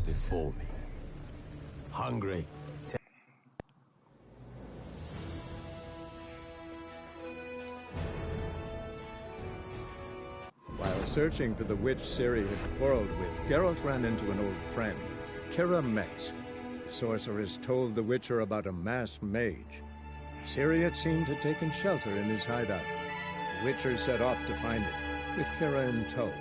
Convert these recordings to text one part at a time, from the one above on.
before me. Hungry. While searching for the witch Ciri had quarreled with, Geralt ran into an old friend, Kira Metz. The sorceress told the Witcher about a masked mage. Ciri, it seemed, had taken shelter in his hideout. The Witcher set off to find it, with Kira in tow.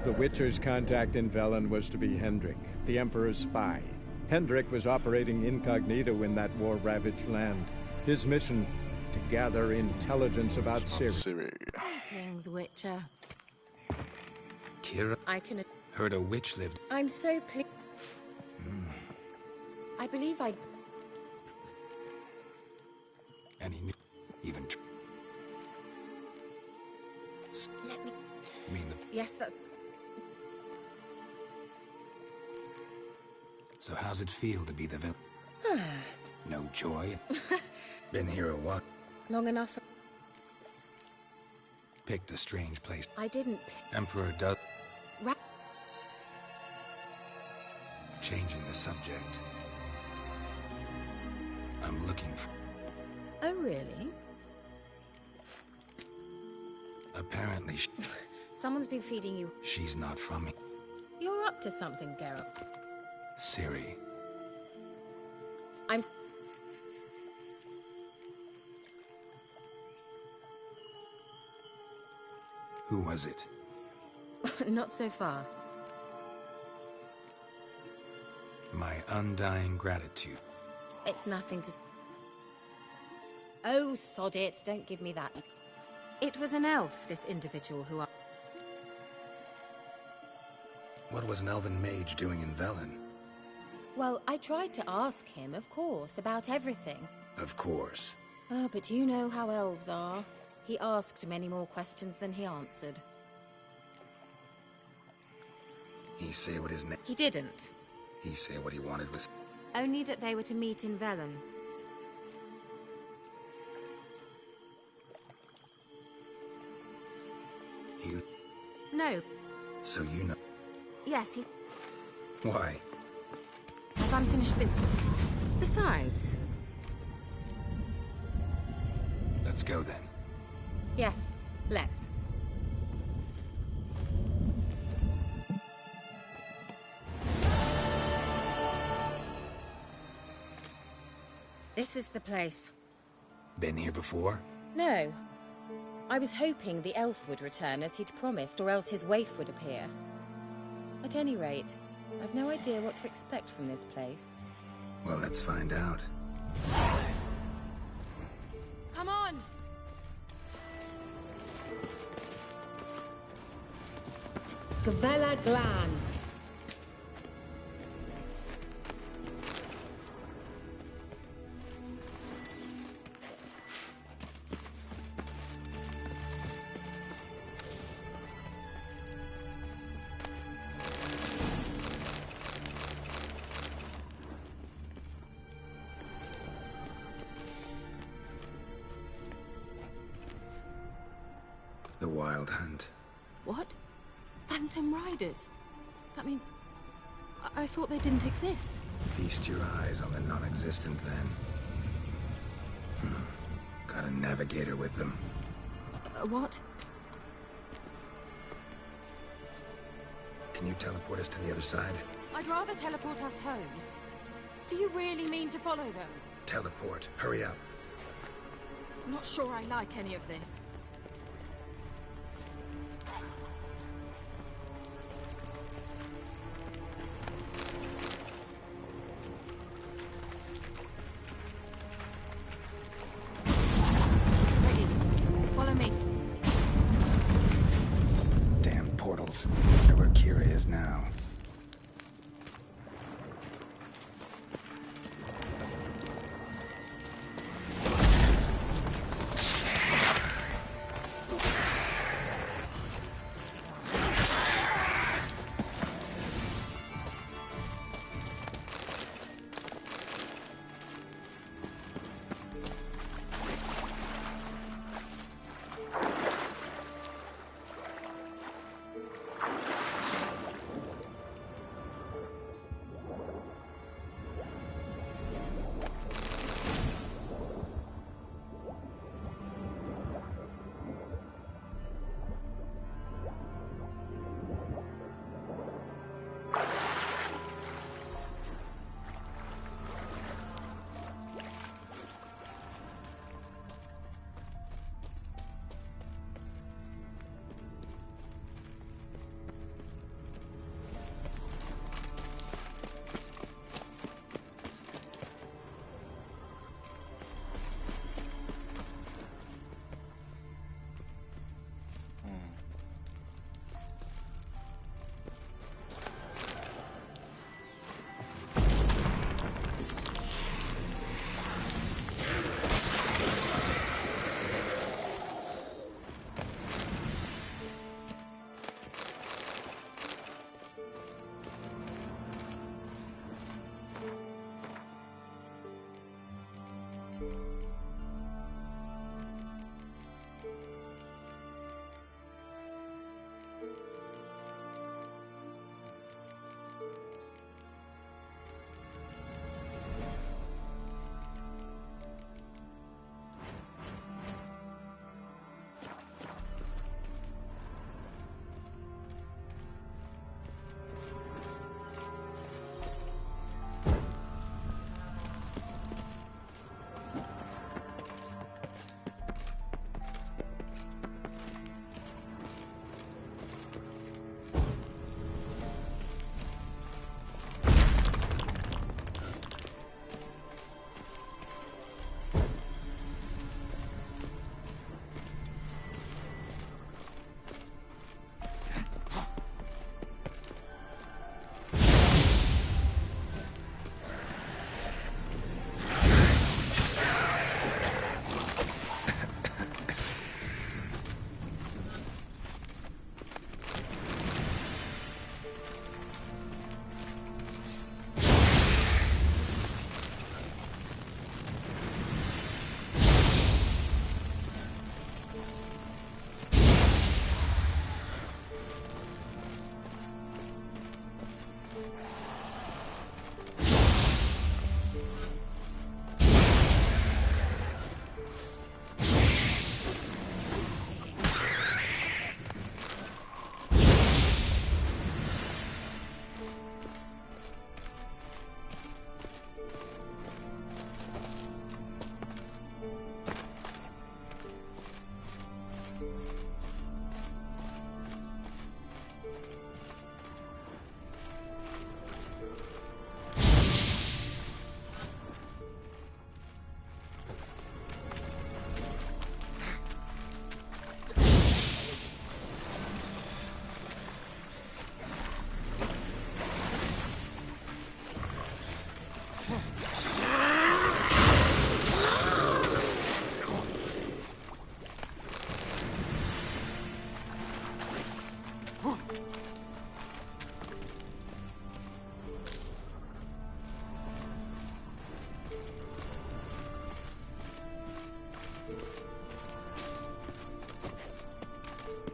The Witcher's contact in Velen was to be Hendrik, the Emperor's spy. Hendrik was operating incognito in that war-ravaged land. His mission, to gather intelligence about Ciri. Greetings, Witcher. Kira? I can... Heard a witch lived. I'm so pleased. I believe I... And he knew... Even... Let me... mean the... Yes, that's... So how's it feel to be the villain? No joy? Been here a while. Long enough. Picked a strange place. I didn't... Emperor does... Ra Changing the subject. I'm looking for... Oh, really? Apparently Someone's been feeding you. she's not from me. You're up to something, Geralt. Ciri. I'm... Who was it? Not so fast. My undying gratitude. It's nothing to... Oh, sod it. Don't give me that. It was an elf, this individual who I... What was an elven mage doing in Velen? Well, I tried to ask him, of course, about everything. Of course. Oh, but you know how elves are. He asked many more questions than he answered. He say what his name... He didn't. He say what he wanted was... Only that they were to meet in Velen. He... No. So you know... Yes, he... Why? I've unfinished business. Besides... Let's go then. Yes, let's. This is the place. Been here before? No. I was hoping the elf would return as he'd promised, or else his waif would appear. At any rate, I've no idea what to expect from this place. Well, let's find out. Come on! Gavella Glan. The Wild Hunt. What? Phantom Riders? That means... I thought they didn't exist. Feast your eyes on the non-existent, then. Got a navigator with them. What? Can you teleport us to the other side? I'd rather teleport us home. Do you really mean to follow them? Teleport. Hurry up. I'm not sure I like any of this. Ready. Follow me. Damn portals. Wonder where Kira is now.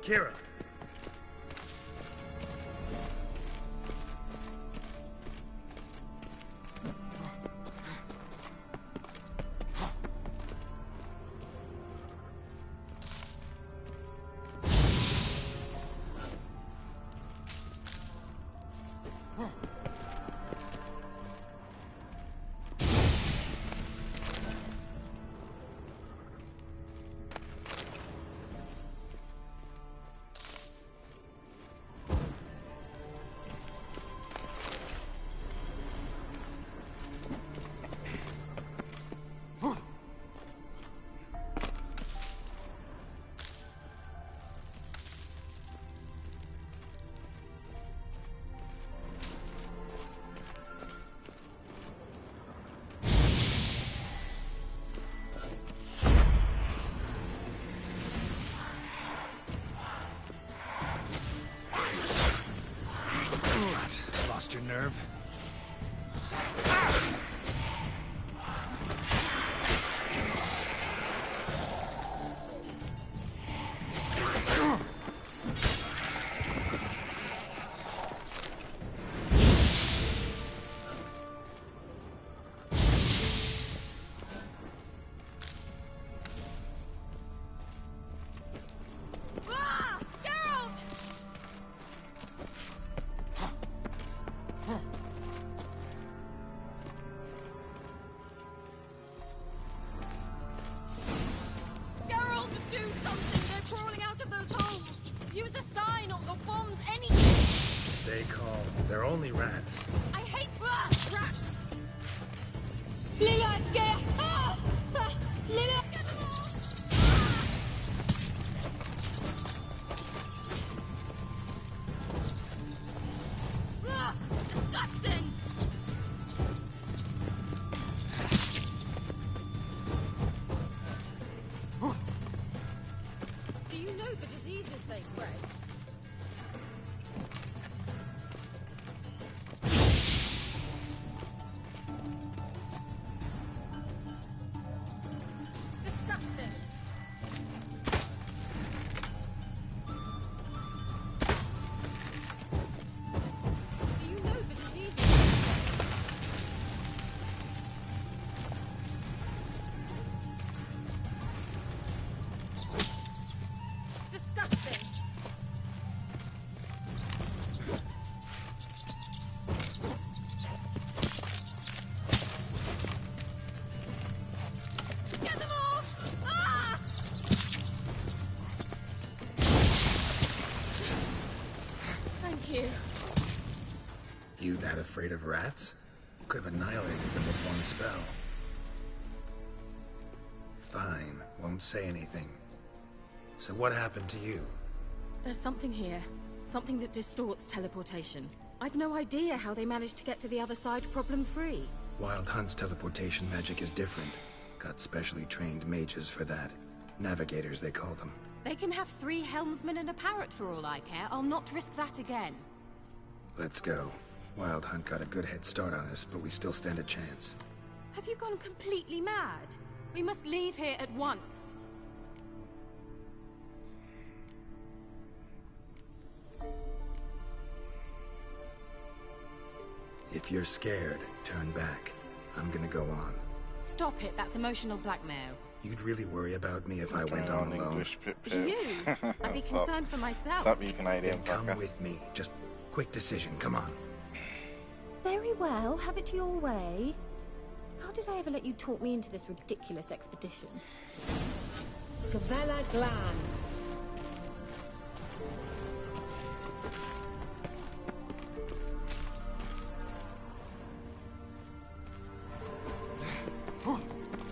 Kira. Lost your nerve? Ah! Geralt! Geralt, do something! They're crawling out of those holes! Use a sign or bombs, anything! Stay calm. They're only rats. I hate rats! Lila, get... Ah! Ah! Lila! Get them off! Ah! Disgusting! Do you know the diseases they spread? Disgusting! Do you know the diseases? Disgusting! Get them off! Ah! Thank you. You that afraid of rats? Could have annihilated them with one spell. Fine, won't say anything. So what happened to you? There's something here. Something that distorts teleportation. I've no idea how they managed to get to the other side problem-free. Wild Hunt's teleportation magic is different. Got specially trained mages for that. Navigators, they call them. They can have 3 helmsmen and a parrot for all I care. I'll not risk that again. Let's go. Wild Hunt got a good head start on us, but we still stand a chance. Have you gone completely mad? We must leave here at once. If you're scared, turn back. I'm gonna go on. Stop it, that's emotional blackmail. You'd really worry about me if I went on alone? English pip. You? I'd be concerned for myself. Stop you Canadian Then come fucker. with me. Just quick decision, come on. Very well, have it your way. How did I ever let you talk me into this ridiculous expedition? Cavella Glan.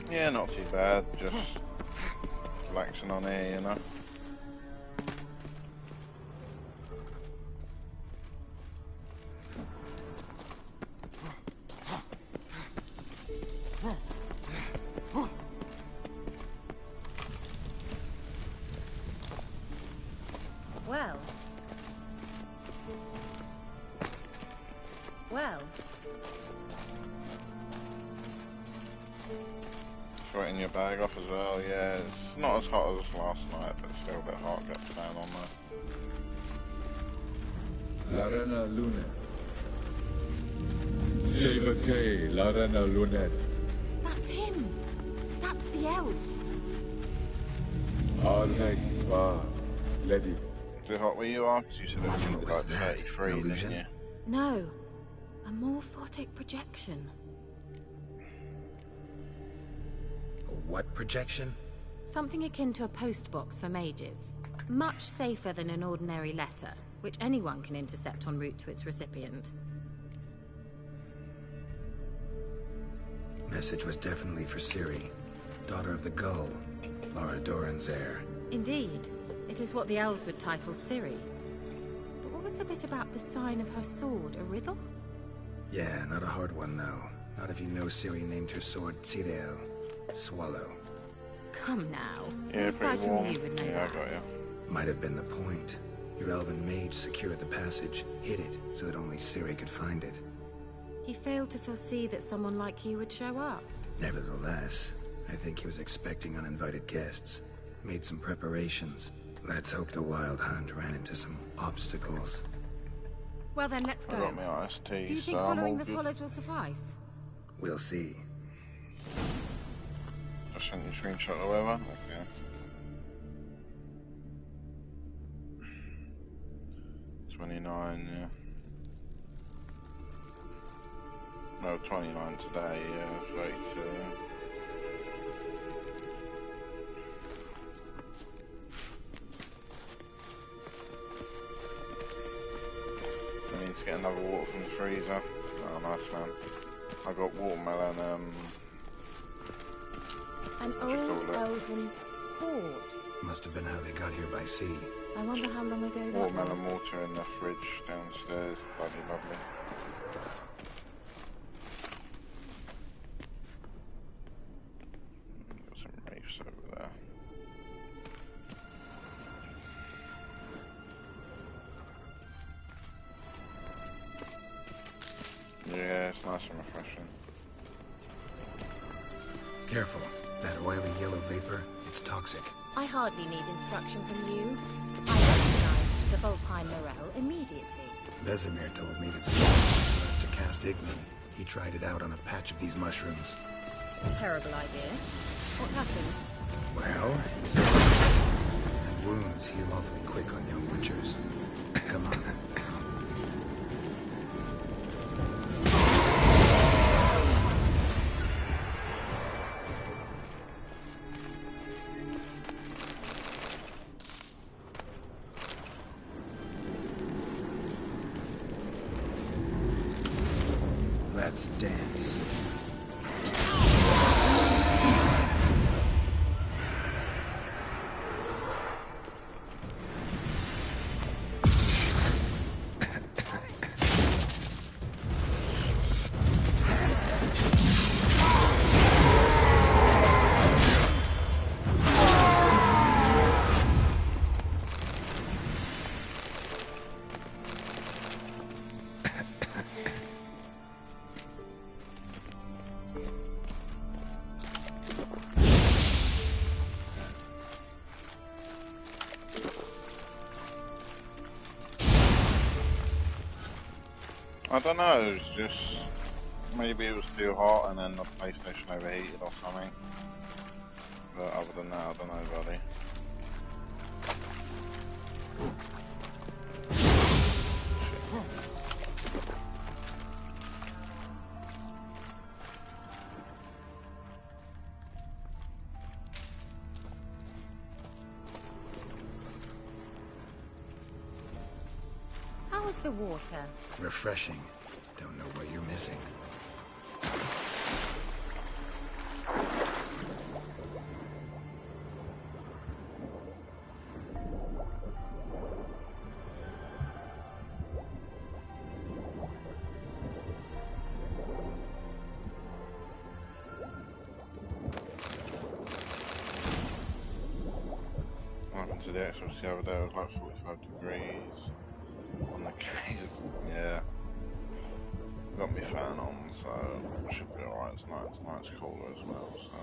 Yeah, not too bad. Just relaxing on here, you know. Well. Well. Right in your your bag off as well, yeah. It's not as hot as last night, but it's still a bit hot. Get the fan on there. Larena Lunet. Jevate Larena Lunet. That's him! That's the elf! Alec Va Lady. Is it hot where you are? Because you said it was What was like that? 33, An didn't illusion? you? No. A morphotic projection. What projection? Something akin to a post box for mages. Much safer than an ordinary letter, which anyone can intercept en route to its recipient. Message was definitely for Ciri, daughter of the Gull, Lara Doran's heir. Indeed. It is what the elves would title Ciri. But what was the bit about the sign of her sword? A riddle? Yeah, not a hard one though. Not if you know Ciri named her sword Cireo, swallow. Come now. Yeah, Aside pretty from warm. you would know Yeah, that. I got you. Might have been the point. Your elven mage secured the passage, hid it, so that only Ciri could find it. He failed to foresee that someone like you would show up. Nevertheless, I think he was expecting uninvited guests. Made some preparations. Let's hope the Wild Hunt ran into some obstacles. Well then, let's I go. got my iced tea, Do you think so I'm all following the good. swallows will suffice? We'll see. Just sent you a screenshot of the weather. Okay. $29, yeah. No, 29 today, yeah, 32. I need to get another water from the freezer. Oh, nice, man. I got watermelon, An What do you old call it? elven hoard. Must have been how they got here by sea. I wonder how long ago that watermelon was. water in the fridge downstairs. Bloody lovely. Got some reefs over there. Yeah, it's nice and refreshing. Careful. That oily yellow vapor, it's toxic. I hardly need instruction from you. I recognized the Vulpine Morel immediately. Vesemir told me that someone learned to cast Igni. He tried it out on a patch of these mushrooms. Terrible idea. What happened? Well, he said, and wounds heal awfully quick on young witchers. Come on. Let's dance. I don't know, it's just maybe it was too hot and then the PlayStation overheated or something. But other than that, I don't know, buddy. How was the water? Refreshing. Don't know what you're missing. What happened to the actual the other day? It was like 45 degrees on the case. Yeah. got my fan on, so it should be alright tonight. Tonight's cooler as well, so.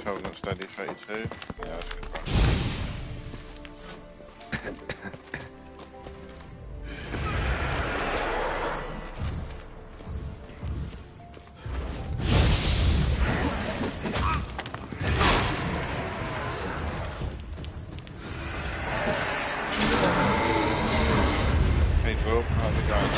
Covenant Steady 32. Yeah, that's good. Hey Phil, how's it going?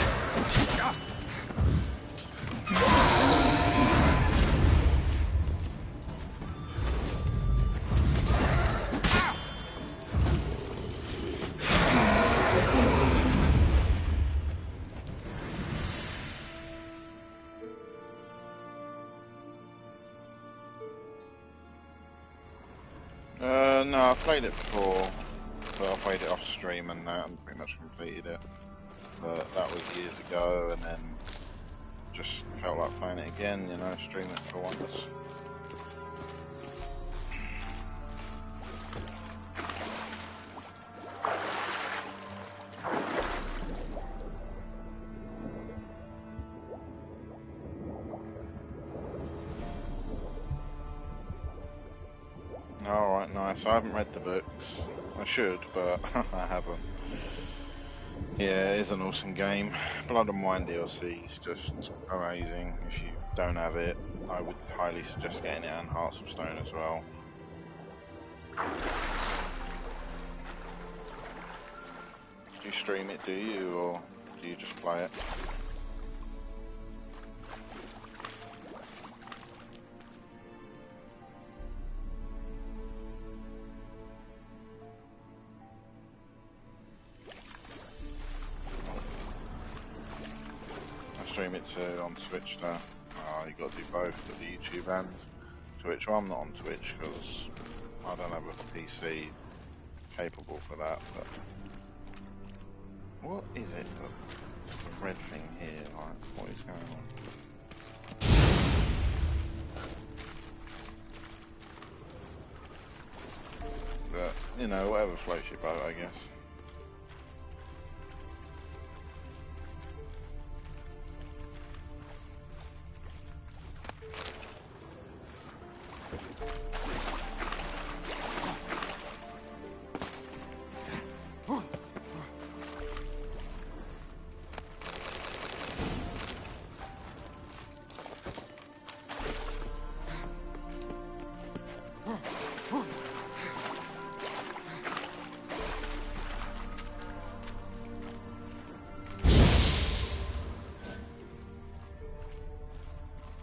No, I played it before, but I played it off stream and pretty much completed it. But that was years ago, and then just felt like playing it again, you know, stream it for once. Alright, nice. I haven't read the books. I should, but I haven't. Yeah, it is an awesome game. Blood and Wine DLC is just amazing. If you don't have it, I would highly suggest getting it and Hearts of Stone as well. Do you stream it, do you, or do you just play it? Stream it on Twitch now. Oh, you got to do both for the YouTube and Twitch. Well, I'm not on Twitch because I don't have a PC capable for that. But what is it? The red thing here, like, what is going on? But you know, whatever floats your boat, I guess.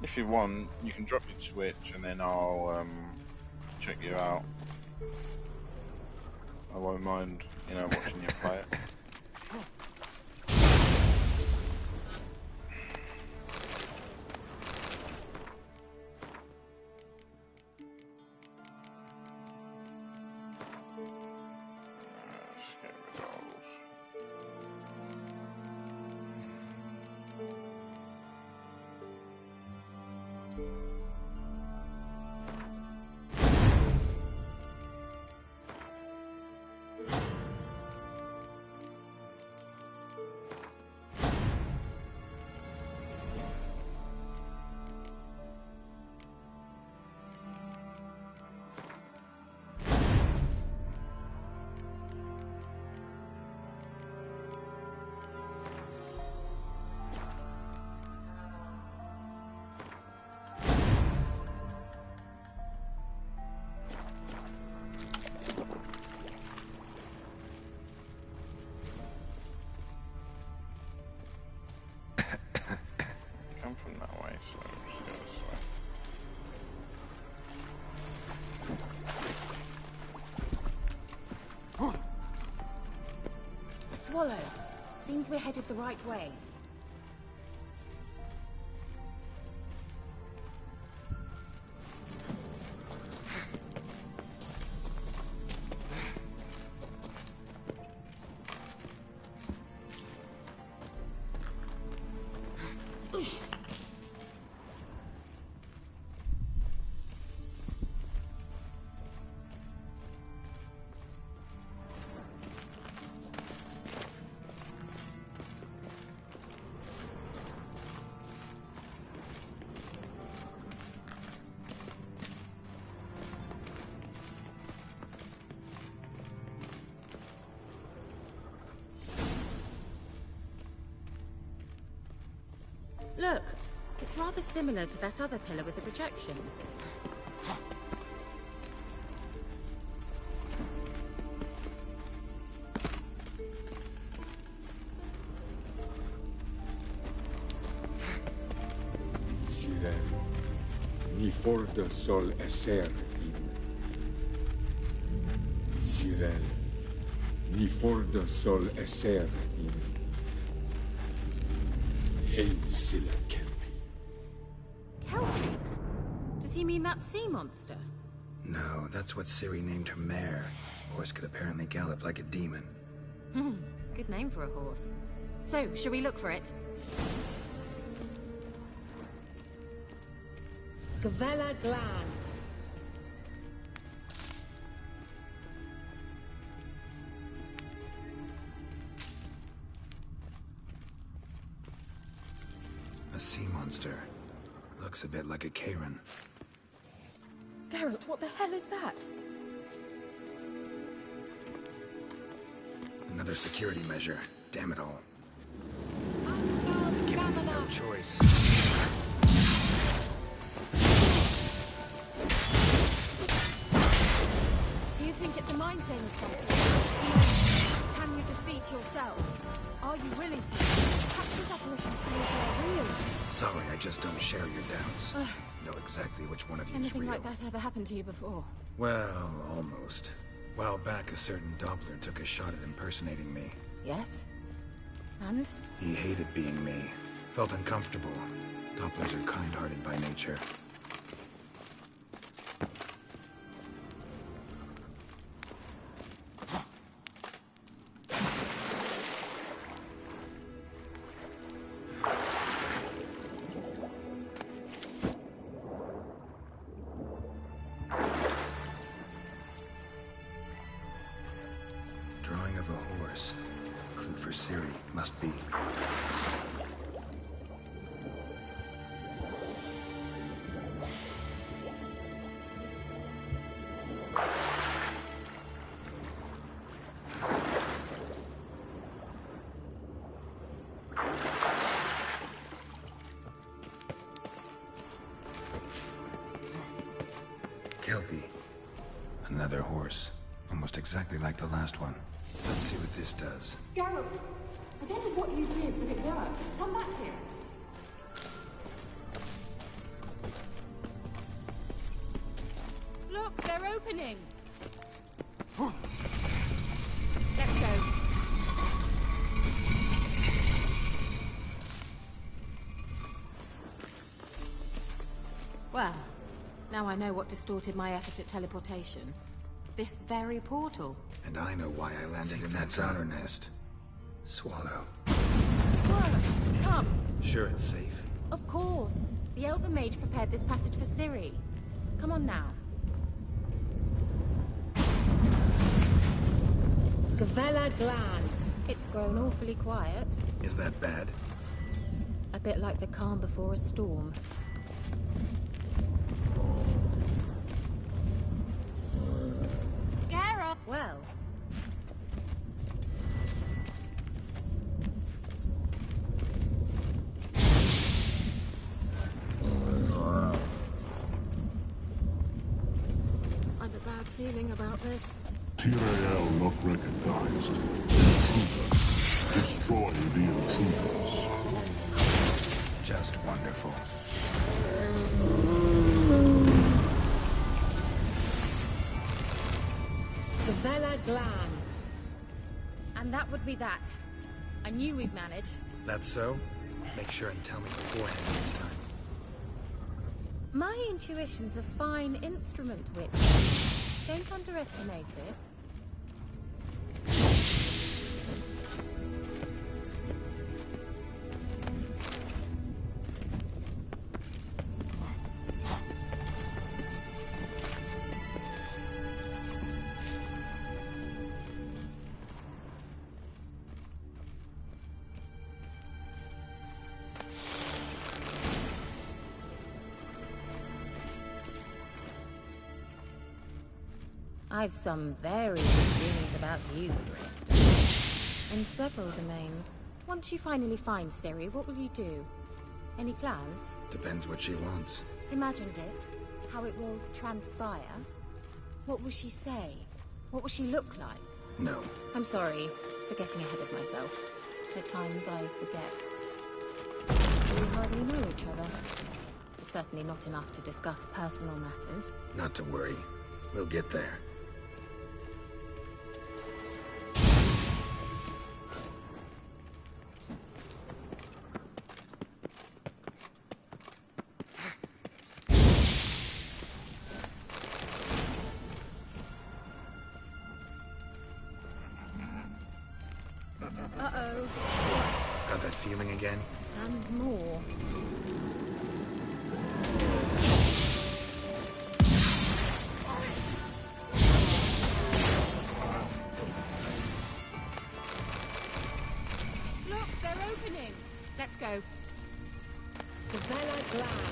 If you want, you can drop your Twitch and then I'll check you out. I won't mind, you know, watching you play it. From that way, so I'm just go this way. Swallow. Seems we're headed the right way. Look, it's rather similar to that other pillar with the projection. Sirel, ni forda sol esser in. Sirel, ni forda sol esser in. Hey, Silla Kelpie. Kelpie? Does he mean that sea monster? No, that's what Ciri named her mare. Horse could apparently gallop like a demon. Good name for a horse. So, shall we look for it? Gavella Glan. A sea monster. Looks a bit like a Karen. Geralt, what the hell is that? Another security measure. Damn it all. Given me no choice. Do you think it's a mind thing or something? Can you defeat yourself? Are you willing to? Perhaps these apparitions believe they're real. Sorry, I just don't share your doubts. Know exactly which one of you is Anything real. like that ever happened to you before? Well, almost. While back, a certain Doppler took a shot at impersonating me. Yes. And? He hated being me. Felt uncomfortable. Dopplers are kind-hearted by nature. Drawing of a horse. Clue for Ciri. Must be. Kelpie. Another horse. Almost exactly like the last one. Let's see what this does. Geralt! I don't know what you did, but it worked. Come back here. Look, they're opening! Let's go. Well, now I know what distorted my effort at teleportation. This very portal. And I know why I landed in that otter nest. Swallow. Worked! Come! Sure it's safe. Of course. The Elven Mage prepared this passage for Ciri. Come on now. Gavella Glan. It's grown awfully quiet. Is that bad? A bit like the calm before a storm. Geralt! Well, I've a bad feeling about this. Tyrael not recognized. Intruders. Destroy the intruders. Just wonderful. Gavella Glan. And that would be that. I knew we'd manage. That's so? Make sure and tell me beforehand next time. My intuition's a fine instrument, Witch. Don't underestimate it. I've some very good feelings about you, for instance. In several domains. Once you finally find Ciri, what will you do? Any plans? Depends what she wants. Imagined it? How it will transpire? What will she say? What will she look like? No. I'm sorry for getting ahead of myself. At times I forget. We hardly know each other. Certainly not enough to discuss personal matters. Not to worry. We'll get there. Uh-oh. Got that feeling again? And more. Look, they're opening. Let's go. The Vela Glan.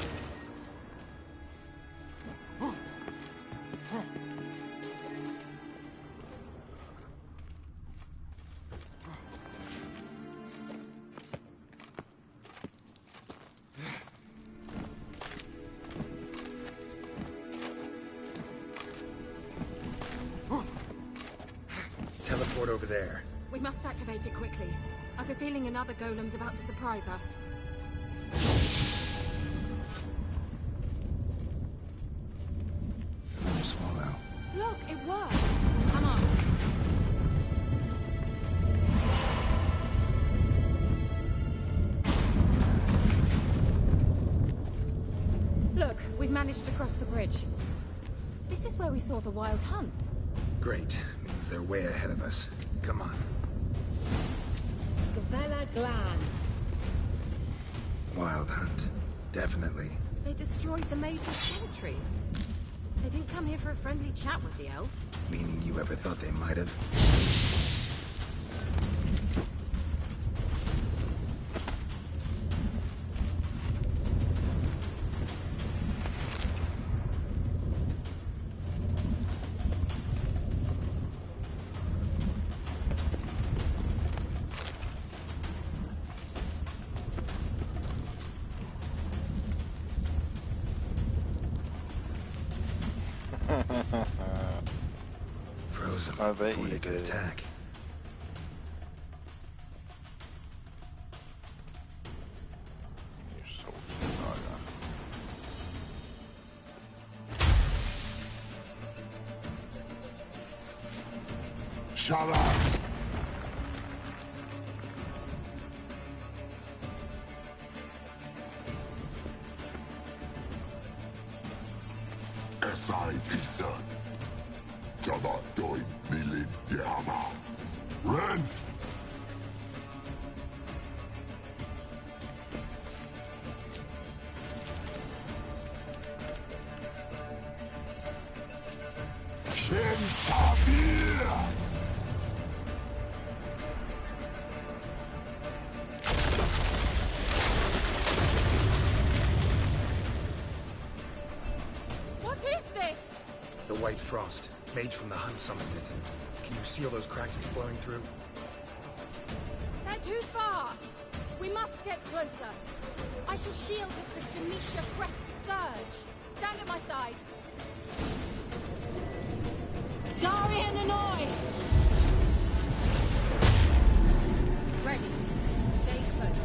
Teleport over there. We must activate it quickly. I've a feeling another golem's about to surprise us. Let me swallow. Look, it worked. Come on. Look, we've managed to cross the bridge. This is where we saw the Wild Hunt. Great. Means they're way ahead of us. Come on. The Vela Glan. Wild Hunt. Definitely. They destroyed the Mage's sentries. They didn't come here for a friendly chat with the elf. Meaning you ever thought they might have? Frozen I bet before you they could do. attack. You sort of liar. Shut up! Esai Pisa. Tamatoi Milin Yama. Ren! Shen Tabir! What is this? The White Frost. Mage from the Hunt summoned it. Can you see all those cracks it's blowing through? They're too far. We must get closer. I shall shield us with Demisha Crest's surge. Stand at my side. Darian Annoy! Ready. Stay close.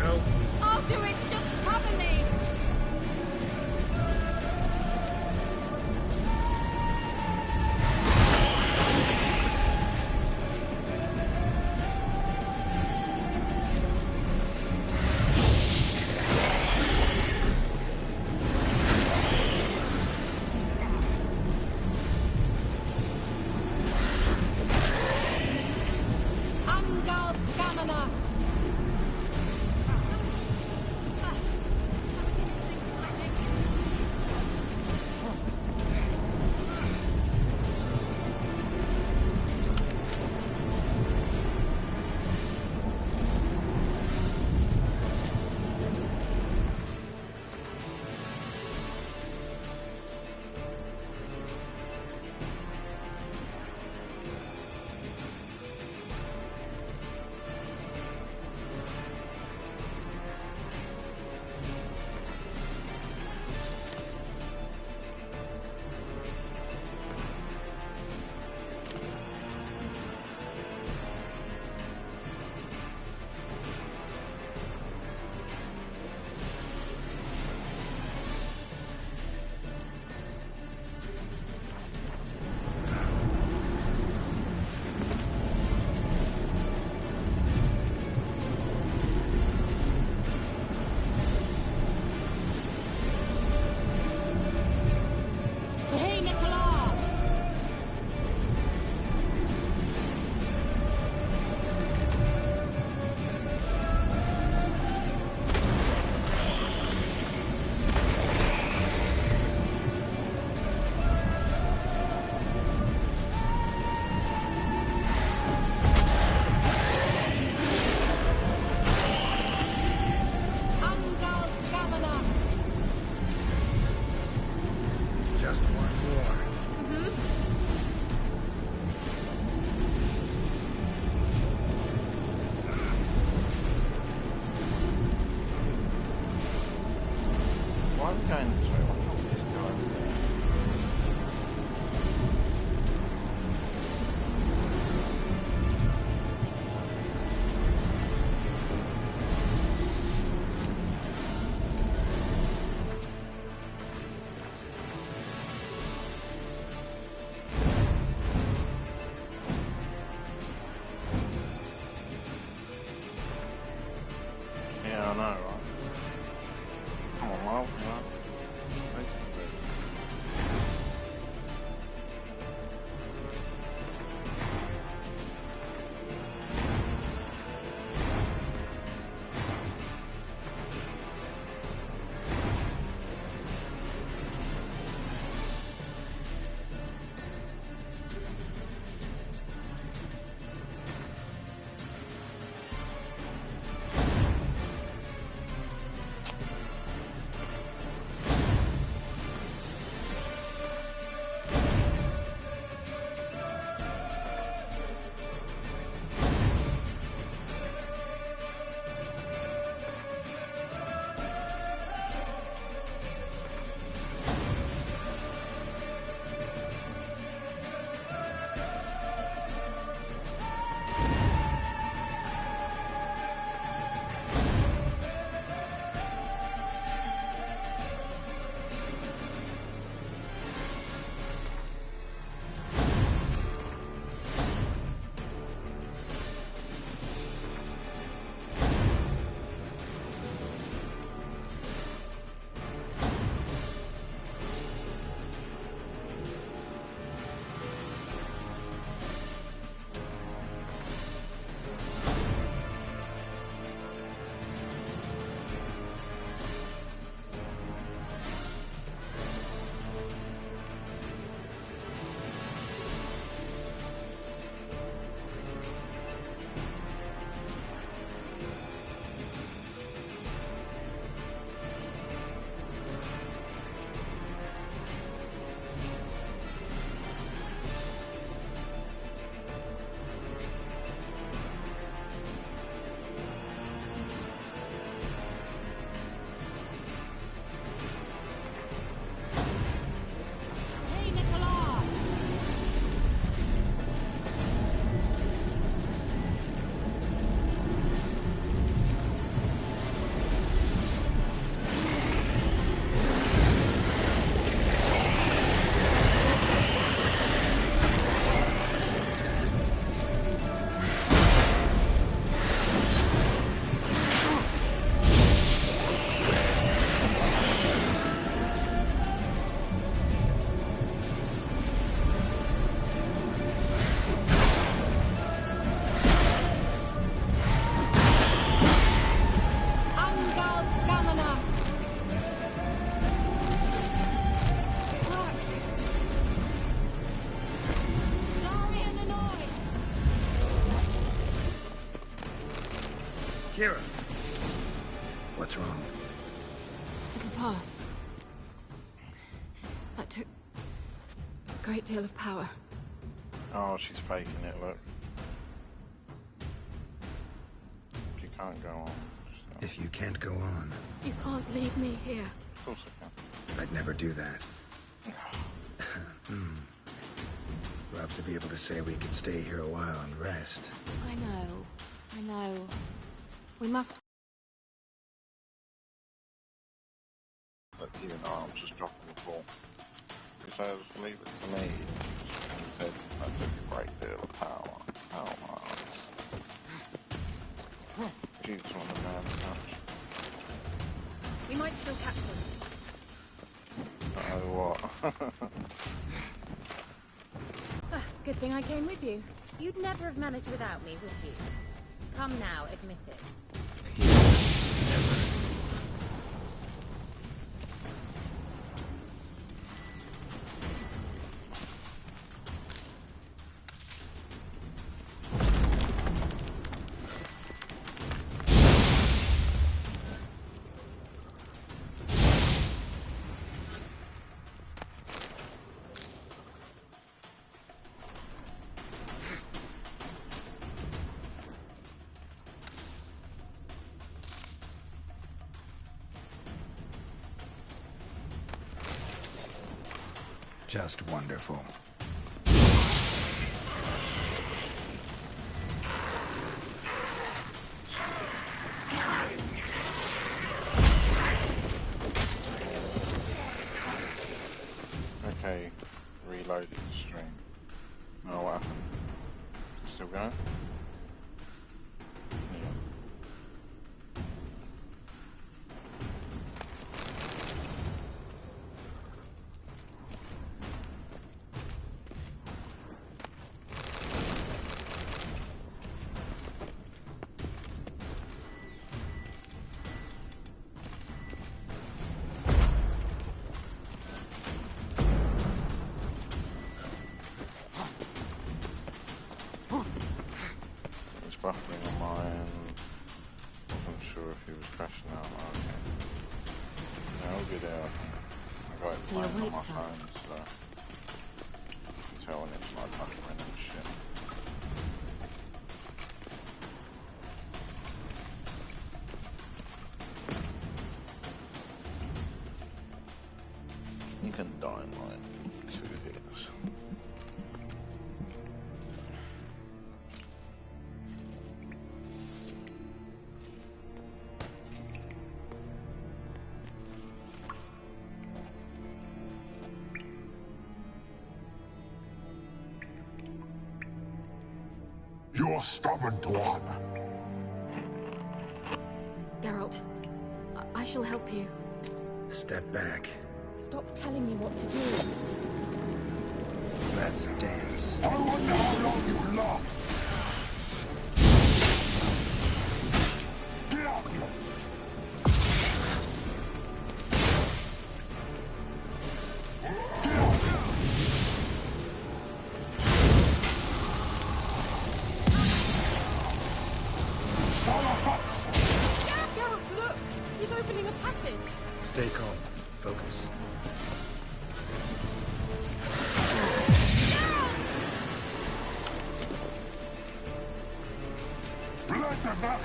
go. I'll do it! Just cover me! Angal Stamina! Hey, Nicola! Angal Stamina! Just one more. Why are we going this way? Why can't we just go over there? Yeah, I know, right? Come on, Miles, come on. Kira. What's wrong? It'll pass. That took a great deal of power. Oh, she's faking it, look. She can't go on. If you can't go on, You can't leave me here. Of course I can. I'd never do that. Love to be able to say we could stay here a while and rest. I know. We must. It's like even arms just dropping the ball. He says, leave it to me. And he said, that took a great deal of power. Shoots on the man touch. We might still catch them. Oh, what? Good thing I came with you. You'd never have managed without me, would you? Come now, admit it. Just wonderful. Okay, reloading the stream. Oh, what happened? Still going? Yeah. Buffering on mine. Wasn't sure if he was crashing out. Okay. No, good out. I got it playing on my phone, so you can tell when it's like buffering and shit. You can die in like 2 hits. You're stubborn, one. Geralt, I shall help you. Step back. Stop telling me what to do. Let's dance. I wonder how long you last. Get up! Geralt, look! He's opening a passage. Stay calm. Focus. Let the back.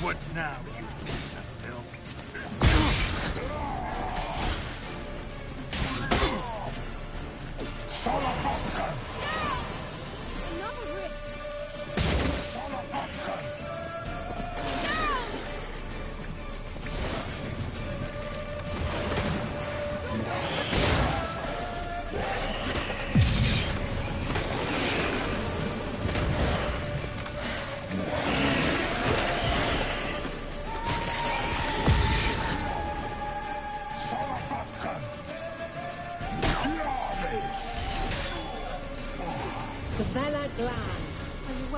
What now, you piece of filth? Another rip.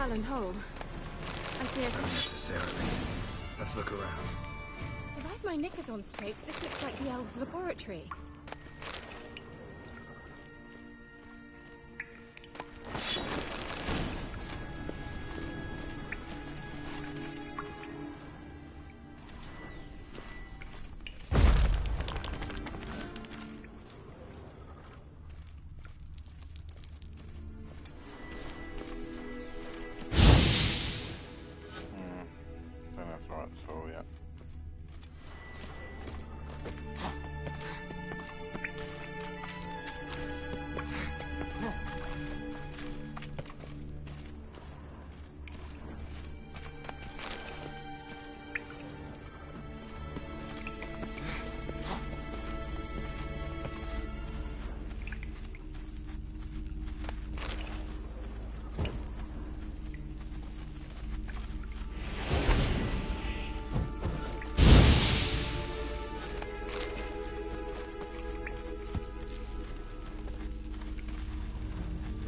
well and whole. I fear... Not necessarily. Let's look around. If I've my knickers on straight, this looks like the elves' laboratory.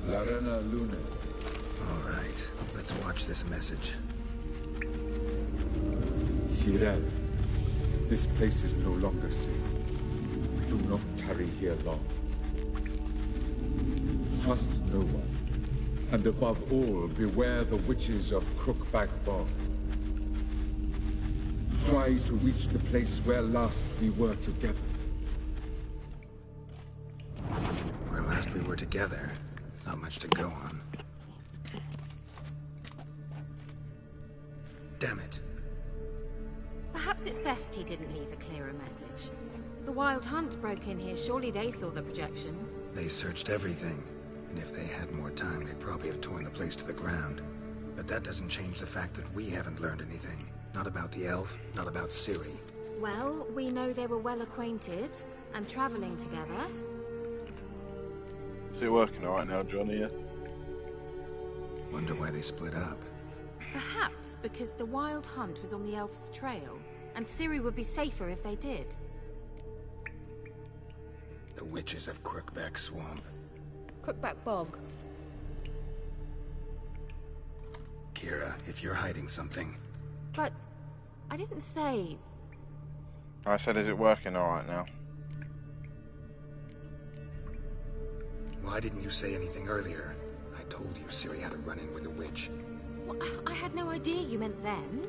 Larena Luna. All right, let's watch this message. Cyril, this place is no longer safe. Do not tarry here long. Trust no one. And above all, beware the witches of Crookback Bog. Try to reach the place where last we were together. Where last we were together. Not much to go on. Damn it. Perhaps it's best he didn't leave a clearer message. The Wild Hunt broke in here. Surely they saw the projection. They searched everything. And if they had more time, they'd probably have torn the place to the ground. But that doesn't change the fact that we haven't learned anything. Not about the elf, not about Ciri. Well, we know they were well acquainted and traveling together. Is it working alright now, Johnny? Yeah? Wonder why they split up. Perhaps because the Wild Hunt was on the elf's trail, and Ciri would be safer if they did. The witches of Crookback Swamp. Crookback Bog. Kira, if you're hiding something... But... I didn't say... I said, is it working alright now? Why didn't you say anything earlier? I told you Ciri had a run-in with a witch. Well, I had no idea you meant then.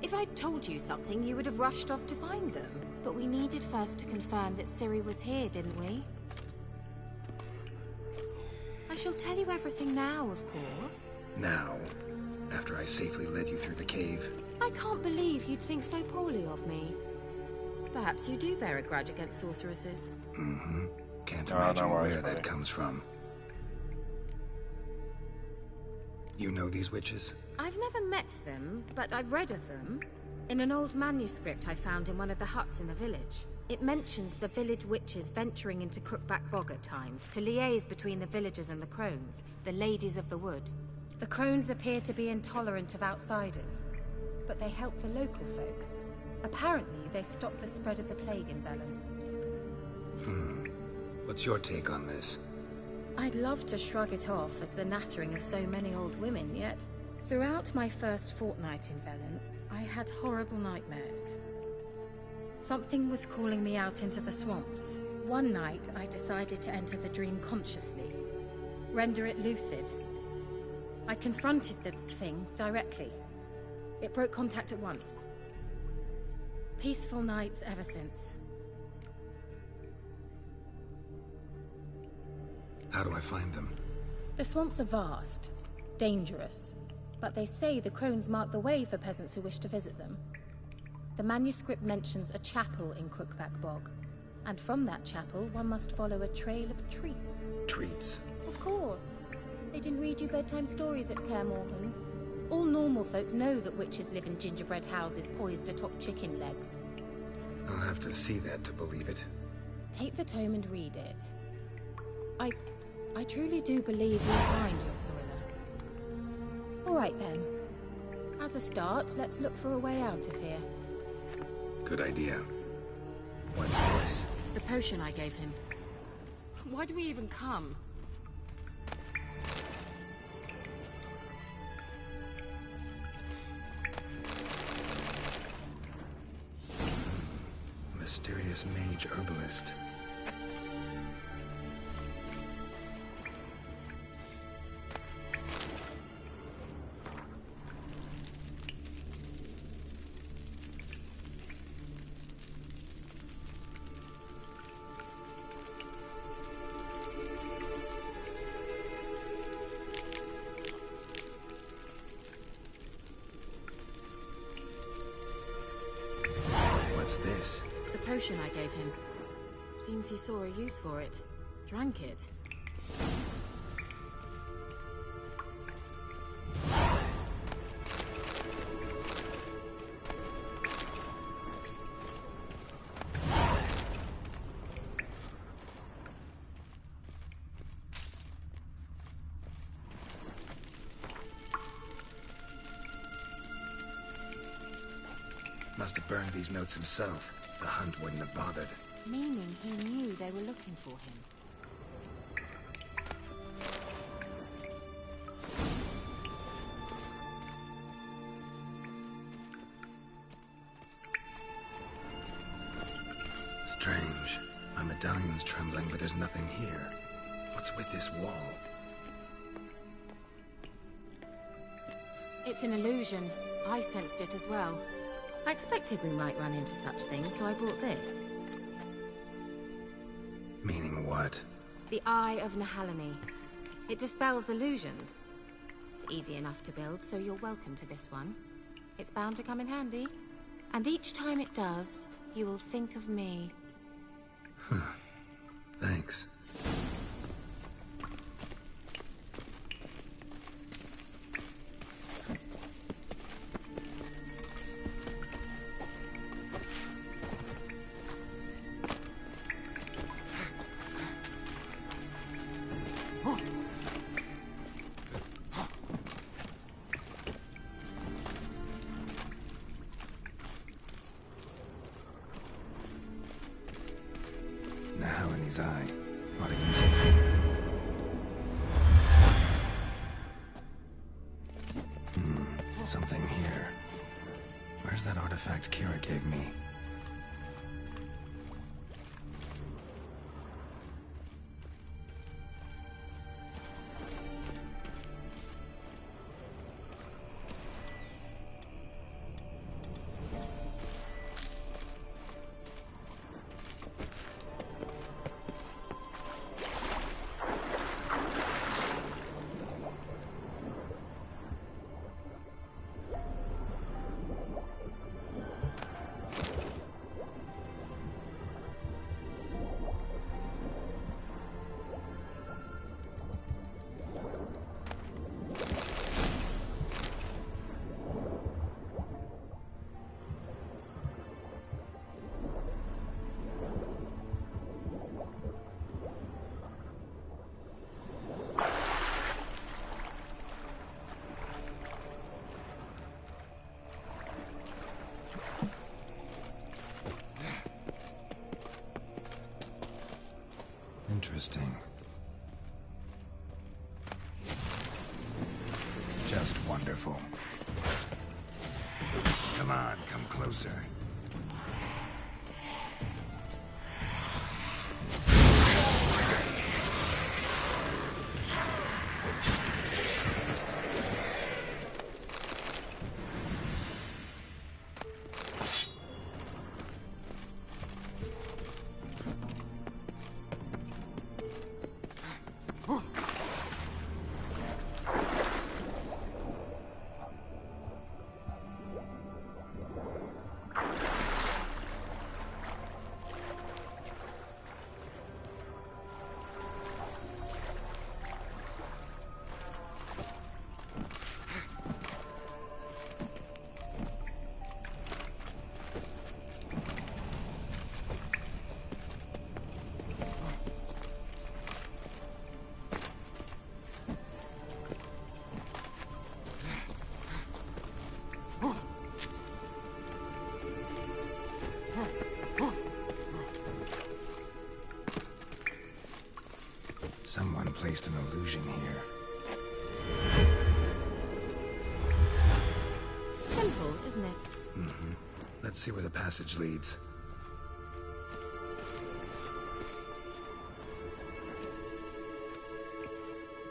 If I'd told you something, you would have rushed off to find them. But we needed first to confirm that Ciri was here, didn't we? I shall tell you everything now, of course. Now? After I safely led you through the cave? I can't believe you'd think so poorly of me. Perhaps you do bear a grudge against sorceresses. Mm-hmm. Can't Oh, imagine no worries, where that buddy. comes from. You know these witches? I've never met them, but I've read of them. In an old manuscript I found in one of the huts in the village. It mentions the village witches venturing into Crookback Bog at times to liaise between the villagers and the crones, the ladies of the wood. The crones appear to be intolerant of outsiders, but they help the local folk. Apparently, they stopped the spread of the plague in Velen. What's your take on this? I'd love to shrug it off as the nattering of so many old women, yet throughout my first fortnight in Velen, I had horrible nightmares. Something was calling me out into the swamps. One night, I decided to enter the dream consciously, render it lucid. I confronted the thing directly. It broke contact at once. Peaceful nights ever since. How do I find them? The swamps are vast, dangerous, but they say the crones mark the way for peasants who wish to visit them. The manuscript mentions a chapel in Crookback Bog, and from that chapel one must follow a trail of treats. Treats? Of course. They didn't read you bedtime stories at Kaer Morhen. All normal folk know that witches live in gingerbread houses poised atop chicken legs. I'll have to see that to believe it. Take the tome and read it. I truly do believe you'll find your Cirilla. All right then. As a start, let's look for a way out of here. Good idea. What's this? The potion I gave him. Why do we even come? Mysterious mage herbalist. What's this? The potion I gave him. Seems he saw a use for it. Drank it. Must have burned these notes himself. The hunt wouldn't have bothered. Meaning he knew they were looking for him. Strange. My medallion's trembling, but there's nothing here. What's with this wall? It's an illusion. I sensed it as well. I expected we might run into such things, so I brought this. Meaning what? The Eye of Nehaleni. It dispels illusions. It's easy enough to build, so you're welcome to this one. It's bound to come in handy. And each time it does, you will think of me. Thanks. Nehaleni's eye. Ought to use it. Something here. Where's that artifact Kira gave me? Interesting. Just wonderful. Come on, come closer. Someone placed an illusion here. Simple, isn't it? Let's see where the passage leads.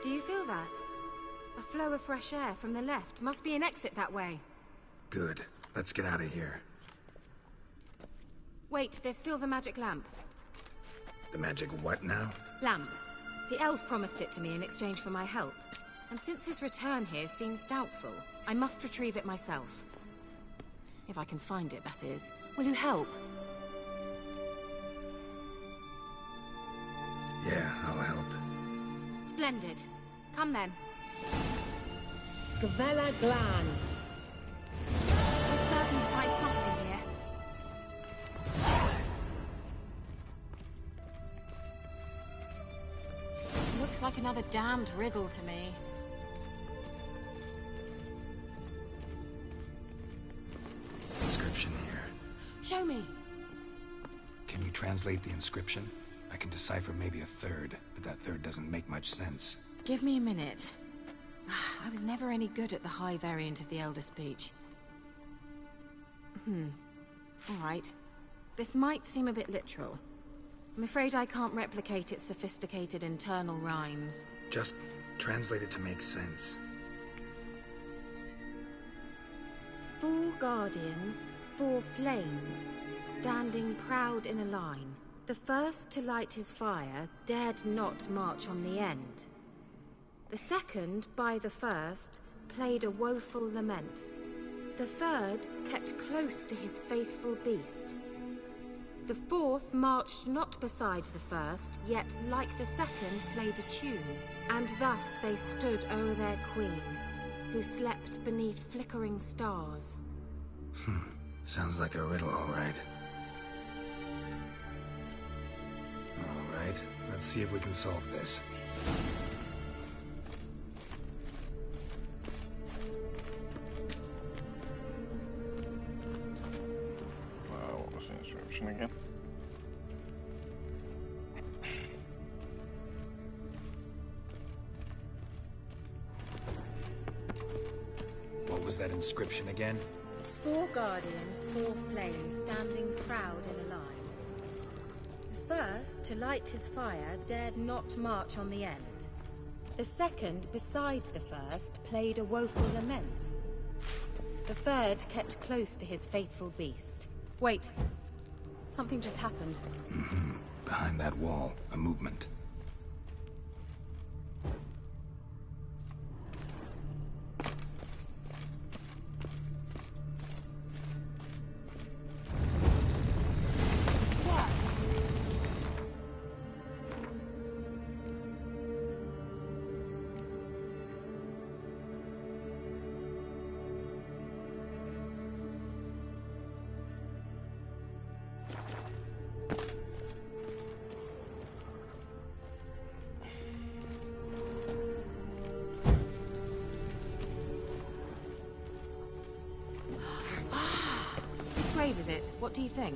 Do you feel that? A flow of fresh air from the left. Must be an exit that way. Good. Let's get out of here. Wait, there's still the magic lamp. The magic what now? Lamp. The elf promised it to me in exchange for my help. And since his return here seems doubtful, I must retrieve it myself. If I can find it, that is. Will you help? Yeah, I'll help. Splendid. Come then. Gavella Glan. We're certain to find something here. Looks like another damned riddle to me. Inscription here. Show me. Can you translate the inscription? I can decipher maybe a third, but that third doesn't make much sense. Give me a minute. I was never any good at the high variant of the Elder Speech. Alright. This might seem a bit literal. I'm afraid I can't replicate its sophisticated internal rhymes. Just translate it to make sense. 4 guardians, 4 flames, standing proud in a line. The first to light his fire dared not march on the end. The second, by the first, played a woeful lament. The third kept close to his faithful beast. The fourth marched not beside the first, yet like the second played a tune. And thus they stood o'er their queen, who slept beneath flickering stars. Sounds like a riddle, all right. All right, let's see if we can solve this. What was the inscription again? What was that inscription again? 4 guardians, 4 flames, standing proud in a line. The first, to light his fire, dared not march on the end. The second, beside the first, played a woeful lament. The third kept close to his faithful beast. Wait. Something just happened. Behind that wall, a movement. Grave is it? What do you think?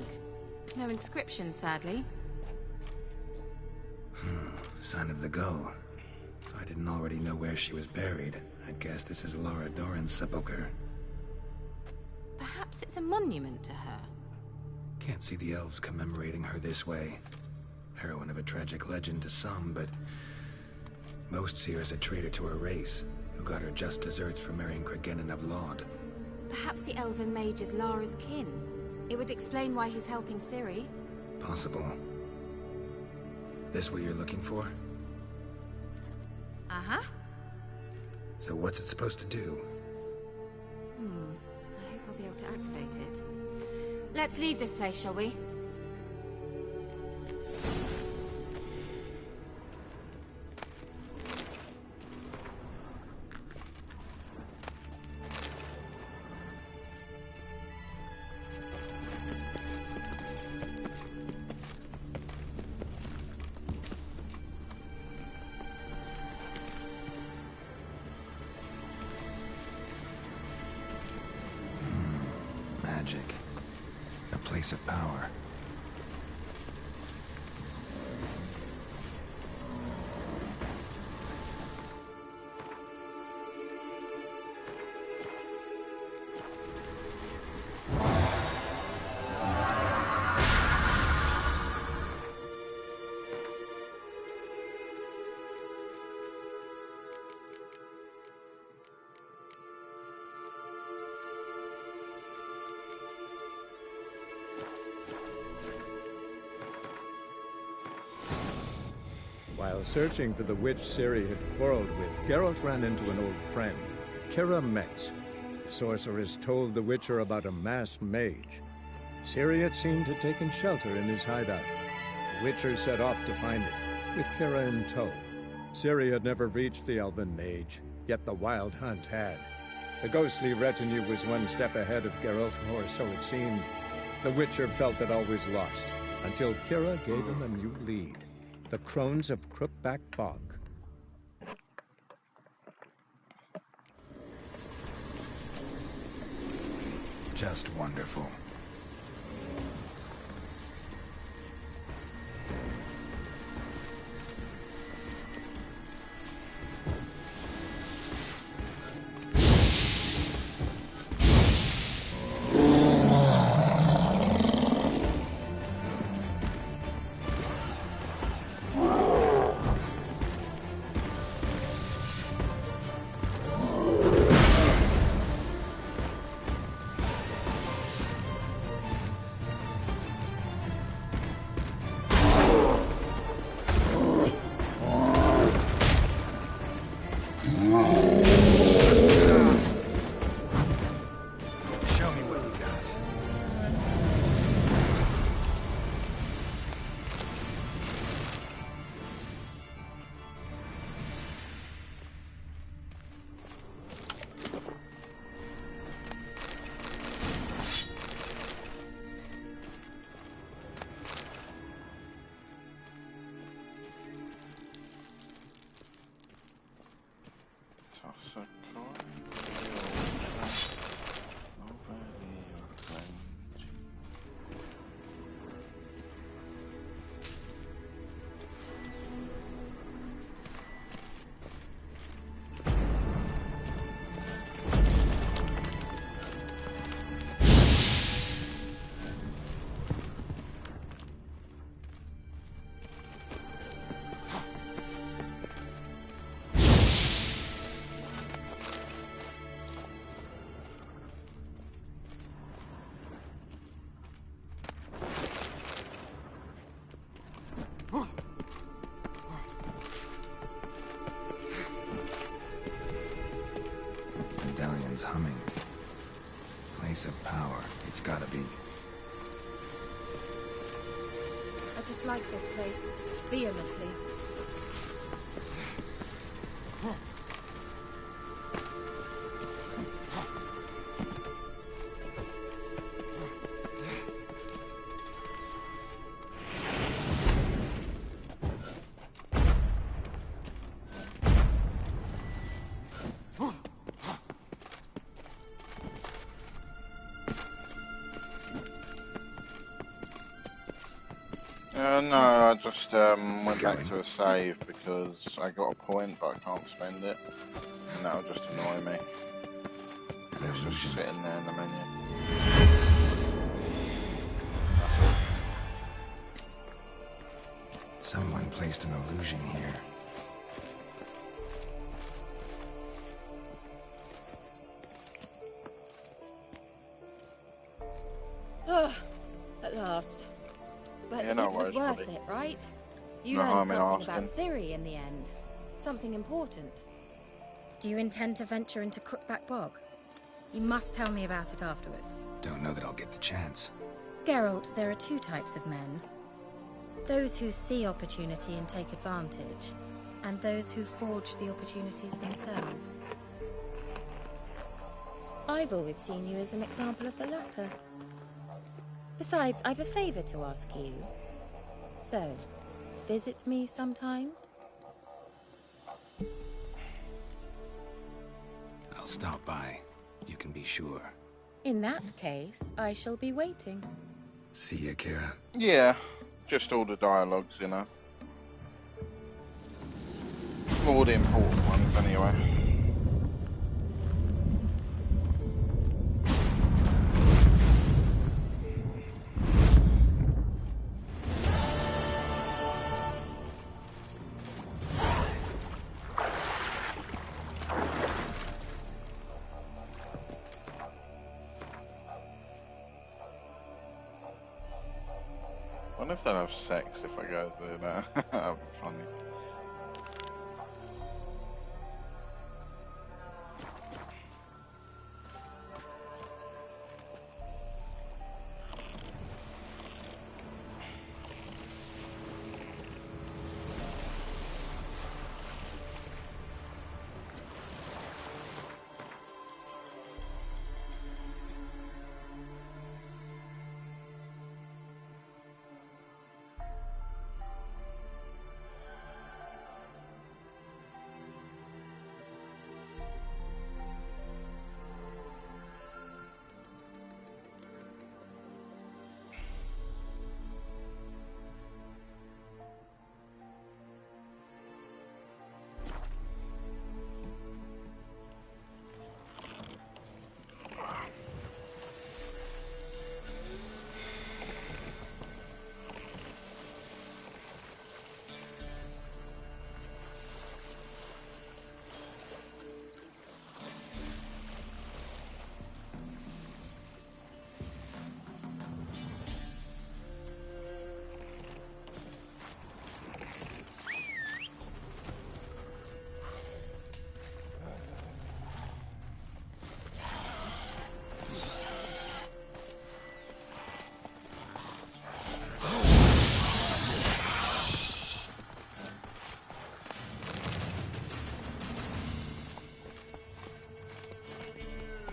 No inscription, sadly. Sign of the gull. If I didn't already know where she was buried, I'd guess this is Lara Dorren's sepulcher. Perhaps it's a monument to her. Can't see the elves commemorating her this way. Heroine of a tragic legend to some, but most see her as a traitor to her race, who got her just deserts for marrying Cregennan of Laud. Perhaps the elven mage is Lara's kin. It would explain why he's helping Ciri. Possible. This what you're looking for? Uh-huh. So what's it supposed to do? I hope I'll be able to activate it. Let's leave this place, shall we? Magic. A place of power. While searching for the witch Ciri had quarreled with, Geralt ran into an old friend, Kira Metz. The sorceress told the Witcher about a masked mage. Ciri had seemed to have taken shelter in his hideout. The Witcher set off to find it, with Kira in tow. Ciri had never reached the elven mage, yet the wild hunt had. The ghostly retinue was one step ahead of Geralt, or so it seemed. The Witcher felt it always lost, until Kira gave him a new lead. The Crones of Crookback Bog. Just wonderful. Medallion's humming. Place of power. It's gotta be. I dislike this place vehemently. No, I just went back to a save because I got a point, but I can't spend it, and that'll just annoy me. It's just sitting there in the menu. Someone placed an illusion here. At last. But Yeah, it no was worries, worth buddy. it, right? You No learned harm in something about asking. Ciri in the end. Something important. Do you intend to venture into Crookback Bog? You must tell me about it afterwards. Don't know that I'll get the chance. Geralt, there are two types of men. Those who see opportunity and take advantage, and those who forge the opportunities themselves. I've always seen you as an example of the latter. Besides, I've a favor to ask you. So, visit me sometime? I'll stop by. You can be sure. In that case, I shall be waiting. See ya, Kira. Yeah, just all the dialogues, you know. All the important ones, anyway. I wonder if they'll have sex if I go there. That'd be funny.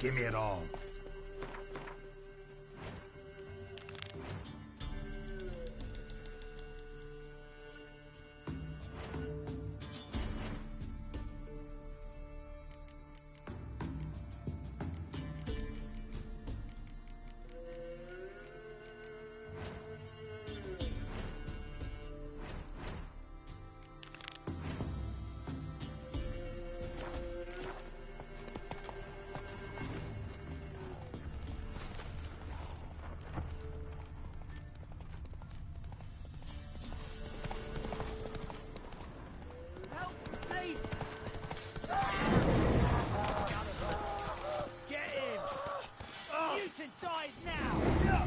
Give me it all.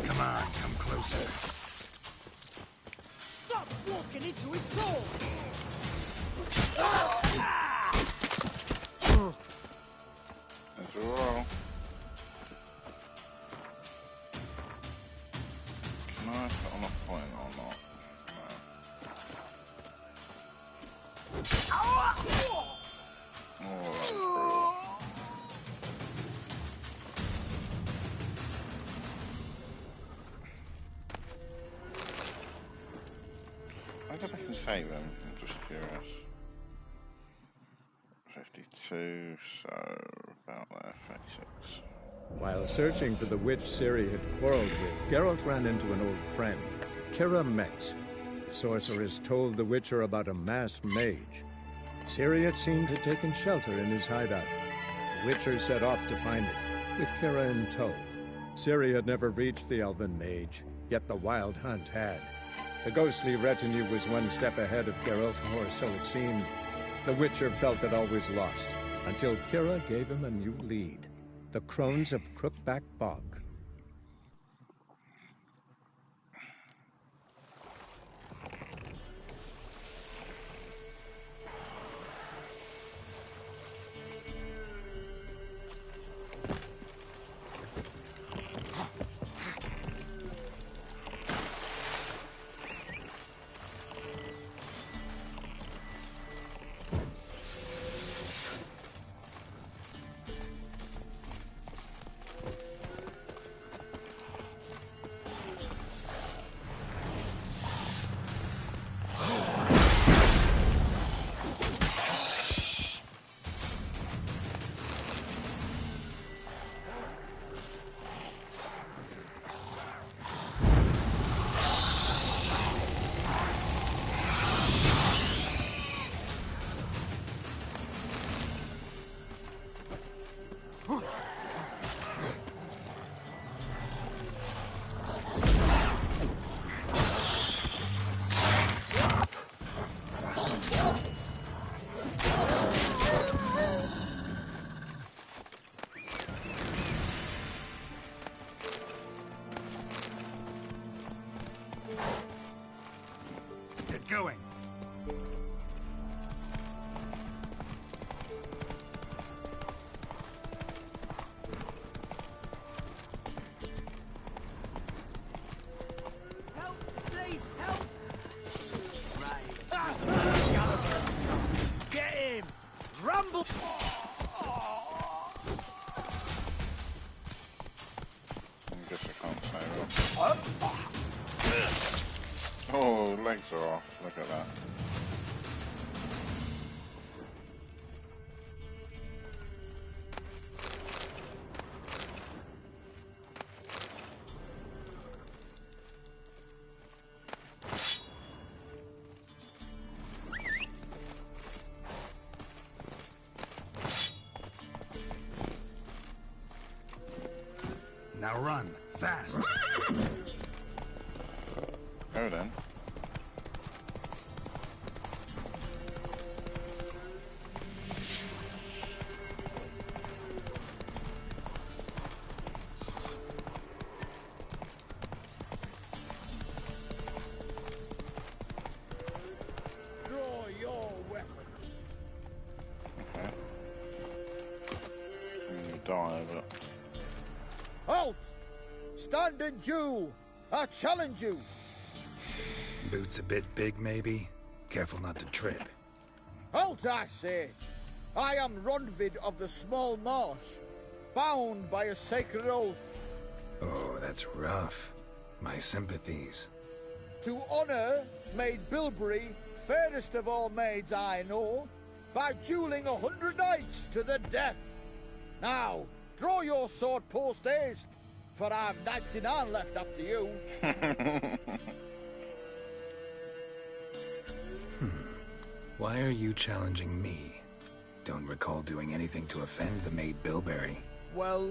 Come on, come closer. Stop walking into his sword! That's a roll. Can I put on a point or not? No. Oh, that's brutal. I go back and save them. I'm just curious. 52, so about there, 36. While searching for the witch Ciri had quarreled with, Geralt ran into an old friend, Keira Metz. The sorceress told the Witcher about a masked mage. Ciri had seemed to have taken shelter in his hideout. The Witcher set off to find it, with Keira in tow. Ciri had never reached the elven mage, yet the Wild Hunt had. The ghostly retinue was one step ahead of Geralt, or so it seemed. The Witcher felt that all was lost, until Keira gave him a new lead. The Crones of Crookback Bog. Going. Help! Please, help! Right. Get him! Rumble! I guess I can't save them. Oh, legs are off. Look at that. Now run, fast. Go then. Draw your weapon. Okay. I'm gonna die, but Halt! Stand and duel! I challenge you! Boots a bit big, maybe? Careful not to trip. Halt, I say! I am Ronvid of the Small Marsh. bound by a sacred oath. Oh, that's rough. My sympathies. To honor Maid Bilberry, fairest of all maids I know, by dueling 100 knights to the death. Now, draw your sword post haste, for I've 99 left after you. Why are you challenging me? Don't recall doing anything to offend the Maid Bilberry. Well,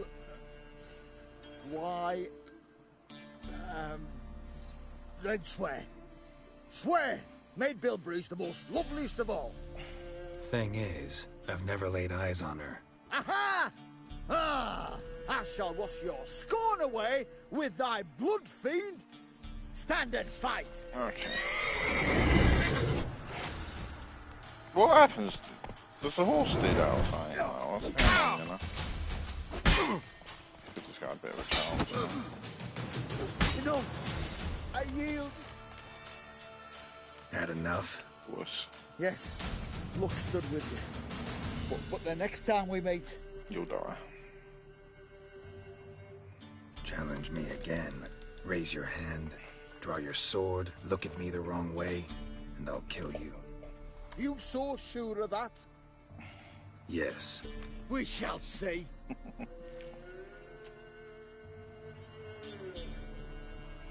why? Then swear. Swear! Maid Bilberry's the most loveliest of all. Thing is, I've never laid eyes on her. Aha! Ah! I shall wash your scorn away with thy blood, fiend. Stand and fight. Okay. What happens? Does the horse do that or something? What's going on, you know? Could just got a bit of a chance. You know, I yield. Had enough? Wuss. Yes, luck stood with you. But the next time we meet, You'll die. Challenge me again. Raise your hand, draw your sword, look at me the wrong way, and I'll kill you. you so sure of that? Yes. We shall see.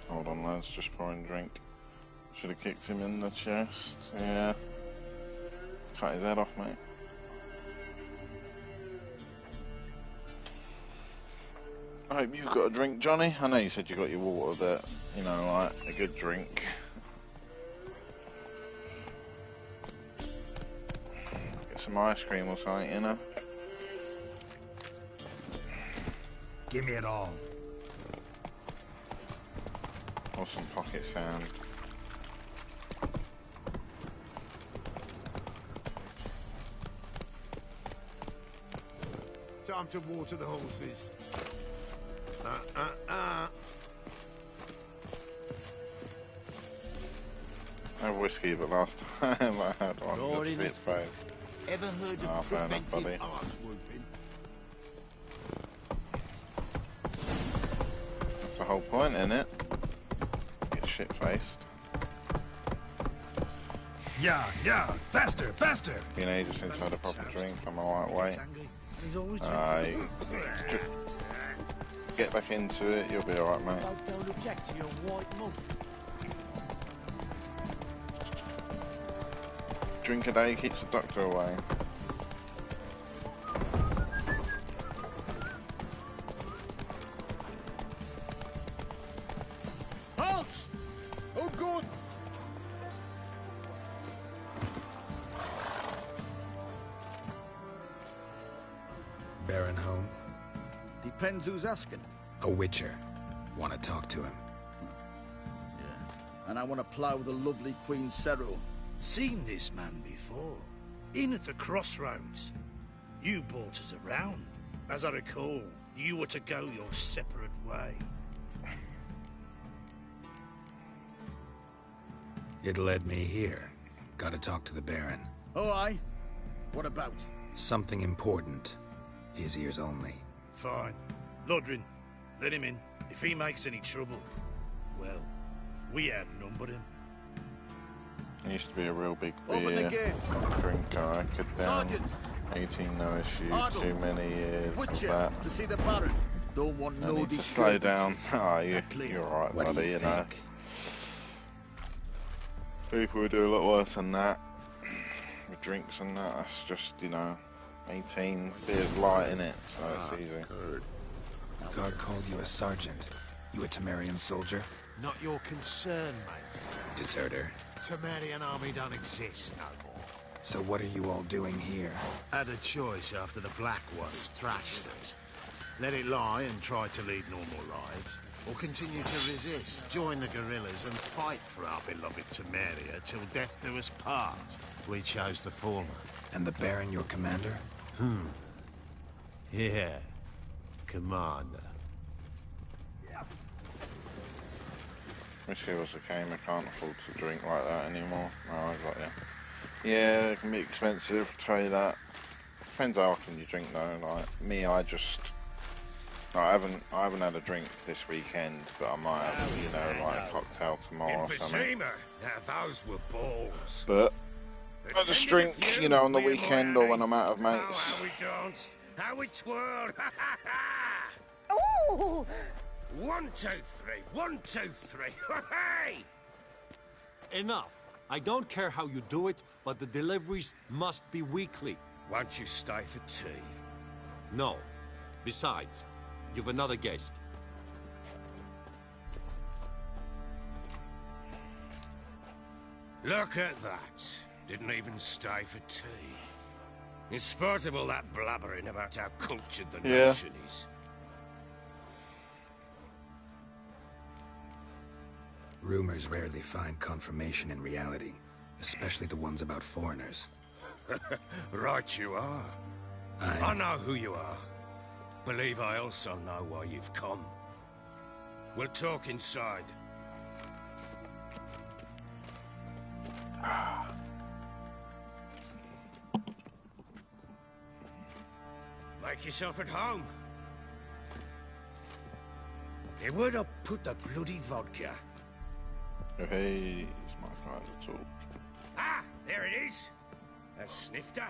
Hold on, lads, just pouring drink. Should have kicked him in the chest. Yeah. Cut his head off, mate. I hope you've got a drink, Johnny. I know you said you got your water, but, you know, like, a good drink. Get some ice cream or something, you know? Give me it all. Or some pocket sand. Time to water the horses. No whiskey, but last time I had one. Lord, Just a bit fake. Ever heard of Fair enough, buddy. preventive arse whooping? That's the whole point, innit? Get shit-faced. Yeah, faster, faster! You know, you just need to have a proper drink. I'm the right way. He's angry. He's always Get back into it, you'll be alright, mate. Don't object to your white mug. Drink a day keeps the doctor away. Halt! Oh, good! Baron home? Depends who's asking. A witcher. Want to talk to him. Yeah. And I want to plough the lovely Queen Seru. seen this man before. In at the crossroads. You brought us around. As I recall, you were to go your separate way. It led me here. Gotta talk to the Baron. Oh, aye? What about? Something important. His ears only. Fine. Lodrin, let him in. If he makes any trouble, well, we outnumber him. I used to be a real big Open the beer gate. drinker. I could down Sergeant! 18, no issue, Ardle. too many years. Witcher, That. to see the Baron. Don't want I no need to slow down. disturbances. Ah, Clear. you're right, What buddy, do you know. think? People would do a lot worse than that. With drinks and that, that's just, you know, 18 beers light in it, so it's easy. Guard called you a sergeant. You a Temerian soldier? Not your concern, mate. Deserter. Temerian army don't exist no more. So what are you all doing here? Had a choice after the Black Ones thrashed us. Let it lie and try to lead normal lives, or continue to resist, join the guerrillas and fight for our beloved Temeria till death do us part. We chose the former. And the Baron your commander? Yeah, commander. Whiskey was a game, I can't afford to drink like that anymore. No, I got you. Yeah, it can be expensive, I'll tell you that. Depends how often you drink though, like me, I just I haven't had a drink this weekend, but I might have, you know, like a cocktail tomorrow or something. Now those were balls. But I just drink, you know, on the weekend or when I'm out of mates. How we danced, how we twirled. Ooh! 1, 2, 3. 1, 2, 3. Hey! Enough. I don't care how you do it, but the deliveries must be weekly. Won't you stay for tea? No. Besides, you've another guest. Look at that. Didn't even stay for tea. In spite of all that blabbering about how cultured the nation is. Rumors rarely find confirmation in reality, especially the ones about foreigners. Right you are. I know who you are. Believe I also know why you've come. We'll talk inside. Make yourself at home. Hey, where'd I put the bloody vodka? Hey, it's my kind of talk. Ah, there it is. A snifter.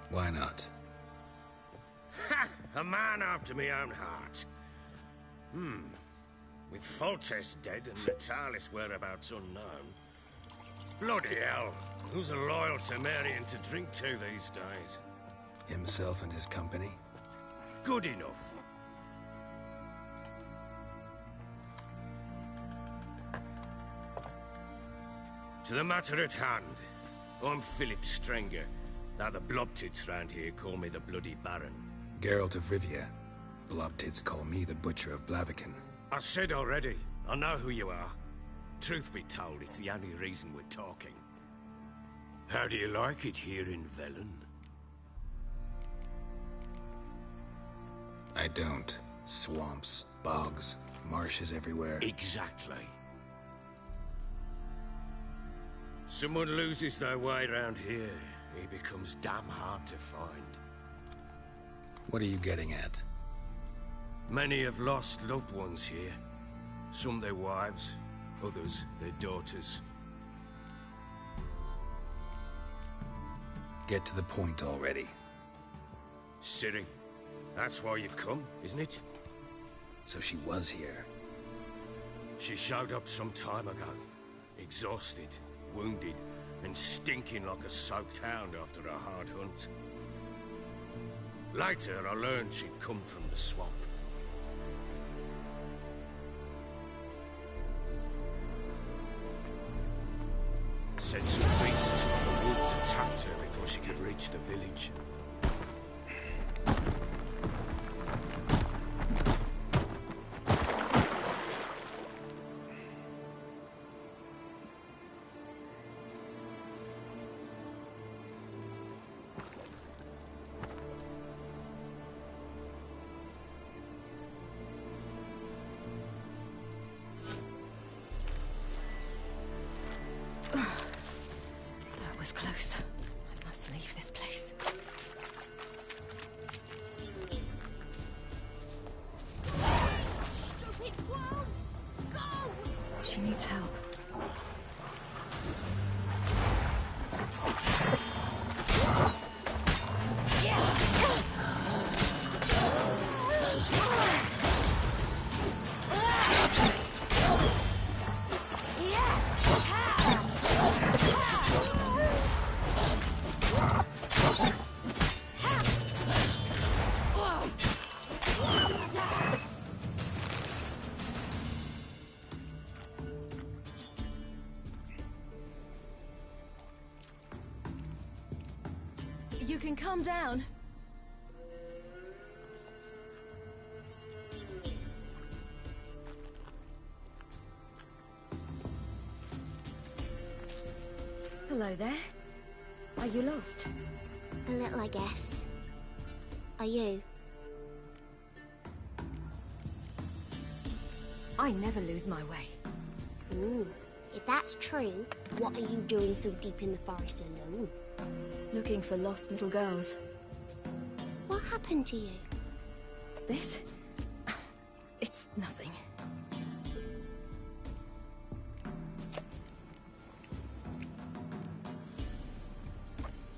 Why not? Ha! A man after my own heart. With Foltest dead and Natalis' whereabouts unknown. Bloody hell. Who's a loyal Cimmerian to drink to these days? Himself and his company? Good enough. To the matter at hand. I'm Philip Strenger. Now the Blobtits round here call me the Bloody Baron. Geralt of Rivia. Blobtits call me the Butcher of Blaviken. I said already, I know who you are. Truth be told, it's the only reason we're talking. How do you like it here in Velen? I don't. Swamps, bogs, marshes everywhere. Exactly. Someone loses their way around here, he becomes damn hard to find. What are you getting at? Many have lost loved ones here. Some their wives, others their daughters. Get to the point already. Ciri, that's why you've come, isn't it? So she was here. She showed up some time ago, exhausted, wounded, and stinking like a soaked hound after a hard hunt. Later, I learned she'd come from the swamp. Said some beasts from the woods attacked her before she could reach the village. Close. I must leave this place. Stupid wolves! Go! She needs help. You can calm down. Hello there. Are you lost? A little, I guess. Are you? I never lose my way. Ooh. If that's true, what are you doing so deep in the forest alone? Looking for lost little girls. What happened to you? This? It's nothing.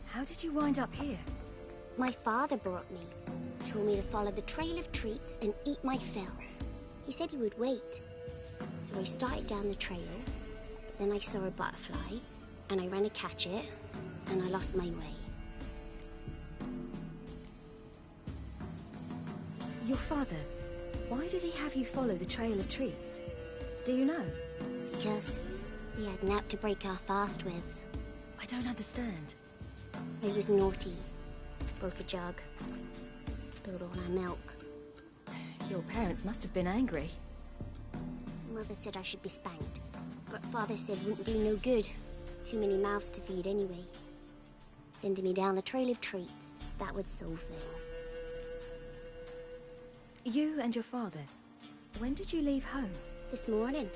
How did you wind up here? My father brought me. Told me to follow the trail of treats and eat my fill. He said he would wait. So I started down the trail, but then I saw a butterfly, and I ran to catch it, and I lost my way. Your father, why did he have you follow the trail of treats? Do you know? Because we had nap to break our fast with. I don't understand. I was naughty. Broke a jug. Spilled all our milk. Your parents must have been angry. Mother said I should be spanked, but Father said wouldn't do no good. Too many mouths to feed anyway. Sending me down the trail of treats, that would solve things. You and your father, when did you leave home? This morning.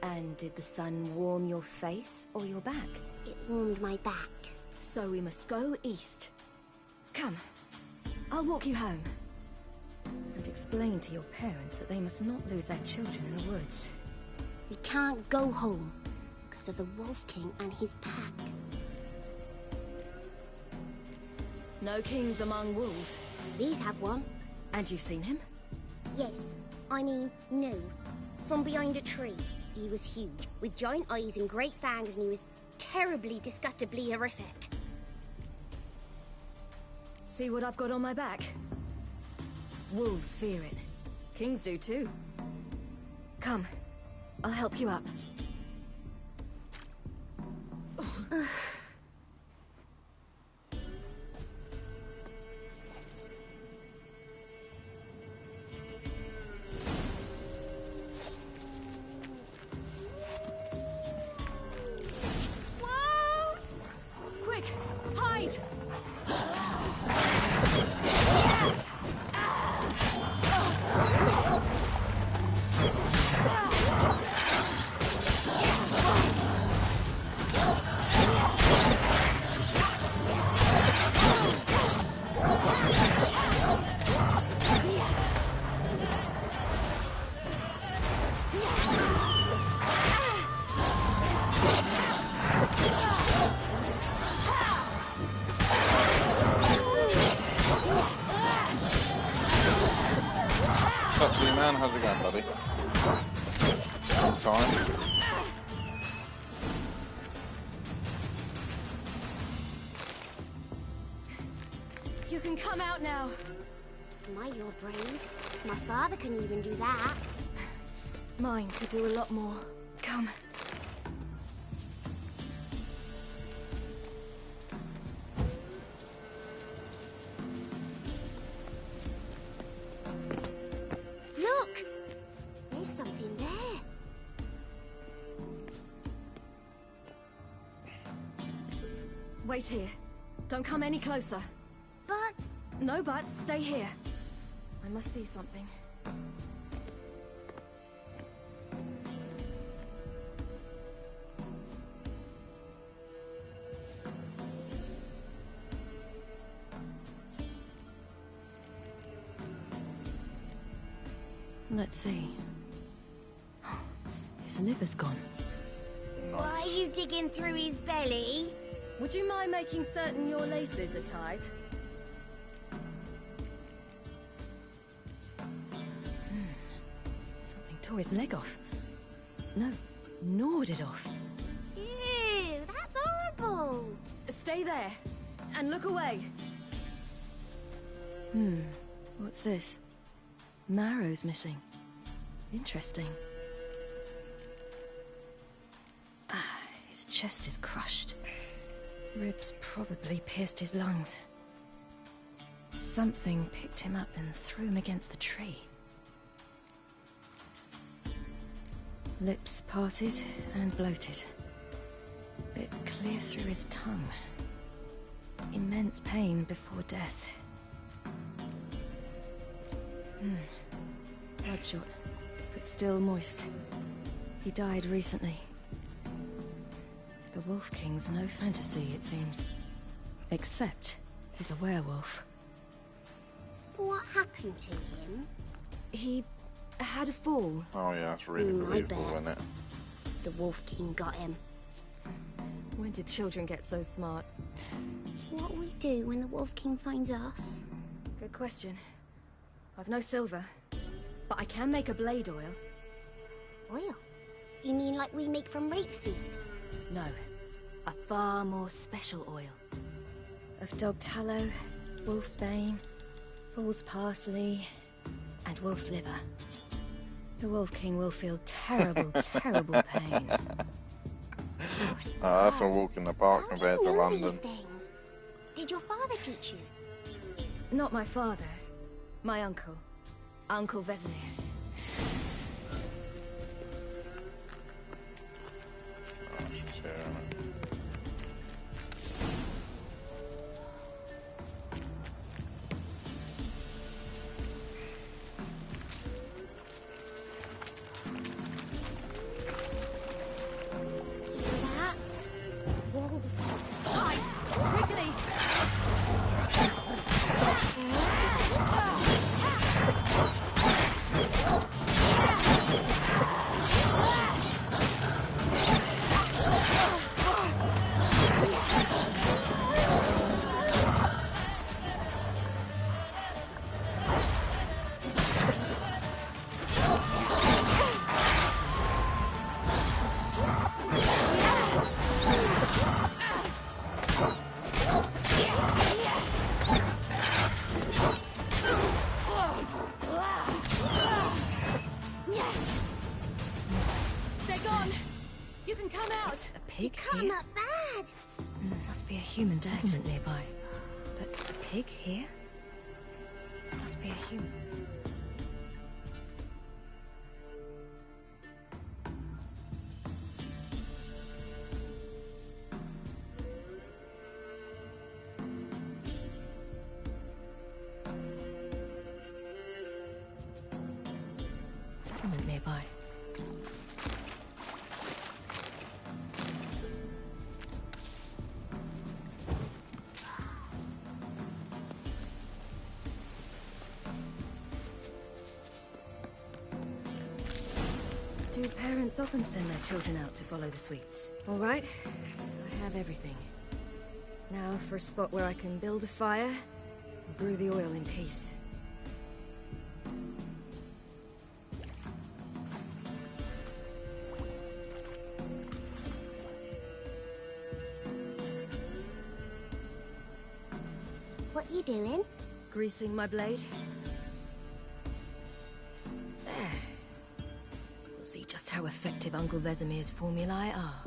And did the sun warm your face or your back? It warmed my back. So we must go east. Come, I'll walk you home. And explain to your parents that they must not lose their children in the woods. We can't go home because of the Wolf King and his pack. No kings among wolves. These have one. And you've seen him? Yes. I mean, no. From behind a tree. He was huge, with giant eyes and great fangs, and he was terribly, disgustingly horrific. See what I've got on my back? Wolves fear it. Kings do too. Come, I'll help you up. Wolves! Quick, hide! What's up, man? How's it going, buddy? Time. You can come out now. My, you're brave. My father couldn't even do that. Mine could do a lot more. Come. Look! There's something there. Wait here. Don't come any closer. But... No buts. Stay here. I must see something. Let's see. His liver's gone. Why are you digging through his belly? Would you mind making certain your laces are tied? Something tore his leg off. No, gnawed it off. Ew, that's horrible. Stay there, and look away. What's this? Marrow's missing. Interesting. His chest is crushed. Ribs probably pierced his lungs. Something picked him up and threw him against the tree. Lips parted and bloated. Bit clear through his tongue. Immense pain before death. Bloodshot, but still moist. He died recently. The Wolf King's no fantasy, it seems. Except he's a werewolf. What happened to him? He had a fall. Oh yeah, that's really I believable, bet. isn't it? The Wolf King got him. When did children get so smart? What'll we do when the Wolf King finds us? Good question. I've no silver, but I can make a blade oil. Oil? You mean like we make from rapeseed? No, a far more special oil. Of dog tallow, wolf's bane, fool's parsley, and wolf's liver. The Wolf King will feel terrible, terrible pain. Oh, that's a walk in the park compared to London. These things? Did your father teach you? Not my father. My uncle. Uncle Vesemir. Oh, she's here, isn't it? That? Wolves. Hide! Quickly! They're gone! You can come out! A pig Come here? up bad. Must be a human settlement nearby. But a pig here? Must be a human. Settlement nearby. Do parents often send their children out to follow the sweets? All right, I have everything. Now for a spot where I can build a fire and brew the oil in peace. What you doing? Greasing my blade. There. We'll see just how effective Uncle Vesemir's formulae are.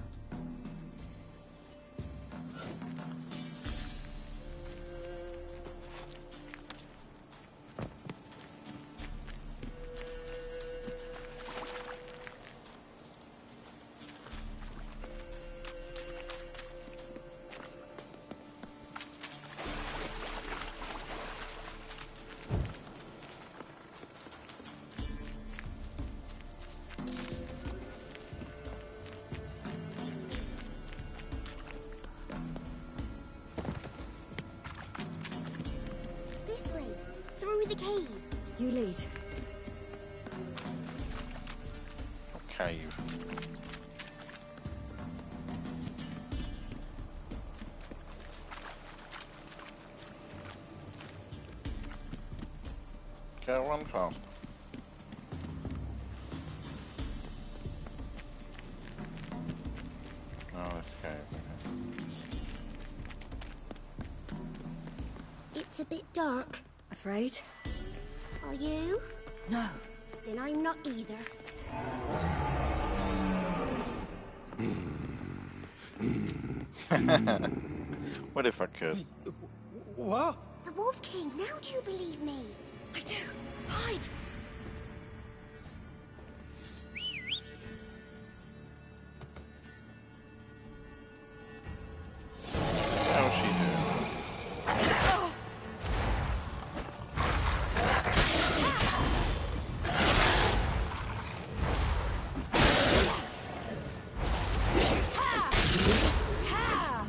This way. Through the cave. You lead. Cave. Go run fast. Oh, it's cave. It's a bit dark. Afraid? Are you? No. Then I'm not either. What if I could? What? The Wolf King, now do you believe me? I do. Hide! How's she doing? Ah!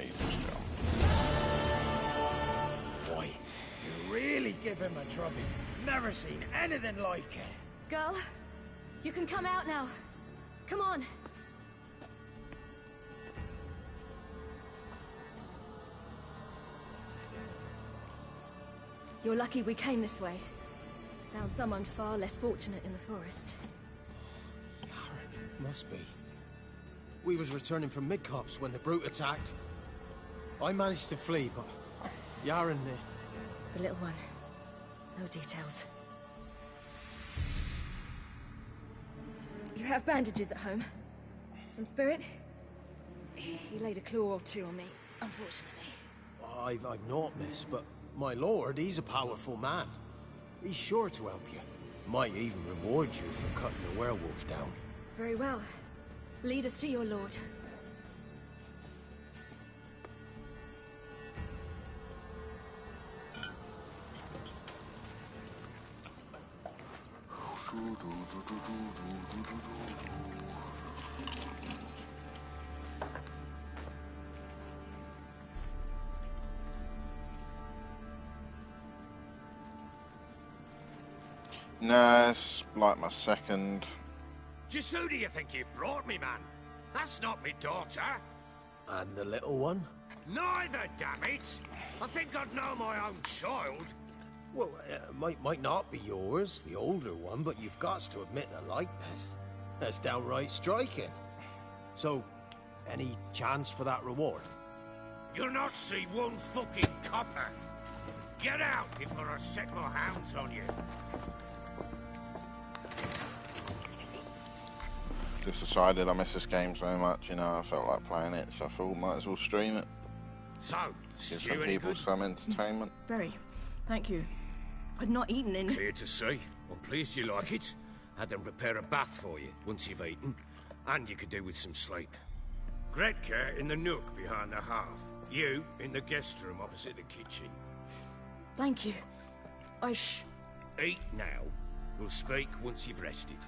Alright, still. Boy, you really give him a drubbing. Never seen anything like it. Girl, you can come out now. Come on. You're lucky we came this way. Found someone far less fortunate in the forest. Must be. We was returning from Midcops when the brute attacked. I managed to flee, but Yaren... The little one. No details. You have bandages at home? Some spirit? He laid a claw or two on me, unfortunately. I've not, miss, but my lord, he's a powerful man. He's sure to help you. Might even reward you for cutting the werewolf down. Very well. Lead us to your lord. Nah, it's like my second. Just who do you think you brought me, man? That's not me daughter. And the little one? Neither, damn it! I think I'd know my own child. Well, might not be yours, the older one, but you've got to admit a likeness. That's downright striking. So, any chance for that reward? You'll not see one fucking copper. Get out before I set my hounds on you. Just decided I miss this game so much, you know, I felt like playing it, so I thought might as well stream it. So, give some people some entertainment. Very. Thank you. I'd not eaten in... Clear to see. I'm pleased you like it. Had them prepare a bath for you once you've eaten, and you could do with some sleep. Gretka in the nook behind the hearth. You in the guest room opposite the kitchen. Thank you. Eat now. We'll speak once you've rested.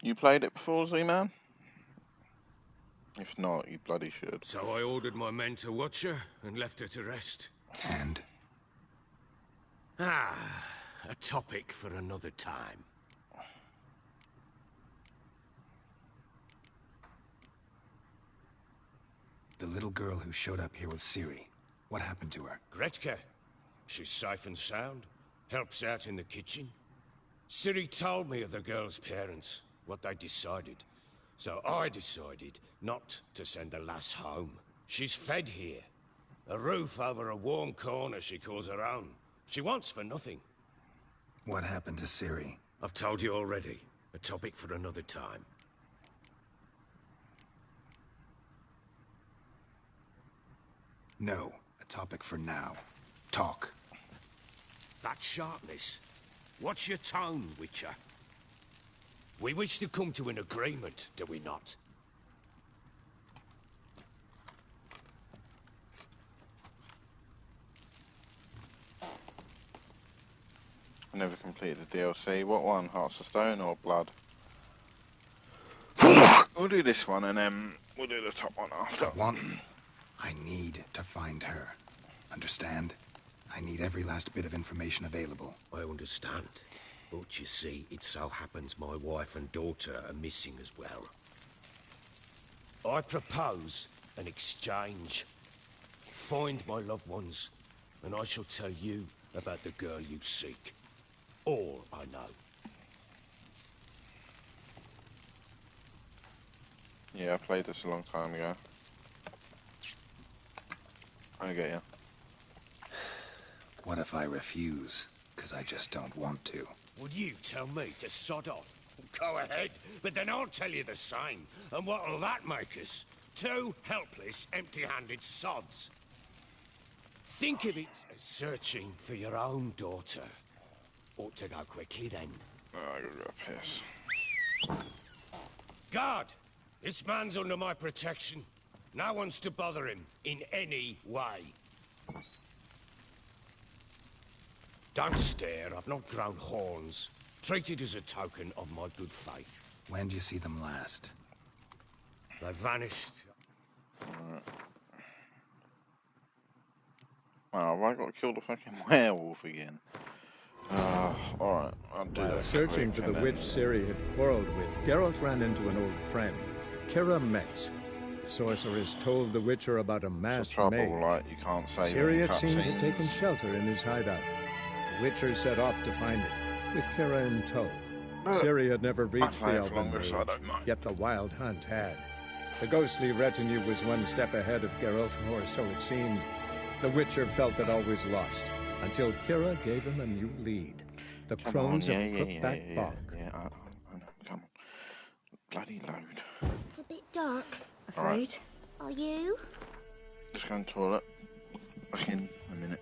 You played it before, Z-Man? If not, you bloody should. So I ordered my men to watch her and left her to rest. And? A topic for another time. The little girl who showed up here with Ciri. What happened to her? Gretka. She's safe and sound. Helps out in the kitchen. Ciri told me of the girl's parents, what they decided. So I decided not to send the lass home. She's fed here. A roof over a warm corner she calls her own. She wants for nothing. What happened to Ciri? I've told you already. A topic for another time. No, a topic for now. Talk. That sharpness. What's your tone, Witcher? We wish to come to an agreement, do we not? I never completed the DLC. What one? Hearts of Stone or Blood? We'll do this one and then we'll do the top one after. I need to find her. Understand? I need every last bit of information available. I understand. But you see, it so happens my wife and daughter are missing as well. I propose an exchange. Find my loved ones, and I shall tell you about the girl you seek. All I know. Yeah, I played this a long time ago. I get you. What if I refuse? Because I just don't want to. Would you tell me to sod off? Go ahead, but then I'll tell you the same. And what'll that make us? Two helpless, empty-handed sods. Think of it as searching for your own daughter. Ought to go quickly then. Oh, I gotta go piss. Guard! This man's under my protection. No one's to bother him in any way. Don't stare, I've not grown horns. Treat it as a token of my good faith. When did you see them last? They vanished. Oh, have I got to kill the fucking werewolf again? Alright, I'll do While that searching quick for the and witch then- Ciri had quarreled with, Geralt ran into an old friend, Kira Metz. The sorceress told the Witcher about a masked trouble, mage. like, you can't save Ciri any had seemed to have cutscenes. taken shelter in his hideout. The Witcher set off to find it, with Kira in tow. Ciri had never reached the playing for Elven longer, so I Mage, don't mind. yet the Wild Hunt had. The ghostly retinue was one step ahead of Geralt, or so it seemed. The Witcher felt that all was lost, until Kira gave him a new lead. The Come Crones on, of yeah, Crookback Bog. Yeah, I know, come on. Bloody load. It's a bit dark. Afraid? Are you? Just go to the toilet. Back in a minute.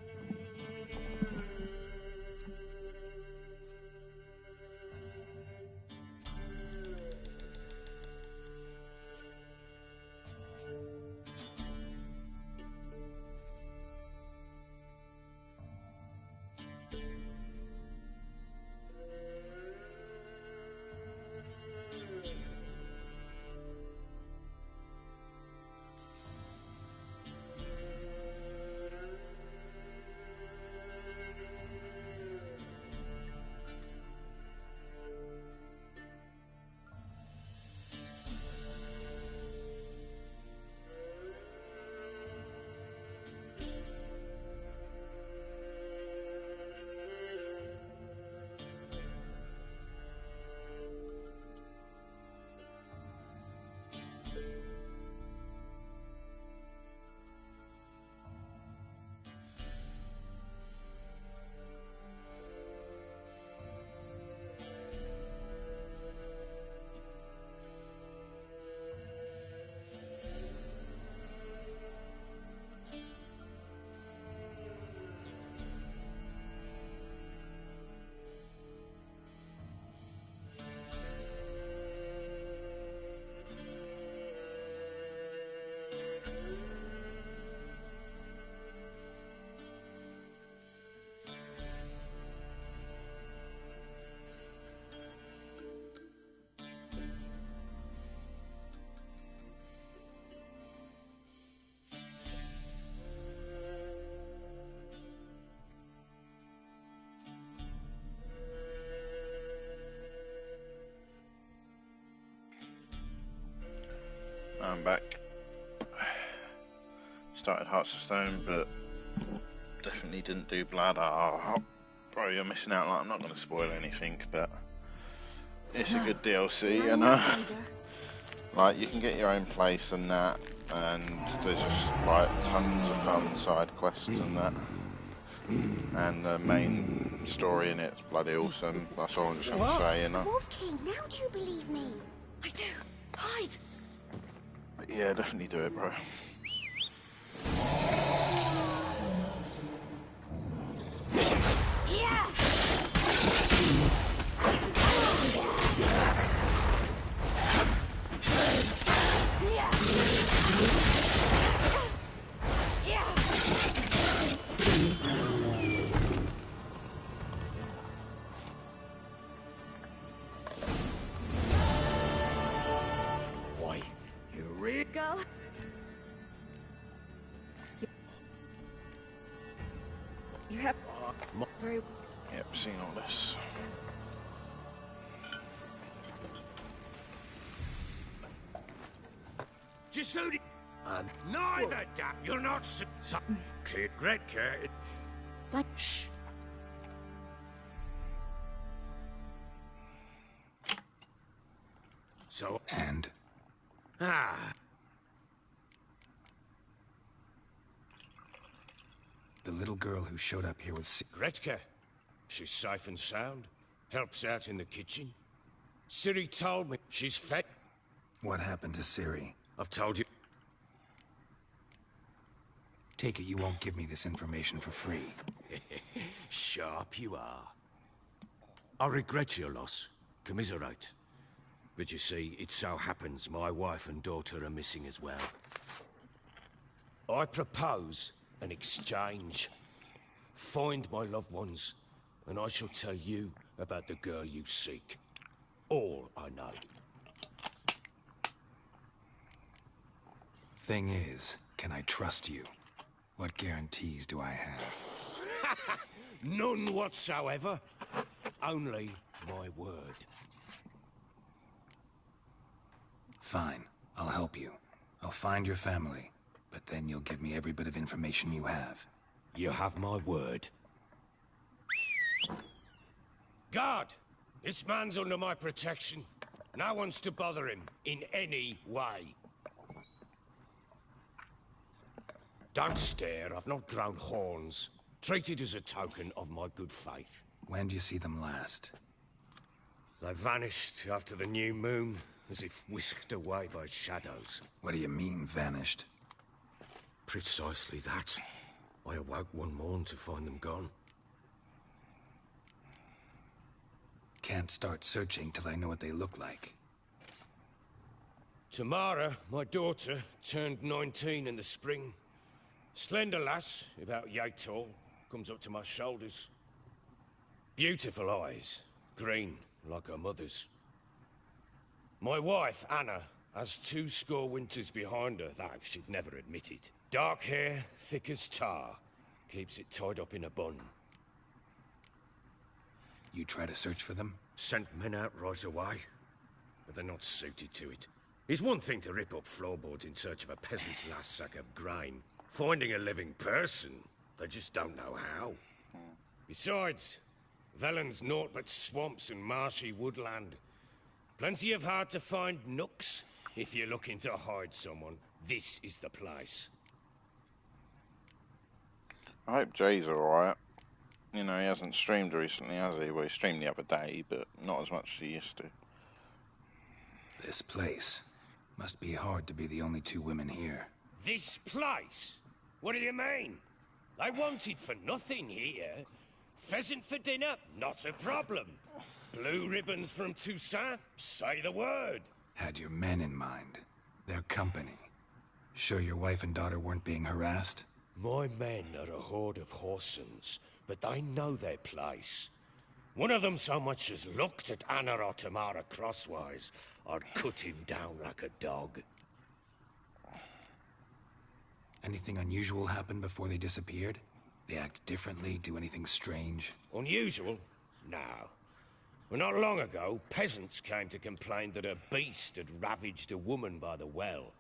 I'm back. Started Hearts of Stone, but definitely didn't do Blood. Bro, you're missing out. Like, I'm not going to spoil anything, but it's a good DLC, you know. Like, you can get your own place and that, and there's just like tons of fun side quests and that. And the main story in it's bloody awesome. That's all I'm just going to say, you know. Wolf King, now do you believe me? I do. Hide. Yeah, definitely do it, bro. Yeah. Why, you really Go. You have very. Yep, seen all this. Just who did... Neither, damn. You're not... Clear, Gretka. Shh. So... And? Ah. The little girl who showed up here with Gretka. She's safe and sound. Helps out in the kitchen. Ciri told me she's fed. What happened to Ciri? I've told you. Take it you won't give me this information for free. Sharp you are. I regret your loss. Commiserate. But you see, it so happens my wife and daughter are missing as well. I propose an exchange. Find my loved ones, and I shall tell you about the girl you seek. All I know. Thing is, can I trust you? What guarantees do I have? None whatsoever. Only my word. Fine, I'll help you. I'll find your family, but then you'll give me every bit of information you have. You have my word. Guard! This man's under my protection. No one's to bother him in any way. Don't stare, I've not grown horns. Treat it as a token of my good faith. When do you see them last? They vanished after the new moon, as if whisked away by shadows. What do you mean, vanished? Precisely that. I awoke one morn to find them gone. Can't start searching till I know what they look like. Tamara, my daughter, turned 19 in the spring. Slender lass, about yay tall, comes up to my shoulders. Beautiful eyes, green like her mother's. My wife, Anna, has 20 winters behind her, though she'd never admit it. Dark hair, thick as tar, keeps it tied up in a bun. You try to search for them? Sent men out right away, but they're not suited to it. It's one thing to rip up floorboards in search of a peasant's last sack of grain. Finding a living person, they just don't know how. Besides, Velen's naught but swamps and marshy woodland. Plenty of hard-to-find nooks. If you're looking to hide someone, this is the place. I hope Jay's alright. You know, he hasn't streamed recently, has he? Well, he streamed the other day, but not as much as he used to. This place. Must be hard to be the only 2 women here. This place? What do you mean? I wanted for nothing here. Pheasant for dinner? Not a problem. Blue ribbons from Toussaint? Say the word. Had your men in mind. Their company. Sure your wife and daughter weren't being harassed? My men are a horde of whoresons, but they know their place. One of them so much as looked at Anna or Tamara crosswise, I'd cut him down like a dog. Anything unusual happen before they disappeared? They act differently, do anything strange? Unusual? No. Well, not long ago, peasants came to complain that a beast had ravaged a woman by the well.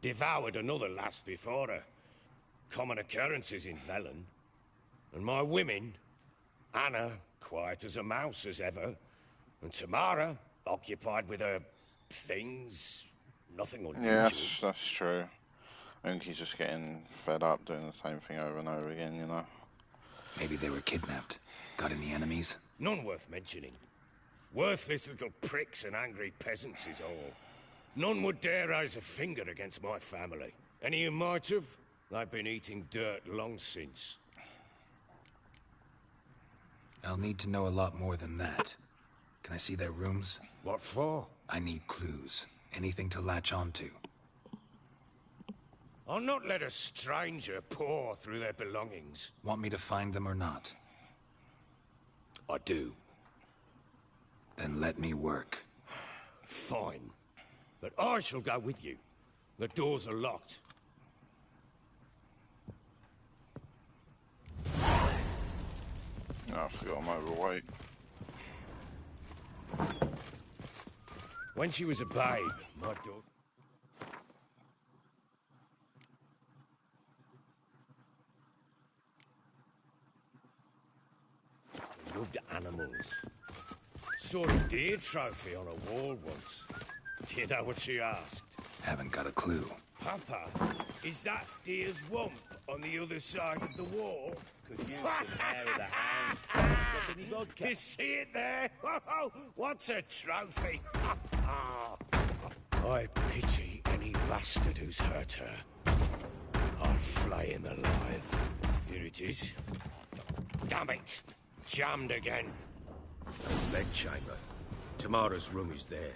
Devoured another lass before her. Common occurrences in Velen. And my women, Anna, quiet as a mouse as ever, and Tamara, occupied with her things, nothing unusual. Yes, that's true. I think he's just getting fed up doing the same thing over and over again, you know. Maybe they were kidnapped. Got any enemies? None worth mentioning. Worthless little pricks and angry peasants is all. None would dare raise a finger against my family. Any who might have, they've been eating dirt long since. I'll need to know a lot more than that. Can I see their rooms? What for? I need clues. Anything to latch onto. I'll not let a stranger pore through their belongings. Want me to find them or not? I do. Then let me work. Fine. But I shall go with you. The doors are locked. Oh, I forgot I'm overweight. When she was a babe, my daughter... loved animals. Saw a deer trophy on a wall once. Do you know what she asked? Haven't got a clue. Papa, is that deer's wump on the other side of the wall? Could use some hair of the hound. Got any vodka? You see it there? What's a trophy? I pity any bastard who's hurt her. I'll flay him alive. Here it is. Damn it! Jammed again. Bed chamber. Tamara's room is there.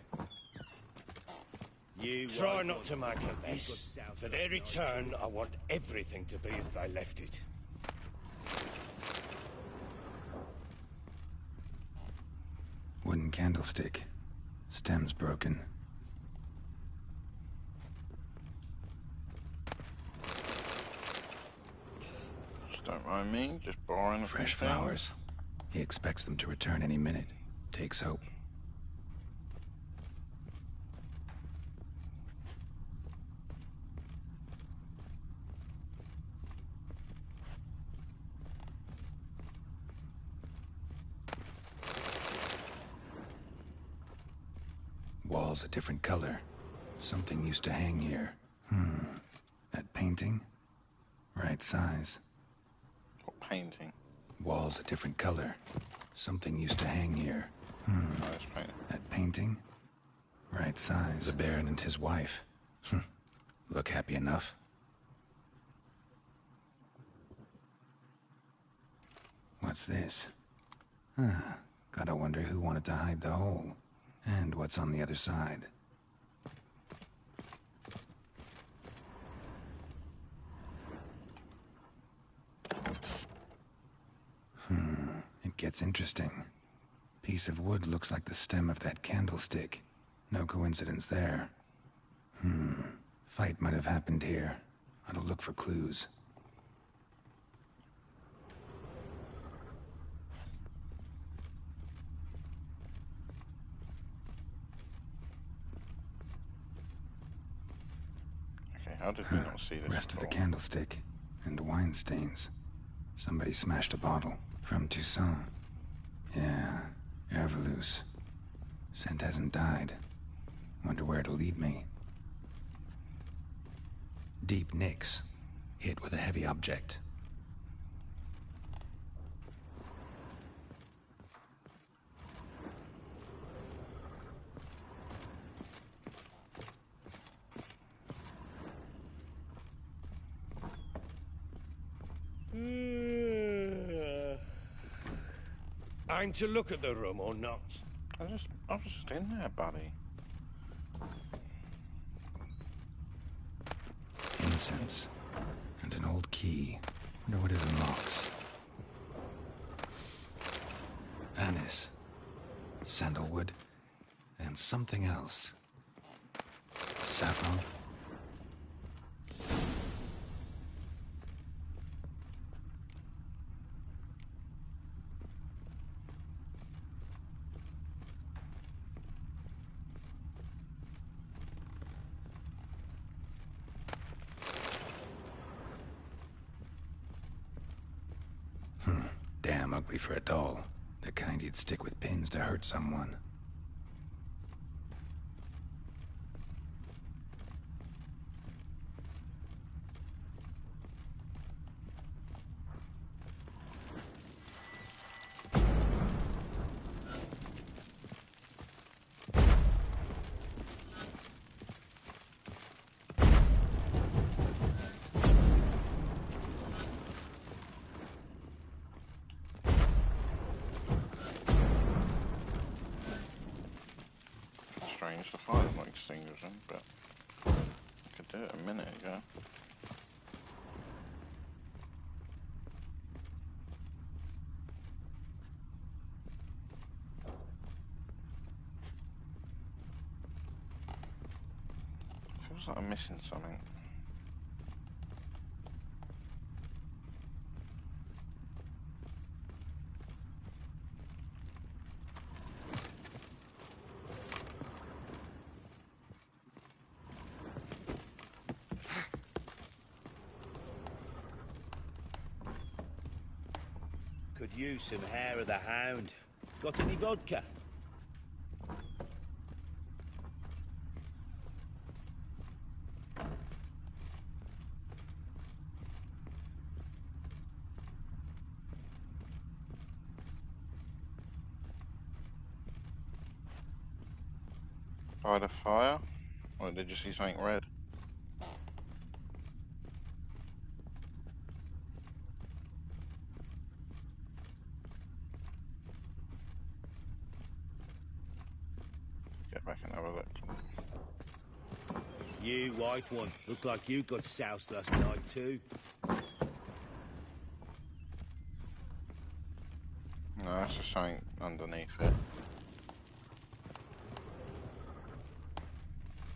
You try not to make a mess. For their return, I want everything to be as they left it. Wooden candlestick. Stem's broken. I mean, just borrowing a few Fresh things. flowers. He expects them to return any minute. Takes hope. Walls a different color. Something used to hang here. That painting? Right size. What painting? Walls a different color. Something used to hang here. Nice painting. That painting? Right size. The Baron and his wife. Look happy enough. What's this? Gotta wonder who wanted to hide the hole. And what's on the other side. It gets interesting. Piece of wood looks like the stem of that candlestick. No coincidence there. Fight might have happened here. Ought to look for clues. Okay, how did we not see this? Rest of the candlestick. And wine stains. Somebody smashed a bottle. From Toussaint. Yeah, Herveloos. Scent hasn't died. Wonder where it'll lead me. Deep nicks. Hit with a heavy object. I'm to look at the room or not? I was just in there, buddy. Incense. And an old key. Wonder what it unlocks. Anise. Sandalwood. And something else. Saffron. Damn ugly for a doll. The kind you'd stick with pins to hurt someone. Strange, the fire's not extinguishing, but I could do it a minute ago. Feels like I'm missing something. Could use some hair of the hound. Got any vodka? By the fire? Or did you see something red? Get back and have a look. You, white one. Looked like you got soused last night too. No, that's just something underneath it.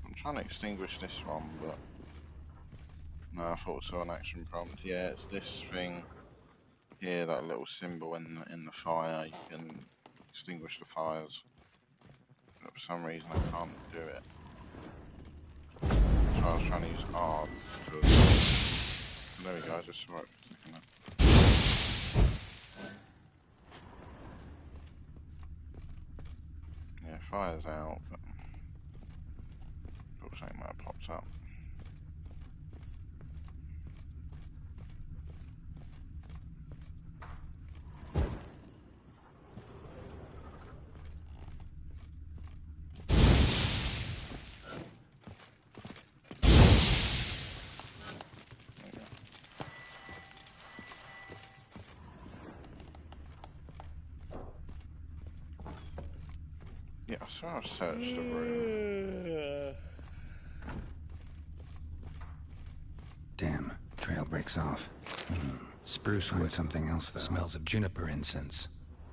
I'm trying to extinguish this one, but... No, I thought I saw an action prompt. Yeah, it's this thing Yeah, that little symbol in the fire, you can extinguish the fires. But for some reason I can't do it. So I was trying to use R. There we go, I just saw it for a second now. Yeah, fire's out, but thought something might have popped up. Yeah, I saw I searched the room. Damn, trail breaks off. Spruce wood. Something else, though. Smells of juniper incense.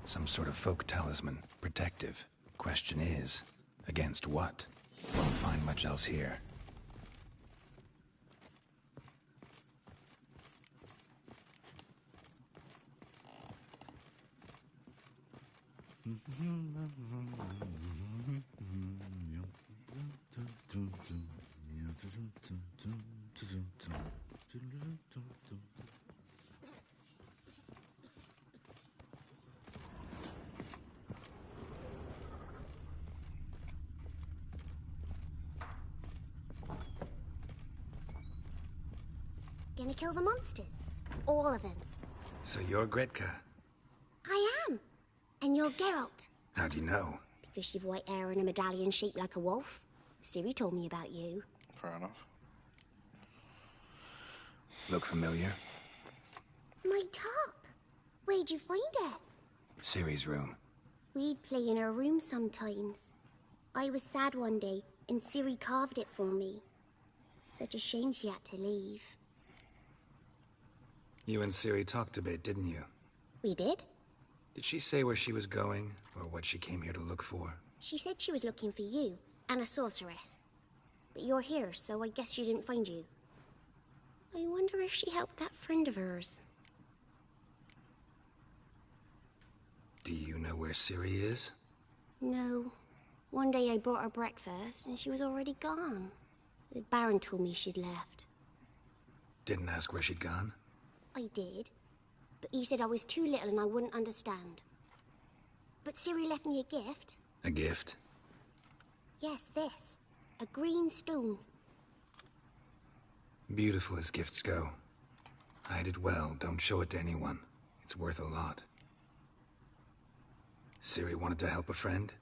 Some sort of folk talisman. Protective. Question is, against what? Won't find much else here. Gonna kill the monsters? All of them. So you're Gretka. I am. And you're Geralt. How do you know? Because you've white hair and a medallion shaped like a wolf. Ciri told me about you. Fair enough. Look familiar? My top. Where'd you find it? Ciri's room. We'd play in her room sometimes. I was sad one day, and Ciri carved it for me. Such a shame she had to leave. You and Ciri talked a bit, didn't you? We did? Did she say where she was going, or what she came here to look for? She said she was looking for you, and a sorceress. But you're here, so I guess she didn't find you. I wonder if she helped that friend of hers. Do you know where Ciri is? No. One day I brought her breakfast, and she was already gone. The Baron told me she'd left. Didn't ask where she'd gone? I did. But he said I was too little and I wouldn't understand. But Ciri left me a gift. A gift? Yes, this. A green stone. Beautiful as gifts go. Hide it well, don't show it to anyone. It's worth a lot. Ciri wanted to help a friend?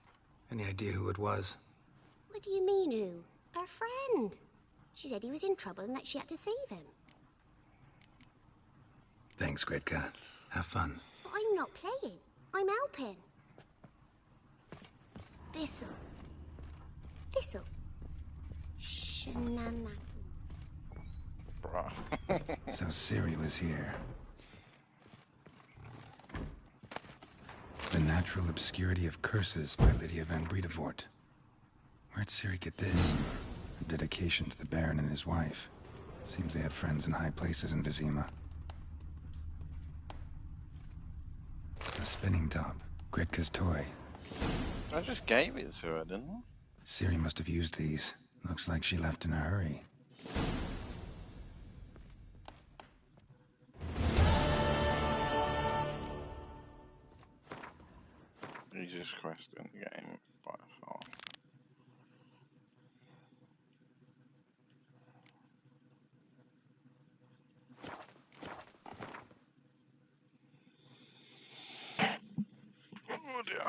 Any idea who it was? What do you mean, who? Her friend. She said he was in trouble and that she had to save him. Thanks, Gretka. Have fun. But I'm not playing. I'm helping. Thistle. Thistle. Shanana. Bruh. So Ciri was here. The Natural Obscurity of Curses by Lydia van Bredevoort. Where'd Ciri get this? A dedication to the Baron and his wife. Seems they had friends in high places in Vizima. A spinning top. Gretka's toy. I just gave it to her, didn't I? Ciri must have used these. Looks like she left in a hurry. Easiest quest in the game by far. Oh dear.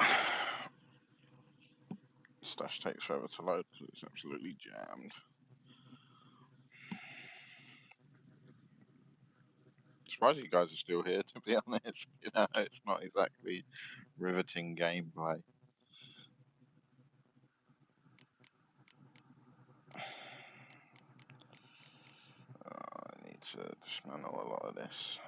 Stash takes forever to load because it's absolutely jammed. Surprised you guys are still here, to be honest. You know, it's not exactly riveting gameplay. I need to dismantle a lot of this.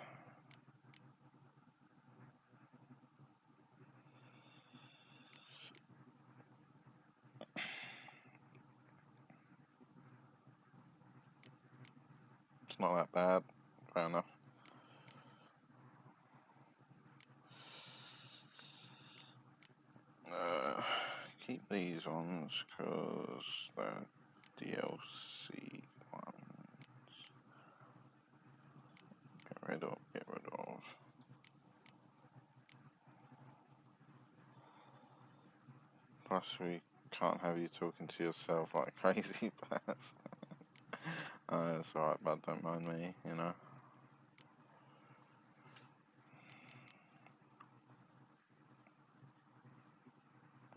It's not that bad. Fair enough. ones, because the DLC ones. Get rid of. Plus, we can't have you talking to yourself like crazy Baz. It's alright, bud, don't mind me, you know.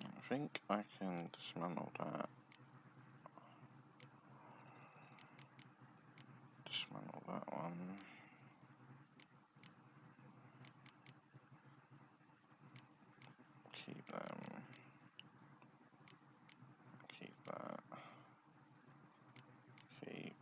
I think I can dismantle that. Dismantle that one. Keep them. Keep that. Keep.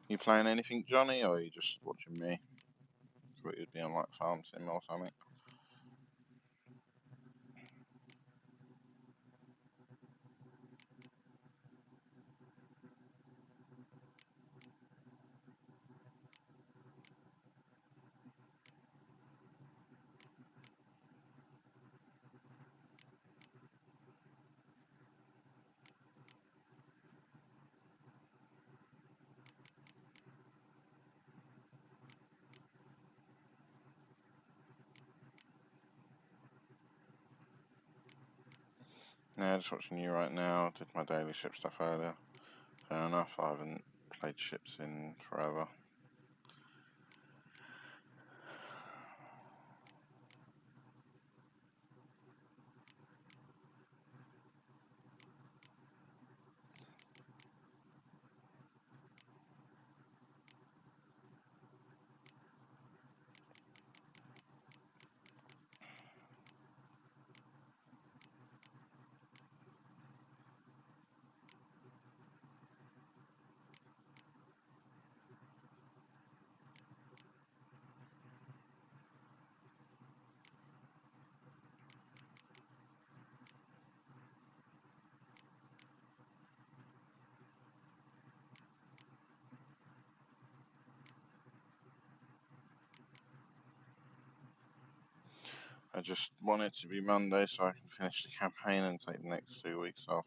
You playing anything, Johnny, or are you just watching me? Thought you'd be on like Farm Sim or something. Yeah, just watching you right now. Did my daily ship stuff earlier. Fair enough, I haven't played ships in forever. I just want it to be Monday so I can finish the campaign and take the next 2 weeks off.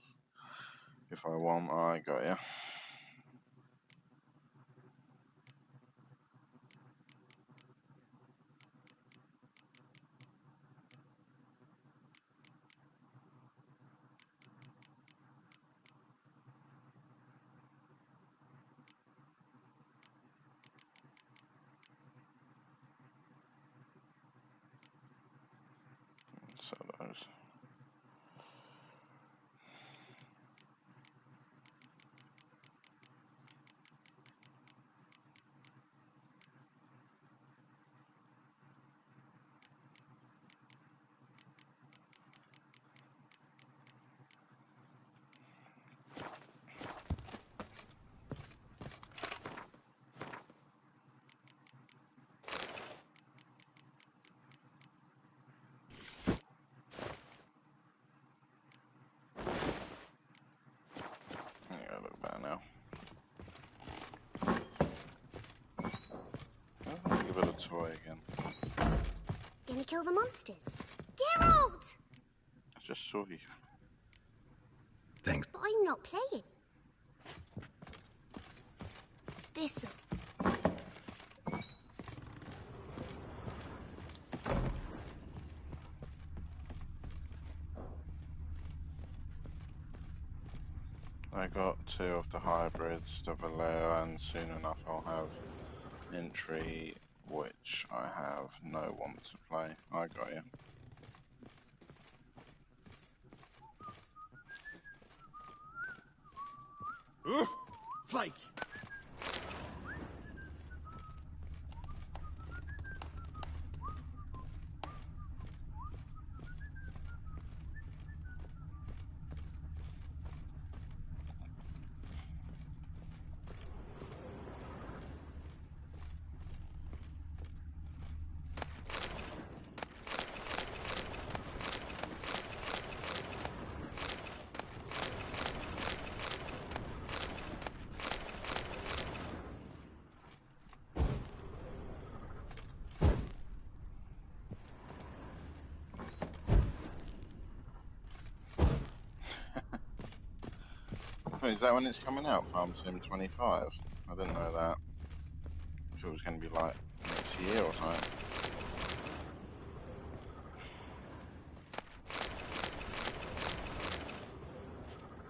If I want, I got ya. So those. Yeah, look better now. Oh, give it a toy again. Gonna kill the monsters? Geralt! I just saw you. Thanks. But I'm not playing. This'll. I got 2 of the hybrids, the Valero, and soon enough I'll have entry, which I have no want to play. I got you. Fake! So is that when it's coming out, Farm Sim 25? I didn't know that. If it was going to be like next year or something.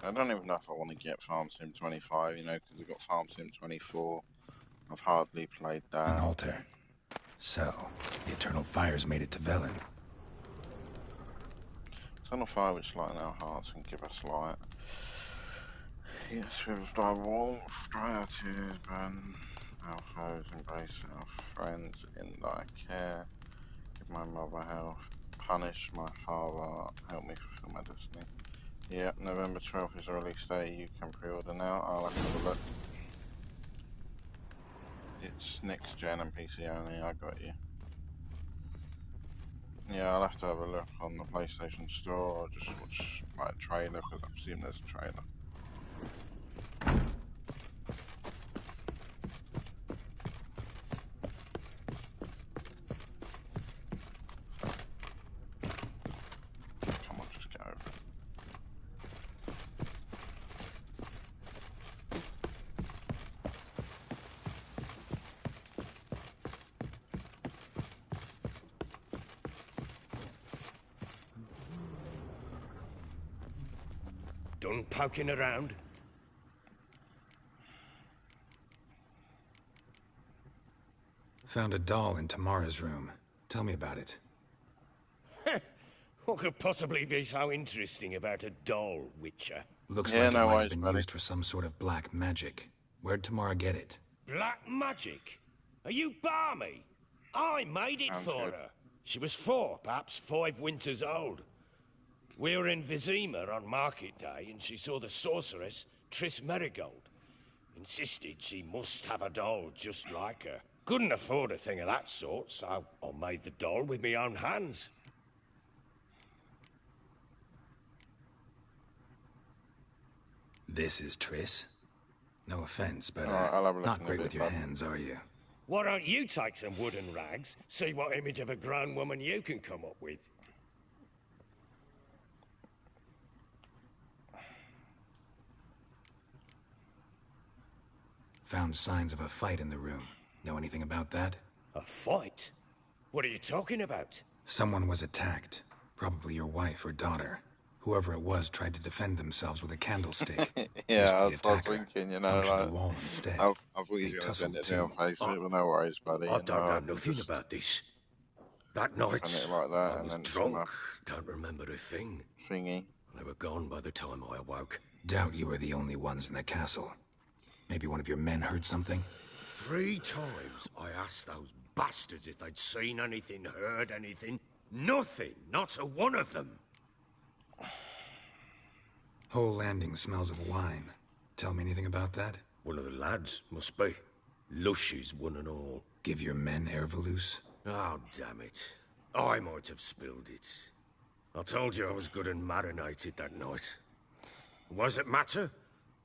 I don't even know if I want to get Farm Sim 25, you know, because I've got Farm Sim 24. I've hardly played that. An altar. So, the Eternal Fires made it to Velen. Eternal Fire which light in our hearts and give us light. Yes, with thy warmth, dry our tears, burn our foes, embrace our friends in thy care. Give my mother health, punish my father, help me fulfill my destiny. Yep, November 12th is the release day. You can pre-order now. I'll have to have a look. It's next gen and PC only. I got you. Yeah, I'll have to have a look on the PlayStation Store or just watch like a trailer because I presume there's a trailer. Come on, just go. Done poking around? Found a doll in Tamara's room. Tell me about it. What could possibly be so interesting about a doll, Witcher? Looks like it might have been used for some sort of black magic. Where'd Tamara get it? Black magic? Are you balmy? I made it for her. She was 4, perhaps 5 winters old. We were in Vizima on market day and she saw the sorceress, Triss Merigold. Insisted she must have a doll just like her. Couldn't afford a thing of that sort, so I made the doll with my own hands. This is Triss? No offense, but I'll have a look not in a great bit, with your bud. hands, are you? Why don't you take some wooden rags, see what image of a grown woman you can come up with? Found signs of a fight in the room. Know anything about that? A fight? What are you talking about? Someone was attacked. Probably your wife or daughter. Whoever it was tried to defend themselves with a candlestick. Yeah, I was thinking, you know, punched like, the wall instead. I thought he was going to send it to me on Facebook, but no worries, buddy. I don't know nothing about this. That night, it like that, I and was then drunk, don't remember a thing. Thingy. They were gone by the time I awoke. Doubt you were the only ones in the castle. Maybe one of your men heard something? 3 times I asked those bastards if they'd seen anything, heard anything. Nothing, not a one of them. Whole landing smells of wine. Tell me anything about that? One of the lads, must be. Lushes, one and all. Give your men Ervalus? Oh, damn it. I might have spilled it. I told you I was good and marinated that night. What does it matter?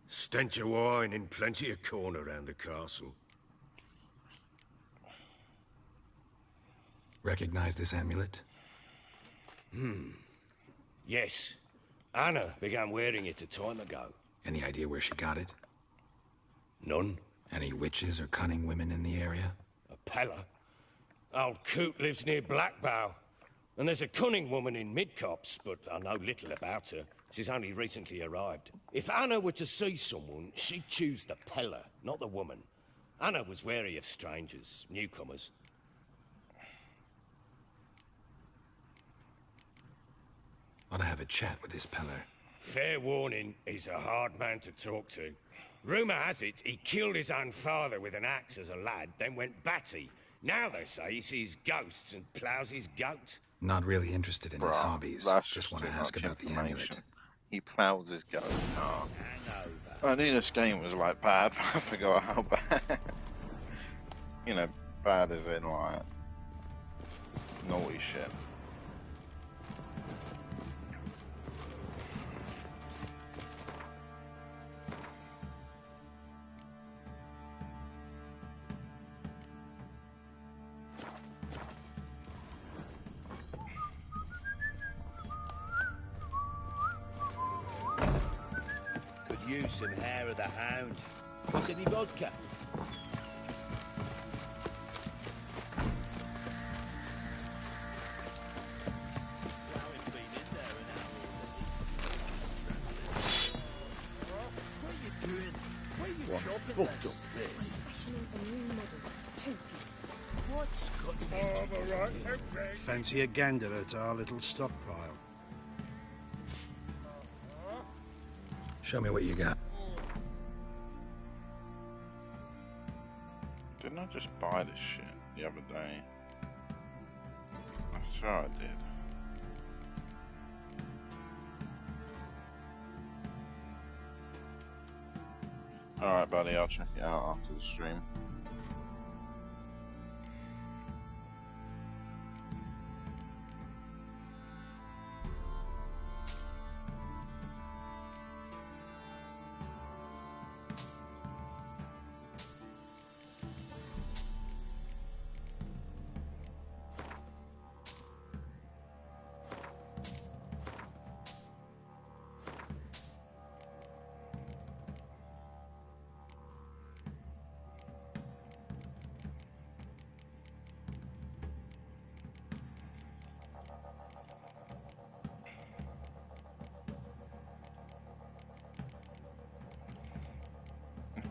Stench of wine in plenty of corn around the castle. Recognize this amulet? Yes. Anna began wearing it a time ago. Any idea where she got it? None. Any witches or cunning women in the area? A Pella. Old Coot lives near Blackbow. And there's a cunning woman in Midcopse, but I know little about her. She's only recently arrived. If Anna were to see someone, she'd choose the Pella, not the woman. Anna was wary of strangers, newcomers. Ought to have a chat with this Peller. Fair warning, he's a hard man to talk to. Rumour has it he killed his own father with an axe as a lad, then went batty. Now they say he sees ghosts and ploughs his goat. Not really interested in his hobbies. Just want to ask about the amulet. He ploughs his goat. Oh. I knew this game was like bad, but I forgot how bad. You know, bad as in like naughty shit. you some hair of the hound. Got any vodka? What fucked up this? Fashioning a new model. Two-piece. What's got Fancy a gander at our little stockpile. Show me what you got. Didn't I just buy this shit the other day? I'm sure I did. Alright, buddy, I'll check it out after the stream.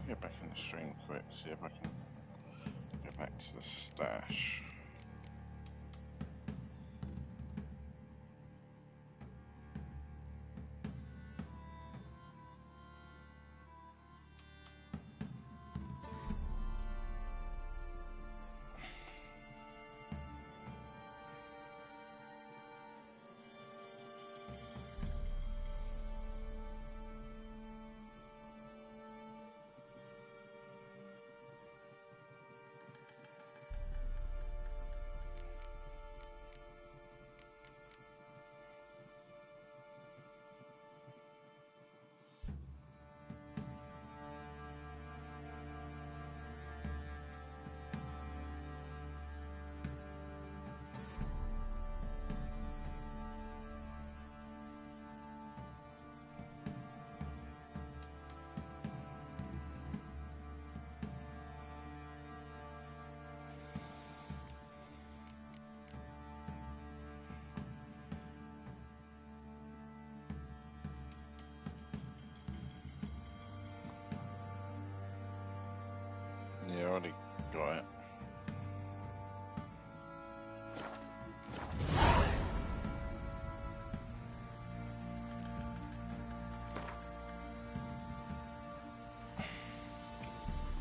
Get back in the stream quick, see if I can get back to the stash. Yeah, I already got it.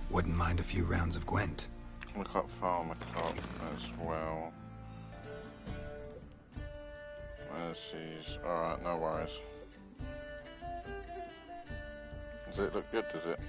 Wouldn't mind a few rounds of Gwent. We got Farmer Cop as well. Alright, no worries. Does it look good, does it?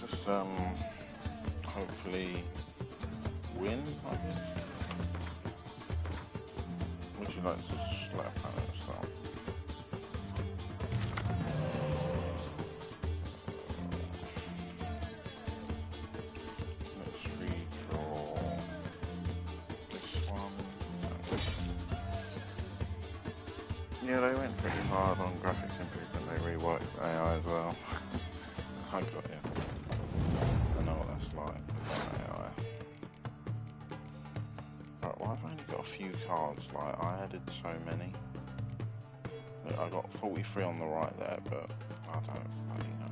Let's just hopefully win, I guess. Would you like to slap at it, so? Let's redraw this one. Yeah, they went pretty hard on graphics improvement. They reworked AI as well. I got you. I know what that's like with AI. Right, well, I've only got a few cards. Like, I added so many. Look, I got 43 on the right there, but I don't bloody know.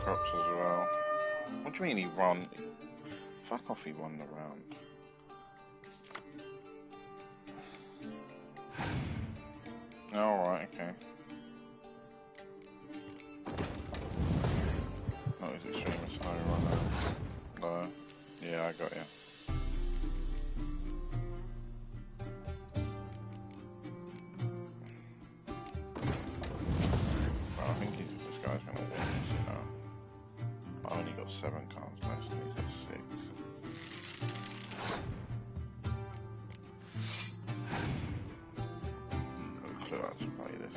Crops as well. What do you mean he won? Fuck off, he won the round. Alright, okay. Not his extremist snow runner. No. Yeah, I got you. Well, I think this guy's gonna win this, you know. I only got 7 cards left and he's at 6. No clue how to play this.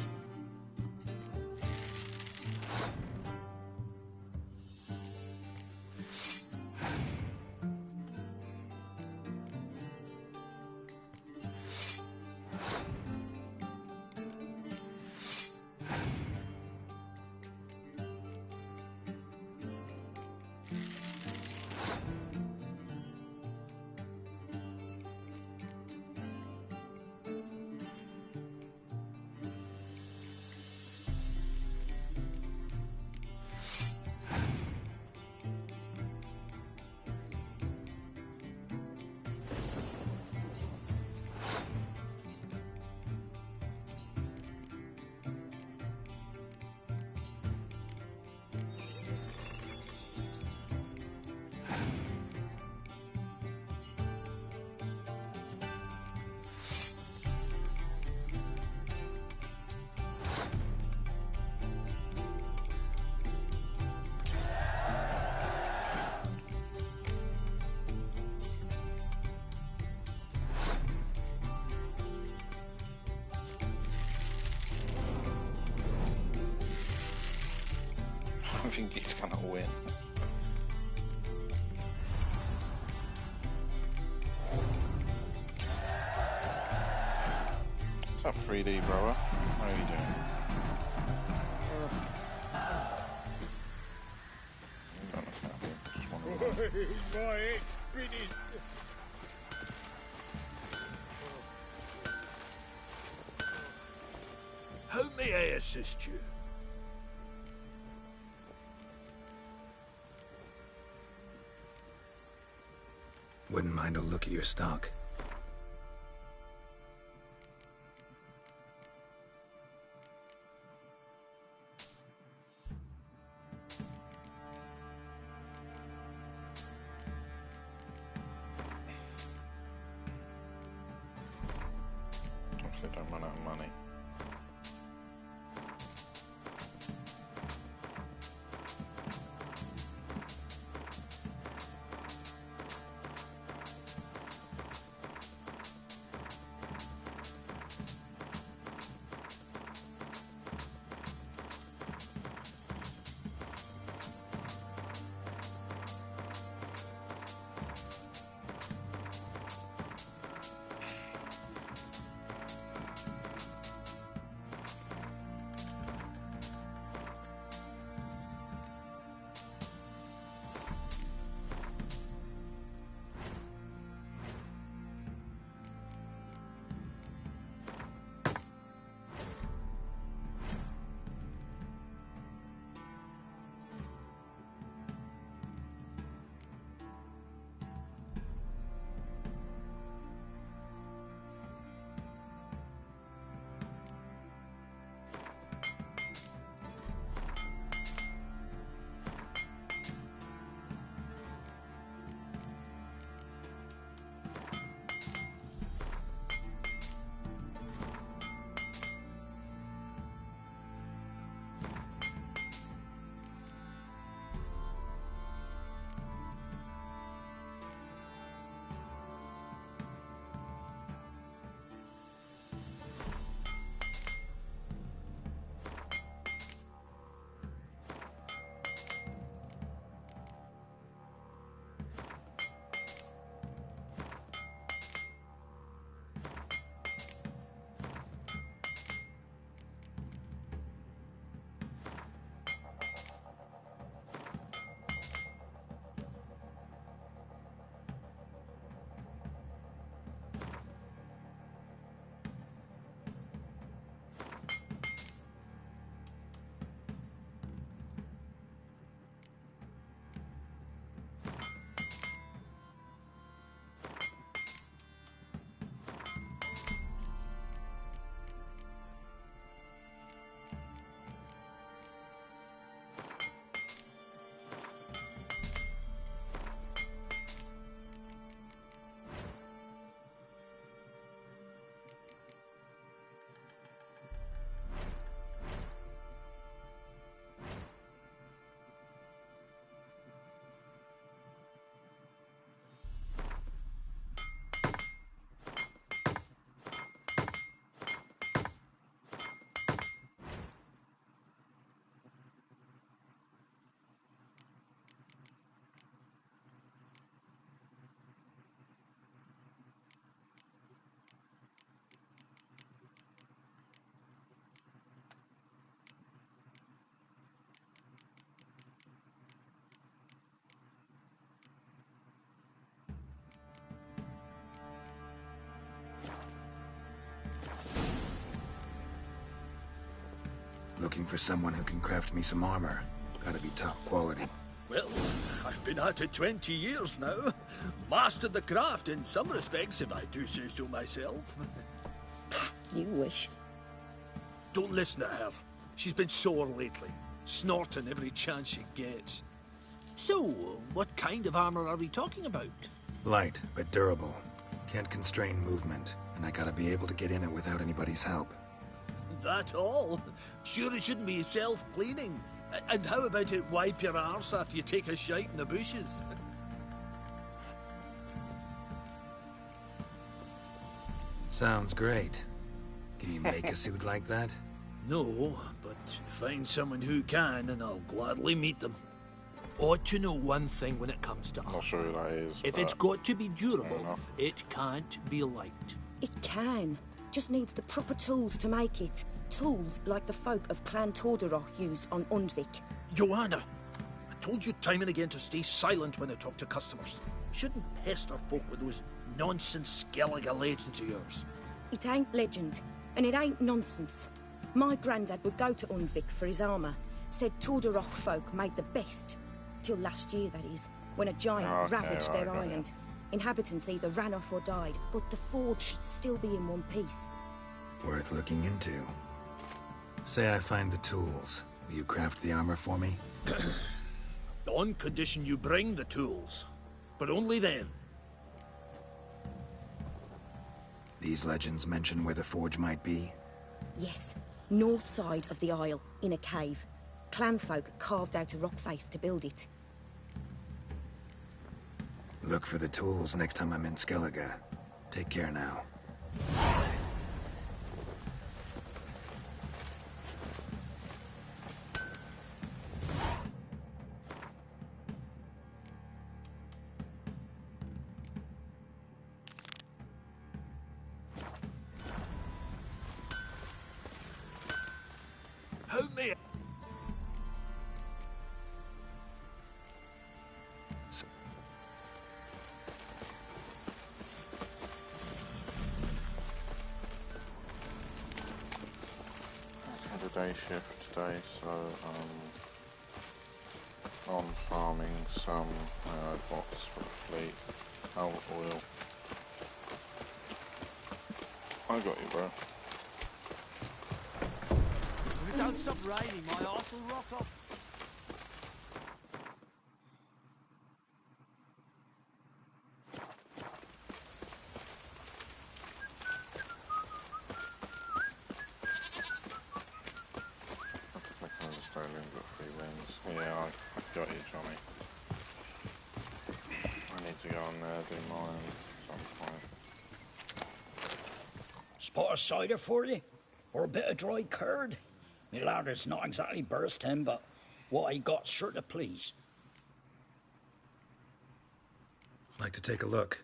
I think he's gonna win. What's up, 3D brother? How are you doing? My head spinning. How may I assist you? Wouldn't mind a look at your stock. Hopefully don't run out of money. Looking for someone who can craft me some armor. Gotta be top quality. Well, I've been at it 20 years now. Mastered the craft in some respects, if I do say so myself. You wish. Don't listen to her. She's been sore lately, snorting every chance she gets. So, what kind of armor are we talking about? Light, but durable. Can't constrain movement, and I gotta be able to get in it without anybody's help. That all? Sure it shouldn't be self-cleaning. And how about it wipe your arse after you take a shite in the bushes? Sounds great. Can you make a suit like that? No, but find someone who can and I'll gladly meet them. Ought to know one thing when it comes to armor. Not sure who that is. If it's got to be durable, it can't be light. It can. Just needs the proper tools to make it. Tools like the folk of Clan Tordarroch use on Undvik. Joanna, I told you time and again to stay silent when I talk to customers. Shouldn't pester folk with those nonsense Skellige legends of yours. It ain't legend, and it ain't nonsense. My granddad would go to Undvik for his armour. Said Tordarroch folk made the best. Till last year, that is, when a giant ravaged their island. Inhabitants either ran off or died, but the forge should still be in one piece. Worth looking into. Say I find the tools. Will you craft the armor for me? On condition you bring the tools. But only then. These legends mention where the forge might be? Yes, north side of the isle, in a cave. Clanfolk carved out a rock face to build it. Look for the tools next time I'm in Skellige. Take care now. Help me! Day shift today, so on farming some bots for the fleet. Oh, oil. I got you, bro. If it don't stop raining, my arse will rot off. Yeah, I got you, Johnny. I need to go on there, do mine at some point. Spot of cider for you? Or a bit of dry curd? Me ladder's not exactly bursting, but what I got's sure to please. Like to take a look.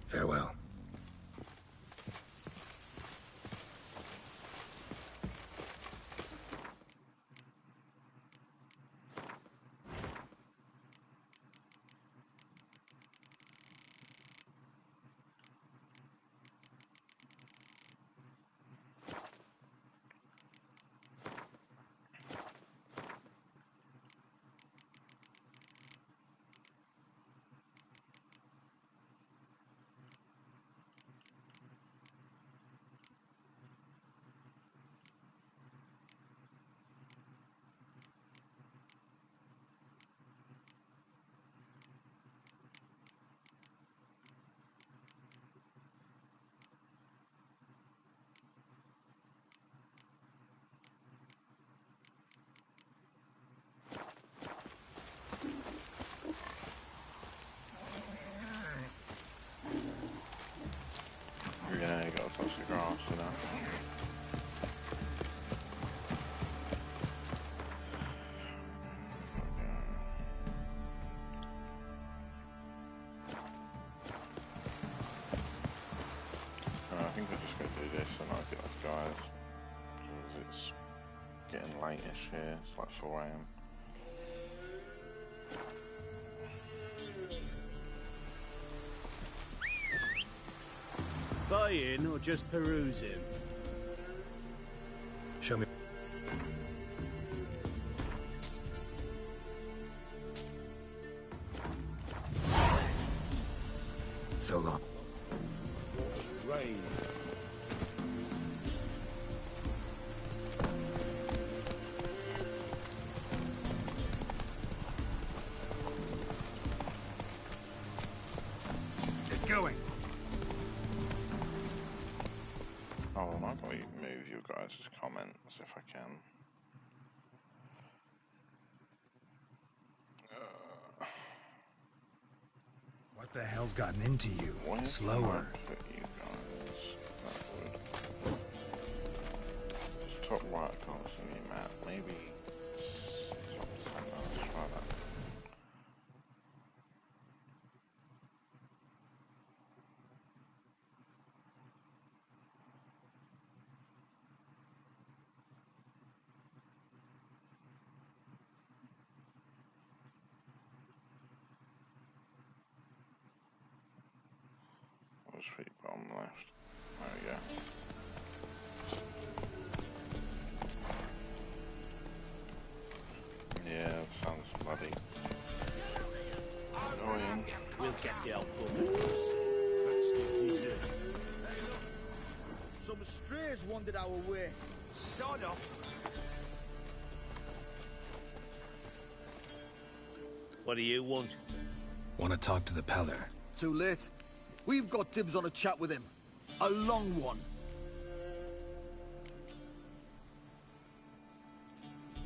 Farewell. late-ish here. It's like 4 AM. Buy in or just perusing? Show me. So long. Rain. Get going. Oh, I might move you guys' comments if I can. What the hell's gotten into you? Slower. Top right, I can't see any map. Maybe top center. Let's try that. Those people on the left. There we go. Yeah, sounds bloody annoying. We'll get the old Some strays wandered our way. Sod off. What do you want? Want to talk to the Peller? Too late. We've got dibs on a chat with him. A long one.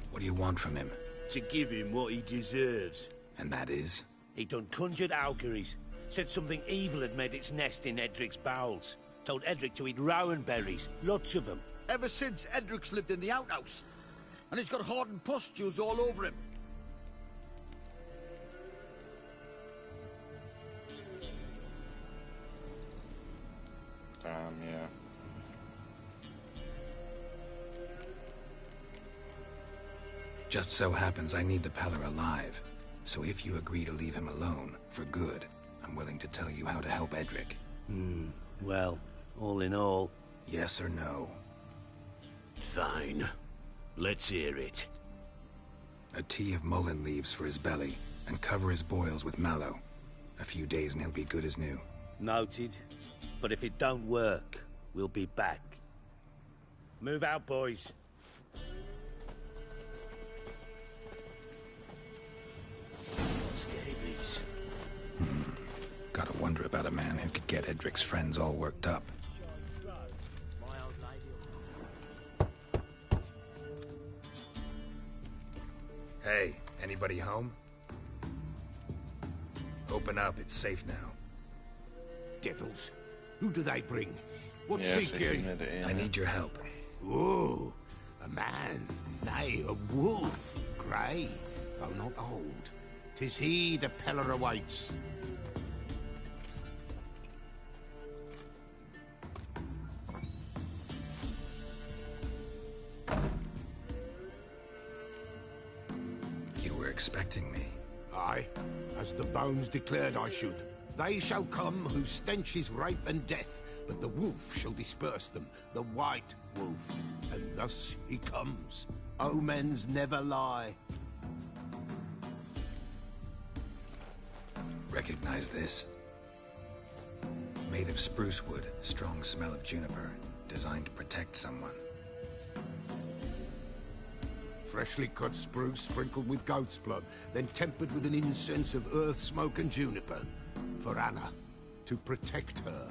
What do you want from him? To give him what he deserves. And that is? He done conjured auguries. Said something evil had made its nest in Edric's bowels. Told Edric to eat rowan berries. Lots of them. Ever since Edric's lived in the outhouse. And he's got hardened pustules all over him. Yeah. Just so happens I need the Peller alive. So if you agree to leave him alone, for good, I'm willing to tell you how to help Edric. Well, all in all... Yes or no? Fine. Let's hear it. A tea of mullein leaves for his belly, and cover his boils with mallow. A few days and he'll be good as new. Noted. But if it don't work, we'll be back. Move out, boys. Scabies. Gotta wonder about a man who could get Edric's friends all worked up. Hey, anybody home? Open up, it's safe now. Devils. Who do they bring? What Yeah, seek ye? I need your help. Oh, a man, nay, a wolf, grey, though not old. 'Tis he the Peller awaits. You were expecting me. Aye, as the bones declared I should. They shall come whose stench is rape and death, but the wolf shall disperse them, the white wolf. And thus he comes. Omens never lie. Recognize this? Made of spruce wood, strong smell of juniper, designed to protect someone. Freshly cut spruce sprinkled with goat's blood, then tempered with an incense of earth, smoke and juniper. For Anna, to protect her.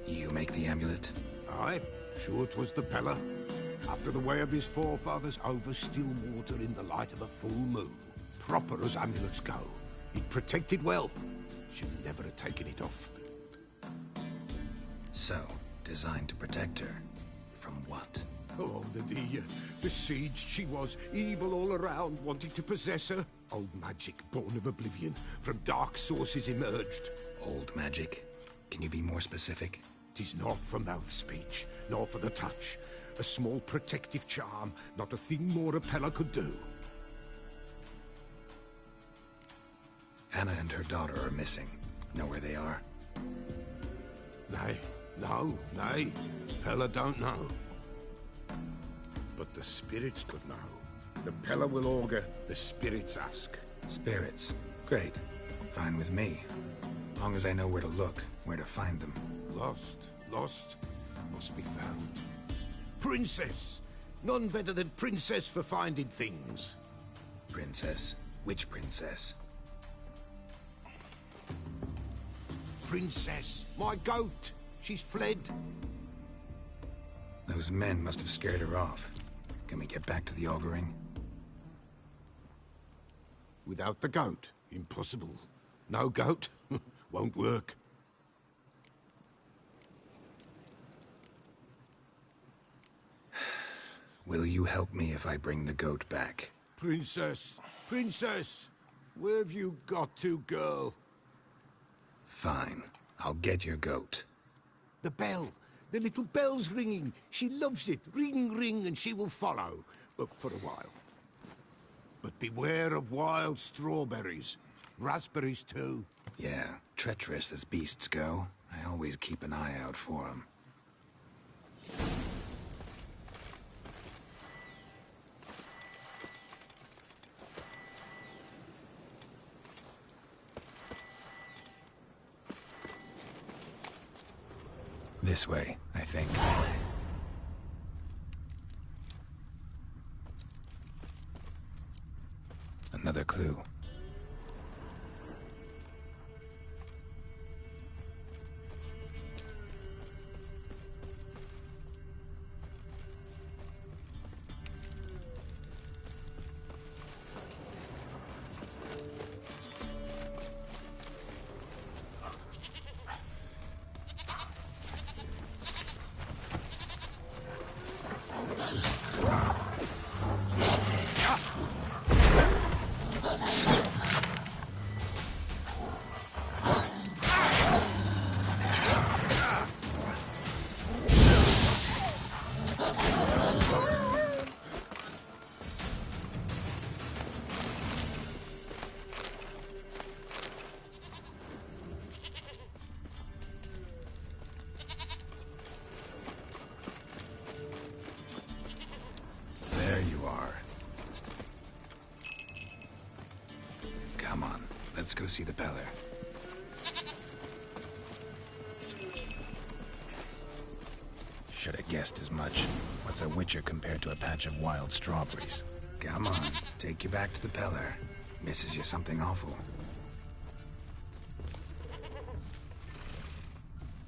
You make the amulet? Aye, sure 'twas the Peller. After the way of his forefathers, over still water in the light of a full moon. Proper as amulets go. It protected well. Should never have taken it off. So, designed to protect her. From what? Oh, the besieged she was, evil all around, wanting to possess her. Old magic, born of oblivion, from dark sources emerged. Old magic? Can you be more specific? 'Tis not for mouth speech, nor for the touch. A small protective charm, not a thing more Apella could do. Anna and her daughter are missing. Know where they are? Nay, nay. Pella don't know. But the spirits could know. The Pella will augur, the spirits ask. Spirits? Great. Fine with me. Long as I know where to look, where to find them. Lost, must be found. Princess! None better than Princess for finding things. Princess? Which princess? Princess, my goat. She's fled. Those men must have scared her off. Can we get back to the auguring? Without the goat, impossible. No goat, won't work. Will you help me if I bring the goat back? Princess, where have you got to, girl? Fine. I'll get your goat. The bell. The little bell's ringing. She loves it. Ring, ring, and she will follow. But for a while. But beware of wild strawberries. Raspberries, too. Yeah, treacherous as beasts go. I always keep an eye out for them. This way, I think. Another clue. Let's go see the Peller. Should have guessed as much. What's a witcher compared to a patch of wild strawberries? Come on, take you back to the Peller. Misses you something awful.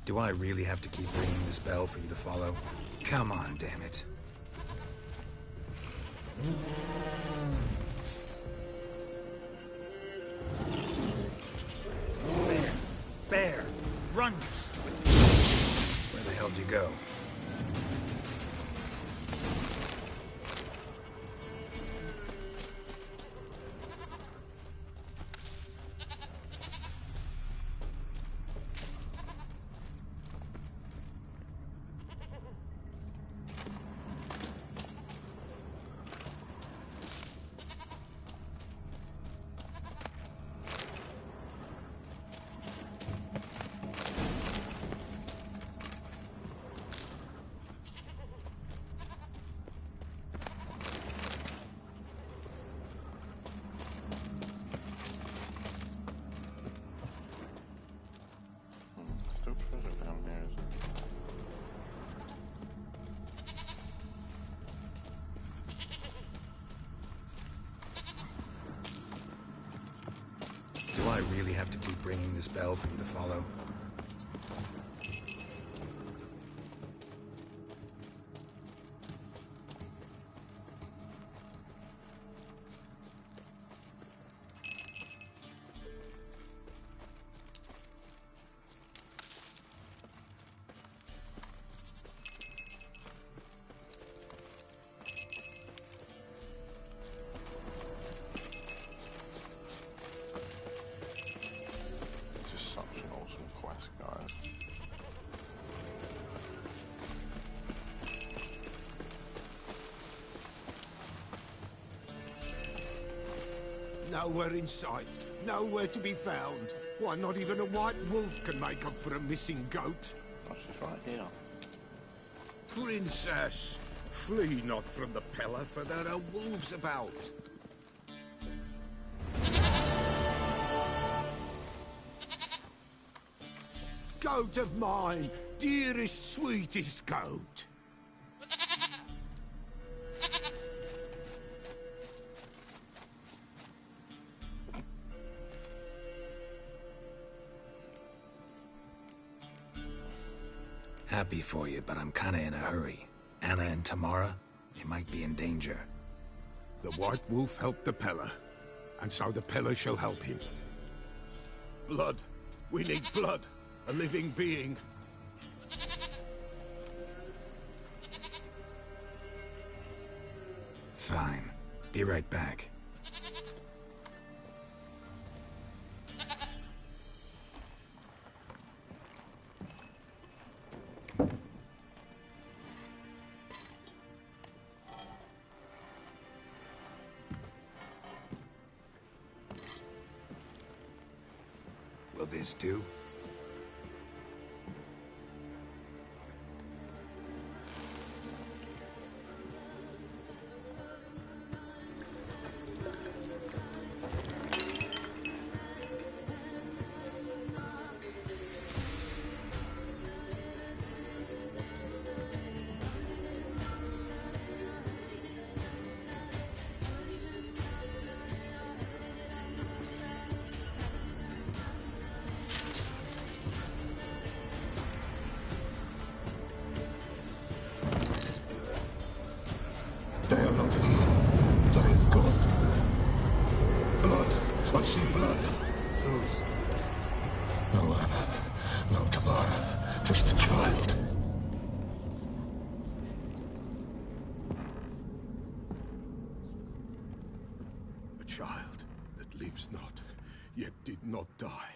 Do I really have to keep ringing this bell for you to follow? Come on, damn it. Bear! Run! Where the hell did you go? Do I really have to keep ringing this bell for you to follow? This is such an awesome quest, guys. Nowhere in sight. Nowhere to be found. Why, not even a white wolf can make up for a missing goat. That's just right here. Princess, flee not from the Pella, for there are wolves about. Goat of mine, dearest, sweetest goat. Happy for you, but I'm kinda in a hurry. Anna and Tamara, you might be in danger. The White Wolf helped the Pella, and so the Pella shall help him. Blood. We need blood. A living being. Fine. Be right back. Will this do? They are not here. There is God. Blood. I see blood. Whose? No Anna. No Tamara. Just a child. A child that lives not, yet did not die.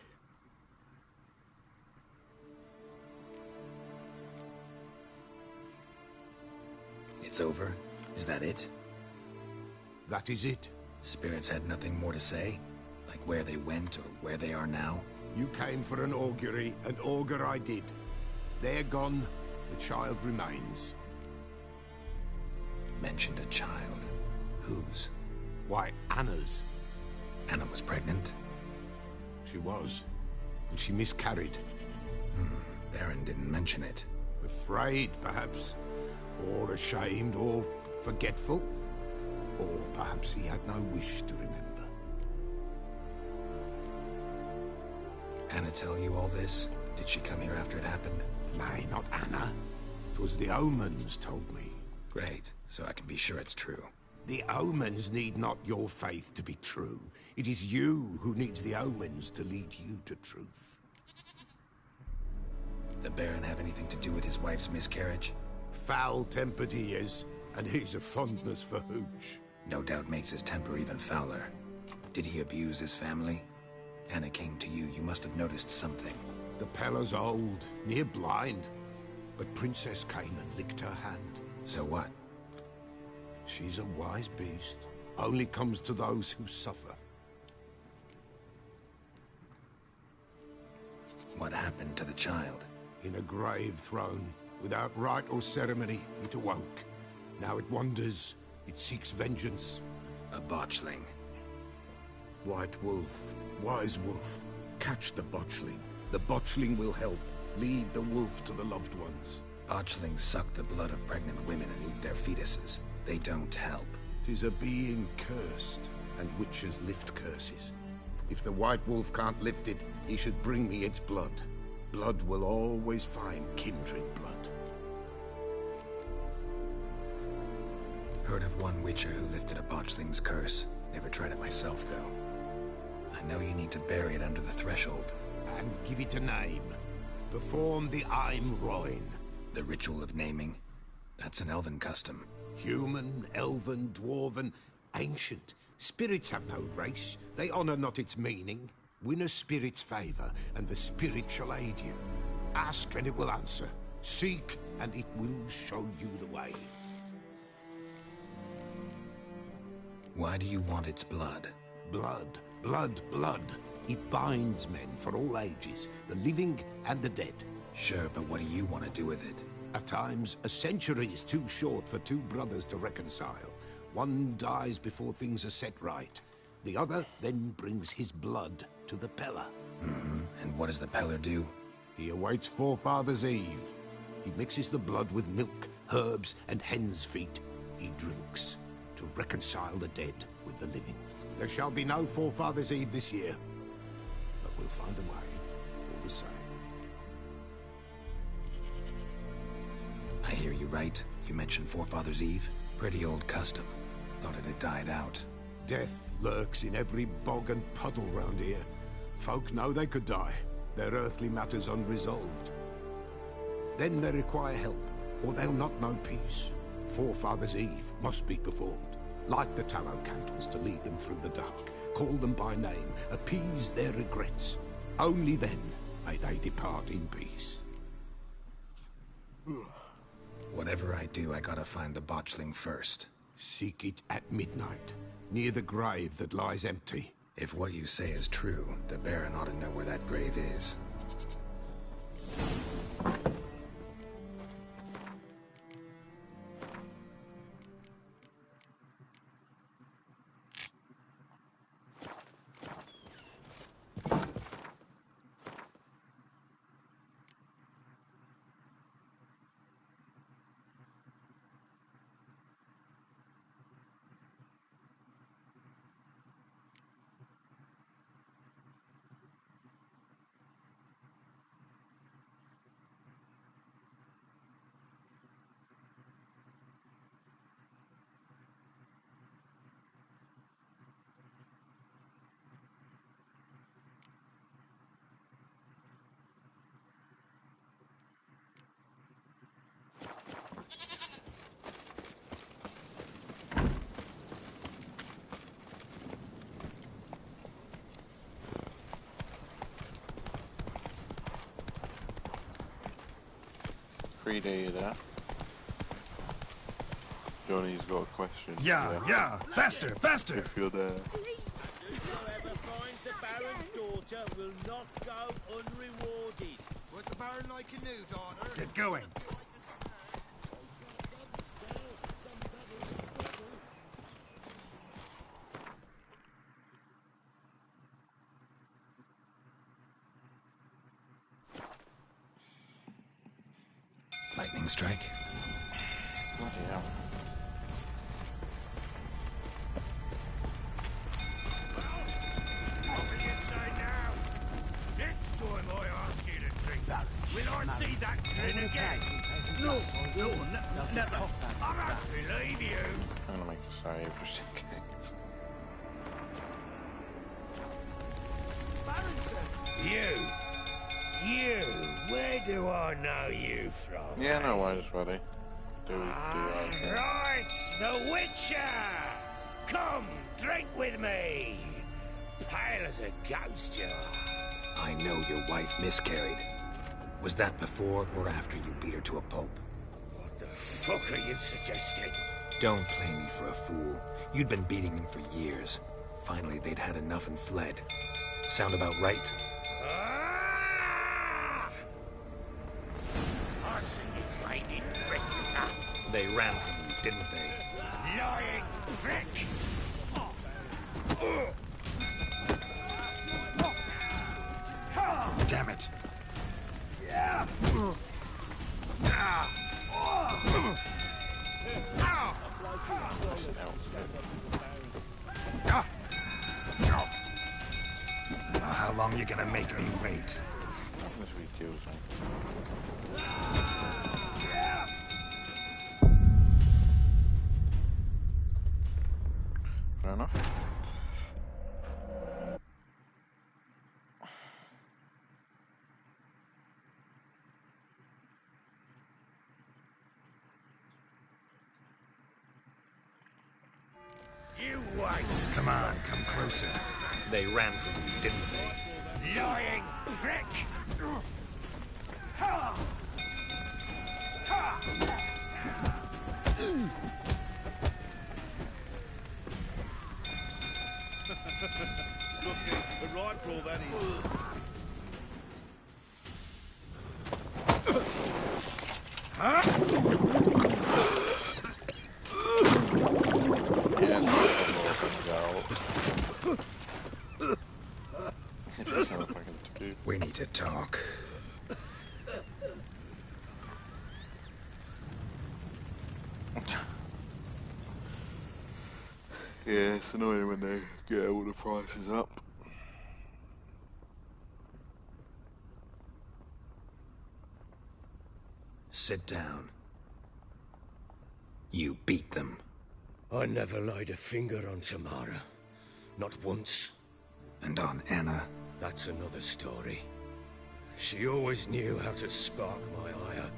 It's over? Is that it? That is it. Spirits had nothing more to say? Like where they went or where they are now? You came for an augury, and augur I did. They're gone, the child remains. Mentioned a child. Whose? Why, Anna's. Anna was pregnant? She was, and she miscarried. Baron didn't mention it. Afraid, perhaps. Or ashamed, or forgetful. Or perhaps he had no wish to remember. Anna tell you all this? Did she come here after it happened? Nay, not Anna. 'Twas the omens told me. Great, so I can be sure it's true. The omens need not your faith to be true. It is you who needs the omens to lead you to truth. The Baron have anything to do with his wife's miscarriage? Foul-tempered he is, and he's a fondness for hooch. No doubt makes his temper even fouler. Did he abuse his family? Anna came to you, you must have noticed something. The Pella's old, near blind, but Princess came and licked her hand. So what? She's a wise beast. Only comes to those who suffer. What happened to the child? In a grave thrown. Without rite or ceremony, it awoke. Now it wanders. It seeks vengeance. A botchling. White Wolf. Wise Wolf. Catch the botchling. The botchling will help. Lead the wolf to the loved ones. Botchlings suck the blood of pregnant women and eat their fetuses. They don't help. 'Tis a being cursed, and witches lift curses. If the White Wolf can't lift it, he should bring me its blood. Blood will always find kindred blood. Heard of one witcher who lifted a botchling's curse. Never tried it myself, though. I know you need to bury it under the threshold. And give it a name. Perform the Aim Roin. The ritual of naming? That's an elven custom. Human, elven, dwarven, ancient. Spirits have no race. They honor not its meaning. Win a spirit's favor, and the spirit shall aid you. Ask, and it will answer. Seek, and it will show you the way. Why do you want its blood? Blood, blood, blood. It binds men for all ages, the living and the dead. Sure, but what do you want to do with it? At times, a century is too short for two brothers to reconcile. One dies before things are set right. The other then brings his blood to the Peller. Mm-hmm. And what does the Peller do? He awaits Forefather's Eve. He mixes the blood with milk, herbs, and hen's feet. He drinks to reconcile the dead with the living. There shall be no Forefather's Eve this year, but we'll find a way, all the same. I hear you right. You mentioned Forefather's Eve. Pretty old custom. Thought it had died out. Death lurks in every bog and puddle round here. Folk know they could die, their earthly matters unresolved. Then they require help, or they'll not know peace. Forefather's Eve must be performed. Light the tallow candles to lead them through the dark. Call them by name, appease their regrets. Only then may they depart in peace. Whatever I do, I gotta find the botchling first. Seek it at midnight, near the grave that lies empty. If what you say is true, the Baron ought to know where that grave is. Frida there. Johnny's got a question. Yeah, faster, faster! If you're there. Whoever finds the Baron's daughter will not go unrewarded. What's the Baron like a new daughter? Get going. Lightning strike. Bloody hell. What will you say now? Next time I ask you to drink, will I see that grin again? No, never. I don't believe you. I'm gonna make a save just in case. Baron said. You, where do I know you from? Yeah, no worries, buddy. Right, the Witcher! Come, drink with me! Pale as a ghost you are. I know your wife miscarried. Was that before or after you beat her to a pulp? What the fuck are you suggesting? Don't play me for a fool. You'd been beating them for years. Finally, they'd had enough and fled. Sound about right? I see you blaming prick. They ran from you, didn't they? Lying prick! Damn it! How long are you gonna make me wait? Fair enough. You wait! Come on, come closer. They ran from you, didn't they? Lying prick! talk. Yeah, it's annoying when they get all the prices up. Sit down. You beat them. I never laid a finger on Tamara. Not once. And on Anna? That's another story. She always knew how to spark my ire.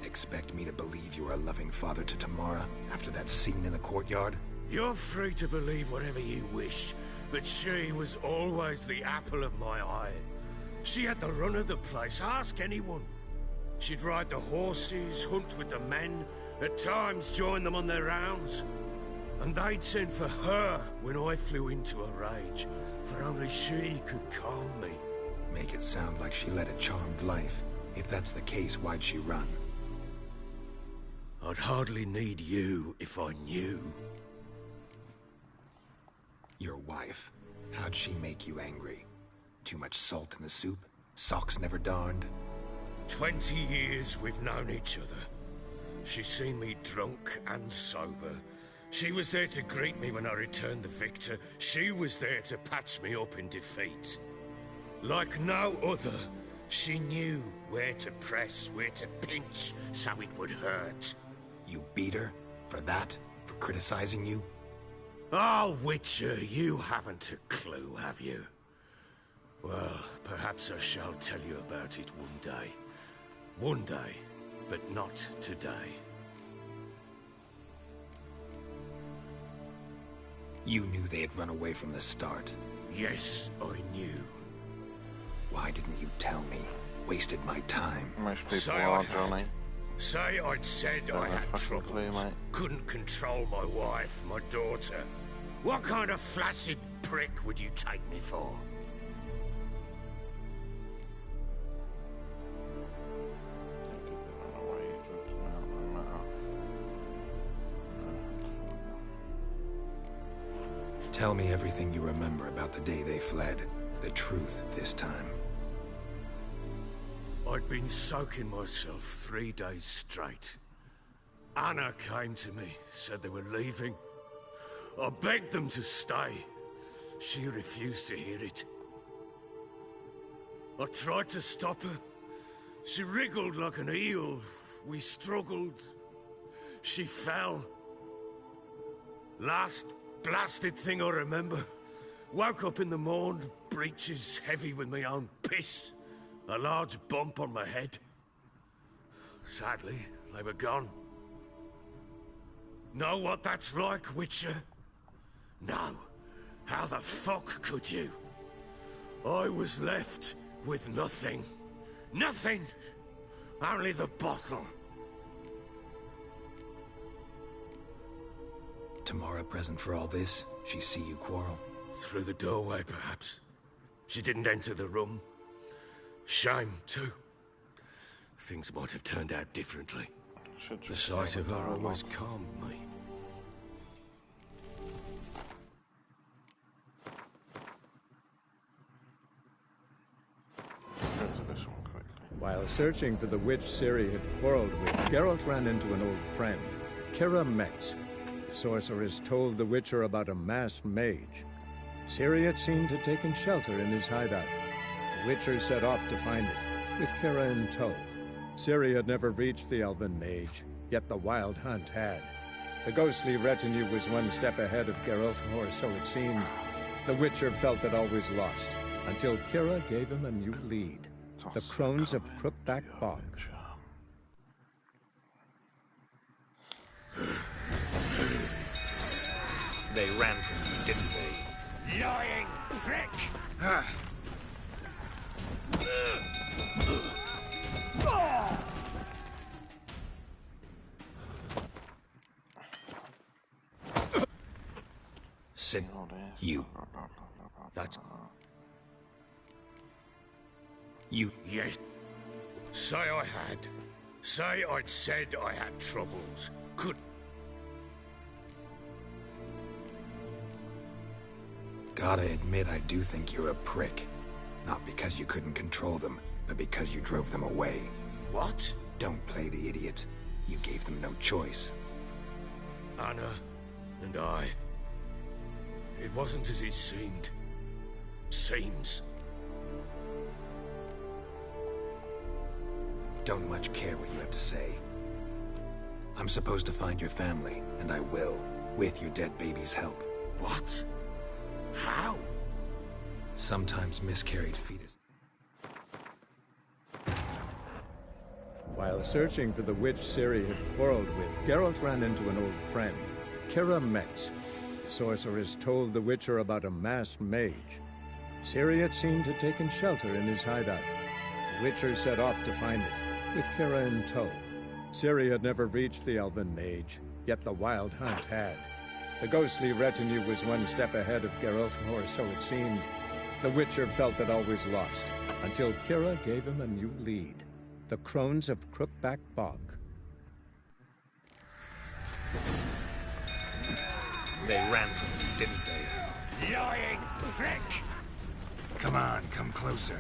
Expect me to believe you were a loving father to Tamara after that scene in the courtyard? You're free to believe whatever you wish, but she was always the apple of my eye. She had the run of the place, ask anyone. She'd ride the horses, hunt with the men, at times join them on their rounds. And they'd send for her when I flew into a rage, for only she could calm me. Make it sound like she led a charmed life. If that's the case, why'd she run? I'd hardly need you if I knew. Your wife. How'd she make you angry? Too much salt in the soup? Socks never darned? 20 years we've known each other. She's seen me drunk and sober. She was there to greet me when I returned the victor. She was there to patch me up in defeat. Like no other, she knew where to press, where to pinch, so it would hurt. You beat her? For that? For criticizing you? Oh, Witcher, you haven't a clue, have you? Well, perhaps I shall tell you about it one day. One day, but not today. You knew they had run away from the start. Yes, I knew. Why didn't you tell me? Wasted my time. Most people Say are, I had. Johnny. Say I'd said I had troubles. Couldn't control my wife, my daughter. What kind of flaccid prick would you take me for? Tell me everything you remember about the day they fled. The truth this time. I'd been soaking myself 3 days straight. Anna came to me, said they were leaving. I begged them to stay. She refused to hear it. I tried to stop her. She wriggled like an eel. We struggled. She fell. Last blasted thing I remember. Woke up in the morn, breeches heavy with my own piss. A large bump on my head. Sadly, they were gone. Know what that's like, Witcher? No. How the fuck could you? I was left with nothing. Nothing! Only the bottle. Tamara present for all this? She see you quarrel? Through the doorway, perhaps. She didn't enter the room. Shame, too. Things might have turned out differently. The sight of her always calmed me. While searching for the witch Ciri had quarreled with, Geralt ran into an old friend, Keira Metz. The sorceress told the Witcher about a masked mage. Ciri had seemed to have taken shelter in his hideout. The Witcher set off to find it, with Keira in tow. Ciri had never reached the elven mage, yet the Wild Hunt had. The ghostly retinue was one step ahead of Geralt, or so it seemed. The Witcher felt it all was lost, until Keira gave him a new lead. The Crones of Crookback Bog. They ran from you, didn't they? Lying prick! Sit. You. That's... You... Yes. Say I had. Say I'd said I had troubles. Gotta admit, I do think you're a prick. Not because you couldn't control them, but because you drove them away. What? Don't play the idiot. You gave them no choice. Anna and I... It wasn't as it seemed. Seems. Don't much care what you have to say. I'm supposed to find your family, and I will, with your dead baby's help. What? How? Sometimes miscarried fetus. While searching for the witch Ciri had quarreled with, Geralt ran into an old friend, Keira Metz. The sorceress told the Witcher about a masked mage. Ciri had seemed to have taken shelter in his hideout. The Witcher set off to find it, with Keira in tow. Ciri had never reached the elven mage, yet the wild hunt had. The ghostly retinue was one step ahead of Geralt, or so it seemed. The Witcher felt that all was lost, until Keira gave him a new lead. The Crones of Crookback Bog. They ran from you, didn't they? Lying prick! Come on, come closer.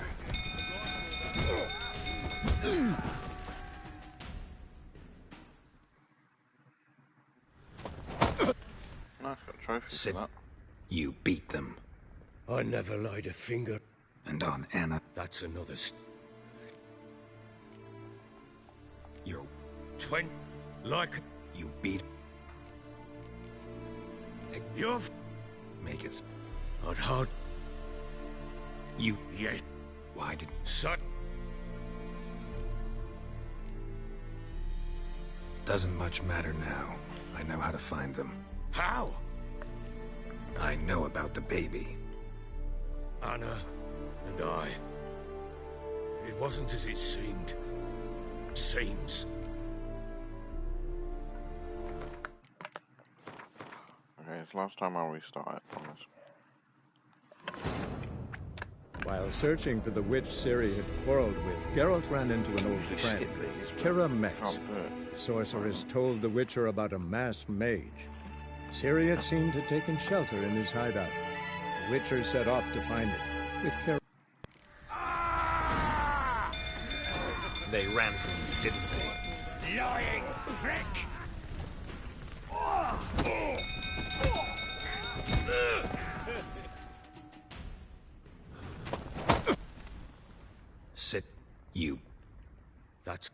Nice, got a trophy Sit. for that. You beat them. I never laid a finger. And on Anna. That's another You're... Like... You beat... You're... Make it... I'd hard... You... Yes. Why did... Son... Doesn't much matter now. I know how to find them. How? I know about the baby. Anna and I... It wasn't as it seemed. Seems. Okay, it's last time I'll restart it, promise. While searching for the witch Ciri had quarreled with, Geralt ran into an old friend, Keira Metz. The sorceress told the Witcher about a masked mage. Ciri had seemed to have taken shelter in his hideout. The Witcher set off to find it, with Keira. They ran from you, didn't they? Lying prick! Sit. You. That's...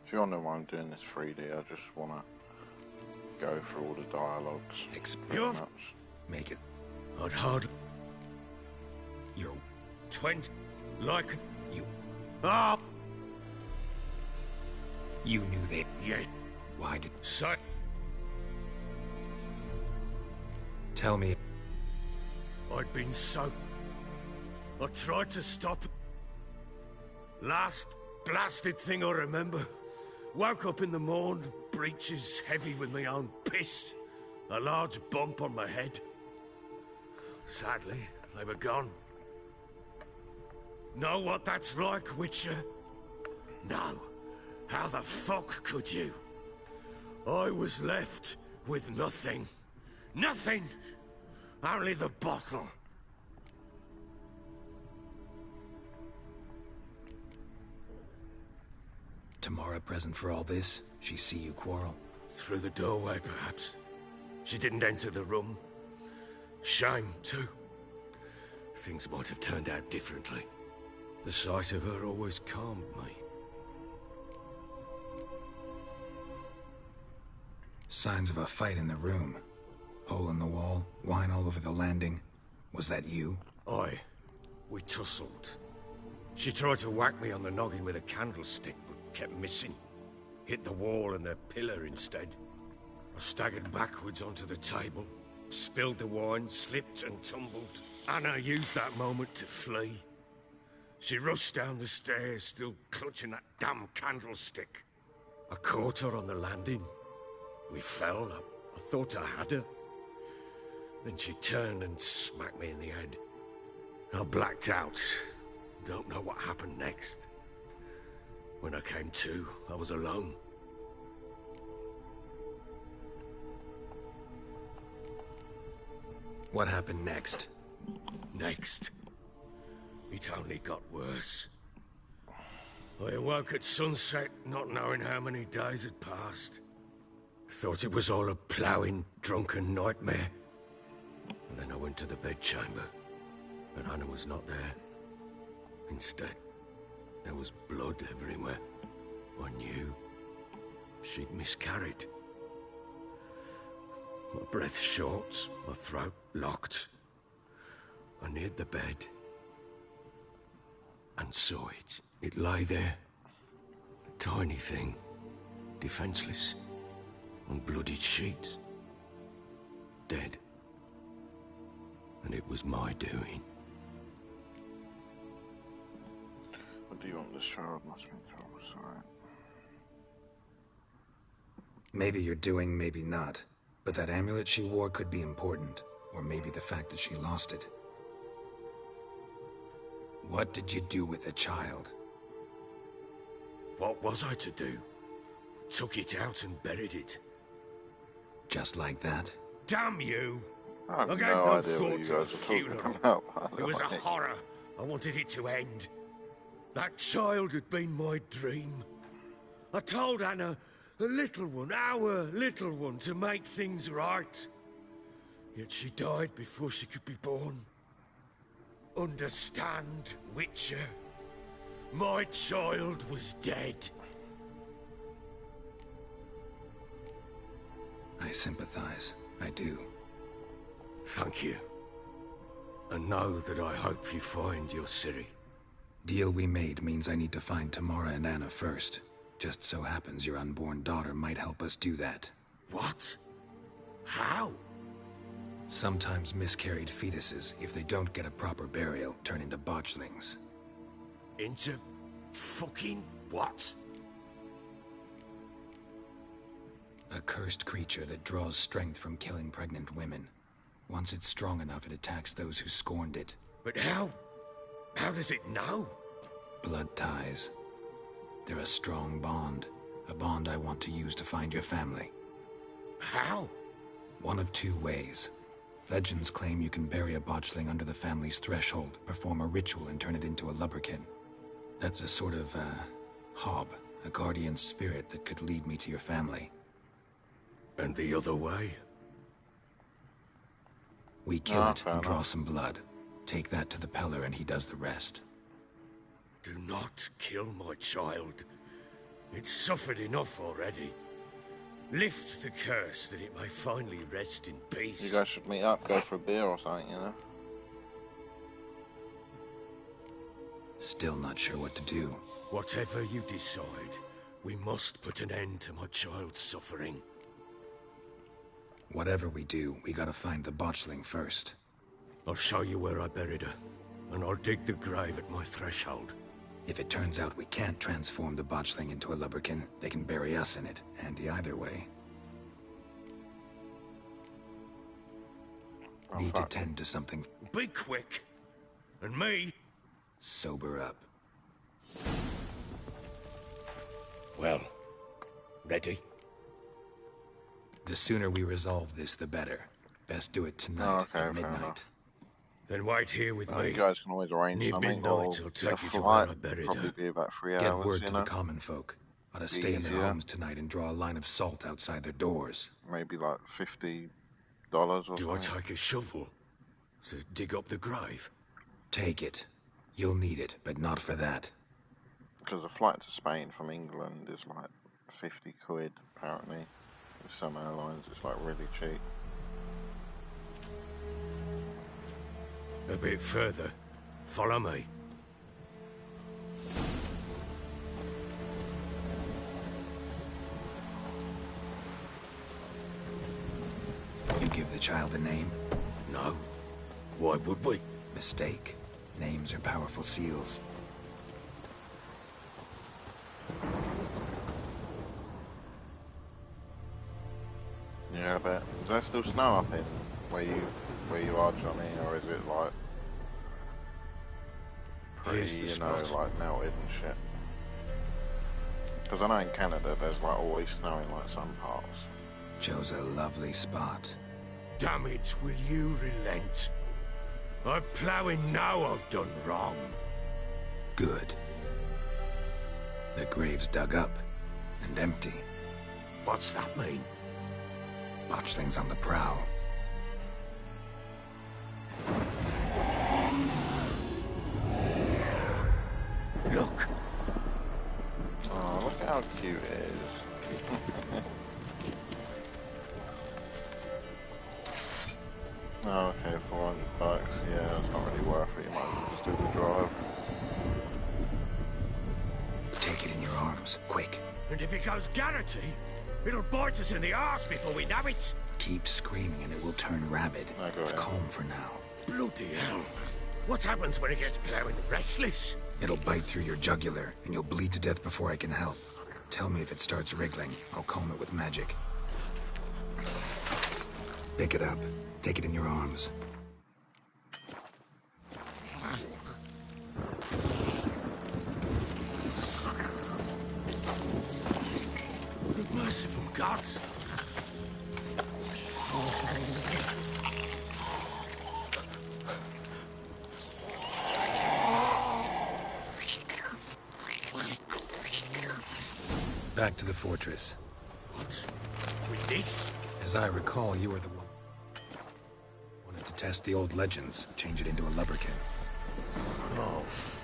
If you wonder why I'm doing this 3D, I just want to go through all the dialogues. You're... Make it. I'd hard... You're... 20... Like... You... Ah! You knew they... Yes. Why did... So... Tell me... I'd been so... I tried to stop... Last blasted thing I remember. Woke up in the morn, breeches heavy with my own piss. A large bump on my head. Sadly, they were gone. Know what that's like, Witcher? No. How the fuck could you? I was left with nothing. Nothing! Only the bottle. Tamara present for all this? She see you quarrel? Through the doorway, perhaps. She didn't enter the room. Shame, too. Things might have turned out differently. The sight of her always calmed me. Signs of a fight in the room. Hole in the wall, wine all over the landing. Was that you? Aye. We tussled. She tried to whack me on the noggin with a candlestick, but kept missing. Hit the wall and the pillar instead. I staggered backwards onto the table, spilled the wine, slipped and tumbled. Anna used that moment to flee. She rushed down the stairs, still clutching that damn candlestick. I caught her on the landing. We fell. I thought I had her. Then she turned and smacked me in the head. I blacked out. Don't know what happened next. When I came to, I was alone. What happened next? Next, it only got worse. I awoke at sunset, not knowing how many days had passed. Thought it was all a ploughing, drunken nightmare. And then I went to the bedchamber, but Anna was not there. Instead, there was blood everywhere. I knew she'd miscarried. My breath short, my throat locked. I neared the bed and saw it. It lay there, a tiny thing, defenseless, on bloodied sheets, dead. And it was my doing. What do you want this child must be told? Sorry. Maybe you're doing, maybe not. But that amulet she wore could be important. Or maybe the fact that she lost it. What did you do with the child? What was I to do? Took it out and buried it. Just like that? Damn you! I gave have no no idea what you thought to a guys are talking funeral. about. It was a horror. I wanted it to end. That child had been my dream. I told Anna, the little one, our little one, to make things right. Yet she died before she could be born. Understand, Witcher? My child was dead. I sympathize. I do. Thank you. And know that I hope you find your Ciri. Deal we made means I need to find Tamara and Anna first. Just so happens your unborn daughter might help us do that. What? How? Sometimes miscarried fetuses, if they don't get a proper burial, turn into botchlings. Into fucking what? A cursed creature that draws strength from killing pregnant women. Once it's strong enough, it attacks those who scorned it. But how? How does it know? Blood ties. They're a strong bond. A bond I want to use to find your family. How? One of two ways. Legends claim you can bury a botchling under the family's threshold, perform a ritual and turn it into a lubberkin. That's a sort of, hob, a guardian spirit that could lead me to your family. And the other way? We kill it and draw some blood. Take that to the Peller and he does the rest. Do not kill my child. It's suffered enough already. Lift the curse that it may finally rest in peace. You guys should meet up, go for a beer or something, you know? Still not sure what to do. Whatever you decide, we must put an end to my child's suffering. Whatever we do, we gotta find the botchling first. I'll show you where I buried her, and I'll dig the grave at my threshold. If it turns out we can't transform the botchling into a lubberkin, they can bury us in it. Handy either way. Need to tend to something. Be quick. And me? Sober up. Well, ready? The sooner we resolve this, the better. Best do it tonight at midnight. Then wait here with me. You guys can always arrange Near something. midnight, I'll take you to where I buried her. Probably be about 3 hours. Get word you to know? the common folk. Ought to stay in their homes tonight and draw a line of salt outside their doors. Maybe like $50 or something. Do I take a shovel to dig up the grave? Take it. You'll need it, but not for that. Because a flight to Spain from England is like 50 quid, apparently. With some airlines, it's like really cheap. A bit further. Follow me. You give the child a name? No. Why would we? Mistake. Names are powerful seals. Yeah, I bet. Is there still snow up in where you are, Johnny, or is it like Here's pretty, the you know, spot. like melted and shit? Because I know in Canada there's like always snow in like some parts. Chose a lovely spot. Damn it, will you relent? I'm ploughing now I've done wrong. Good. The grave's dug up and empty. What's that mean? Botchling's on the prowl. Look! Oh, look how cute it is. Oh, okay, $400. Yeah, it's not really worth it. You might as well just do the drive. Take it in your arms, quick. And if it goes Garrity, it'll bite us in the arse before we know it. Keep screaming and it will turn rabid. It's calm for now. Bloody hell. What happens when it gets plowing restless? It'll bite through your jugular, and you'll bleed to death before I can help. Tell me if it starts wriggling. I'll calm it with magic. Pick it up. Take it in your arms. Merciful gods! Back to the fortress. What? With this? As I recall, you were the one. Wanted to test the old legends, change it into a lubberkin. Oh, fuck.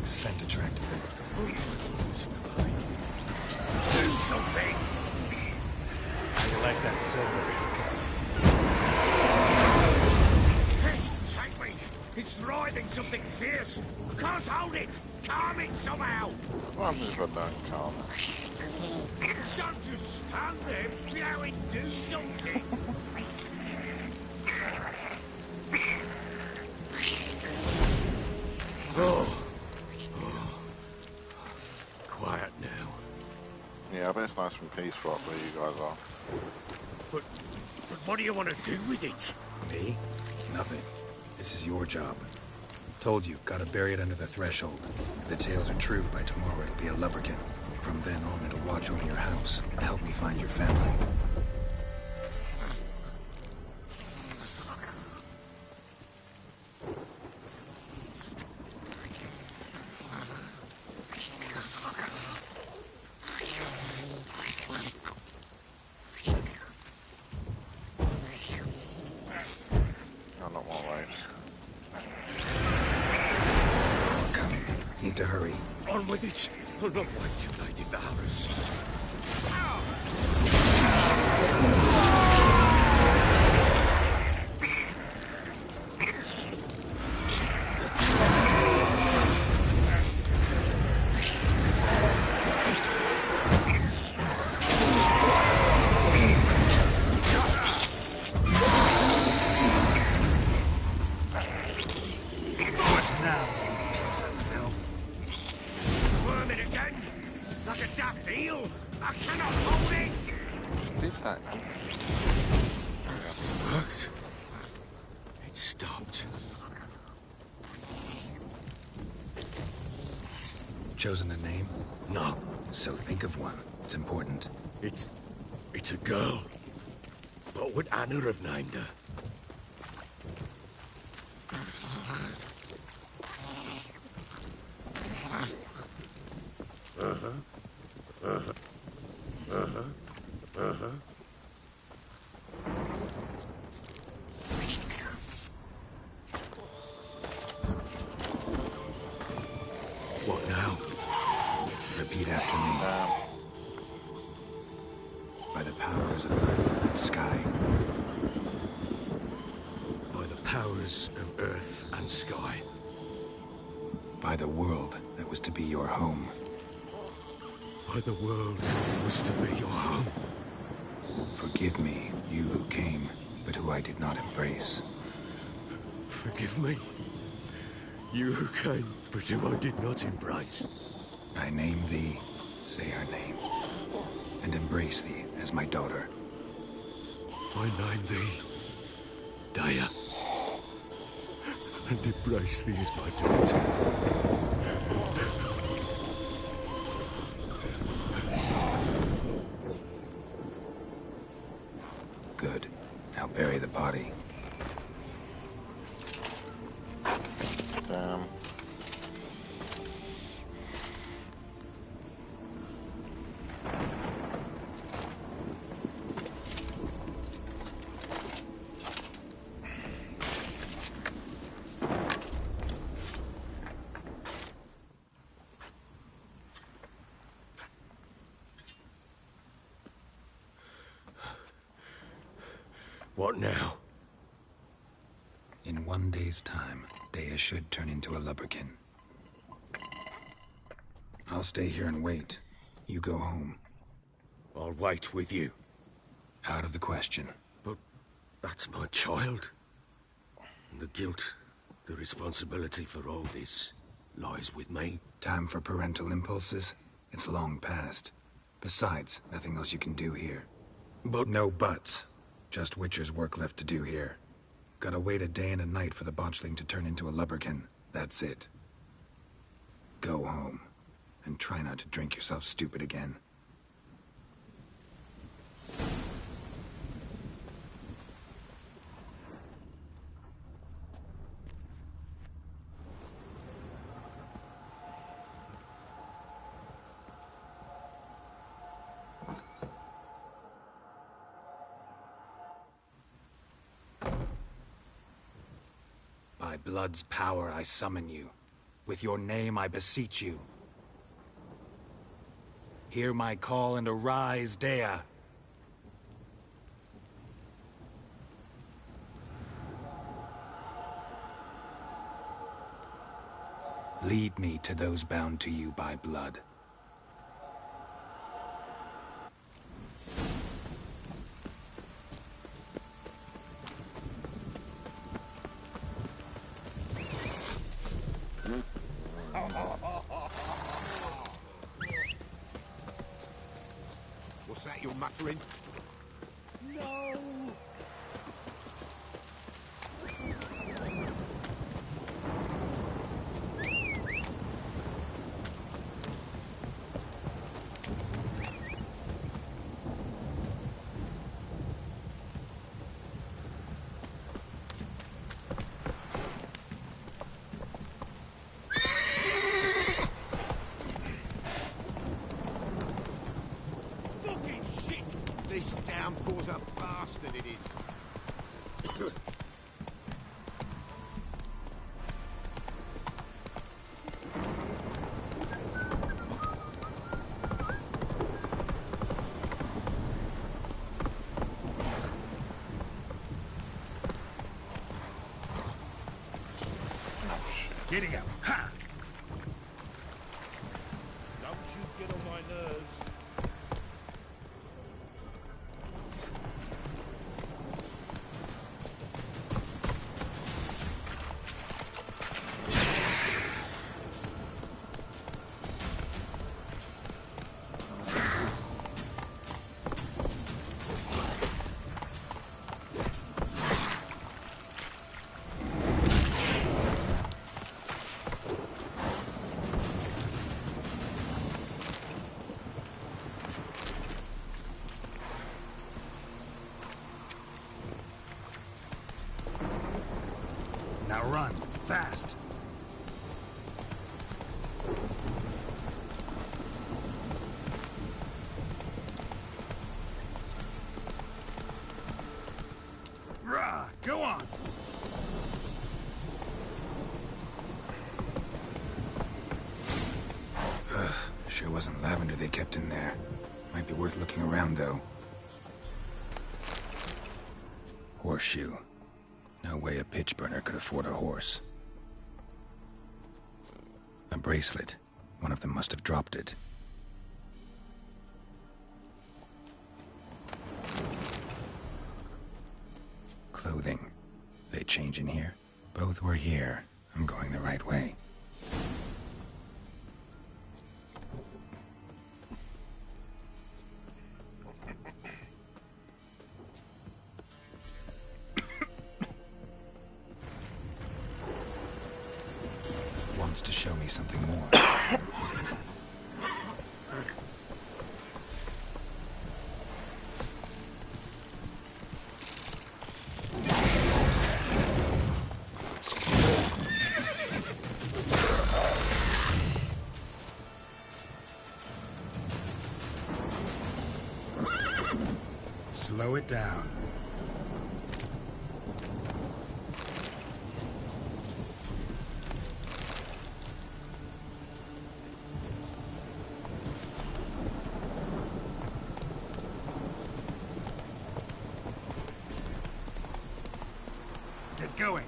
Scent attracted them. Do something! How do you like that silver? Pest, take me! It's writhing something fierce! I can't hold it! Calm it somehow! What happens if I don't calm it? Don't just stand there, plowing, do something! Oh. Quiet now. Yeah, I bet it's nice and peaceful up where you guys are. But what do you want to do with it? Me? Nothing. This is your job. Told you, gotta bury it under the threshold. If the tales are true, by tomorrow it'll be a lubberkin. From then on, it'll watch over your house and help me find your family. Need to hurry. On with it! I'll not wait till they devour us. Worked. It stopped. Chosen a name? No. So think of one. It's important. It's a girl. What would Anna have named her? What now? Repeat after me. By the powers of earth and sky. By the powers rulers of earth and sky. By the world that was to be your home. By the world that was to be your home. Forgive me, you who came, but who I did not embrace. Forgive me, you who came, but who I did not embrace. I name thee, say her name, and embrace thee as my daughter. I name thee, Daya, and embrace thee as my daughter. Good. Now bury the body. Damn. What now? In 1 day's time, Daya should turn into a lubberkin. I'll stay here and wait. You go home. I'll wait with you. Out of the question. But that's my child. And the guilt, the responsibility for all this lies with me. Time for parental impulses? It's long past. Besides, nothing else you can do here. But no buts. Just Witcher's work left to do here. Gotta wait a day and a night for the botchling to turn into a lubberkin. That's it. Go home. And try not to drink yourself stupid again. By blood's power I summon you. With your name I beseech you. Hear my call and arise, Daya. Lead me to those bound to you by blood. What's that you're muttering? No! This downpour's a bastard, it is. Giddy up. Ha! Don't you get on my nerves. Now run, fast. Rah, go on. Sure wasn't lavender they kept in there. Might be worth looking around, though. Horseshoe. No way a pitch burner could afford a horse. A bracelet. One of them must have dropped it. Clothing. They change in here? Both were here. I'm going the right way. Wants to show me something more. Slow it down. Get going.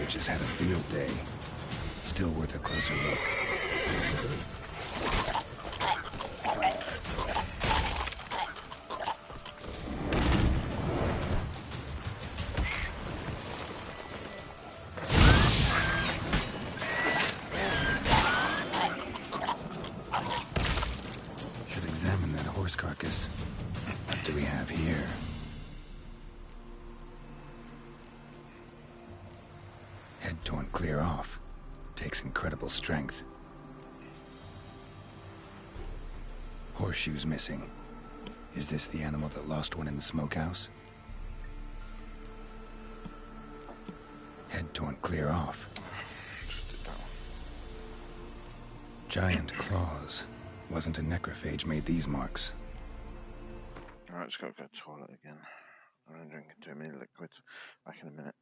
Just had a field day. Still worth a closer look. Should examine that horse carcass. What do we have here? Head torn clear off. Takes incredible strength. Horseshoes missing. Is this the animal that lost one in the smokehouse? Head torn clear off. Giant claws. Wasn't a necrophage made these marks. Alright, just gotta go to the toilet again. I'm drinking too many liquids. Back in a minute.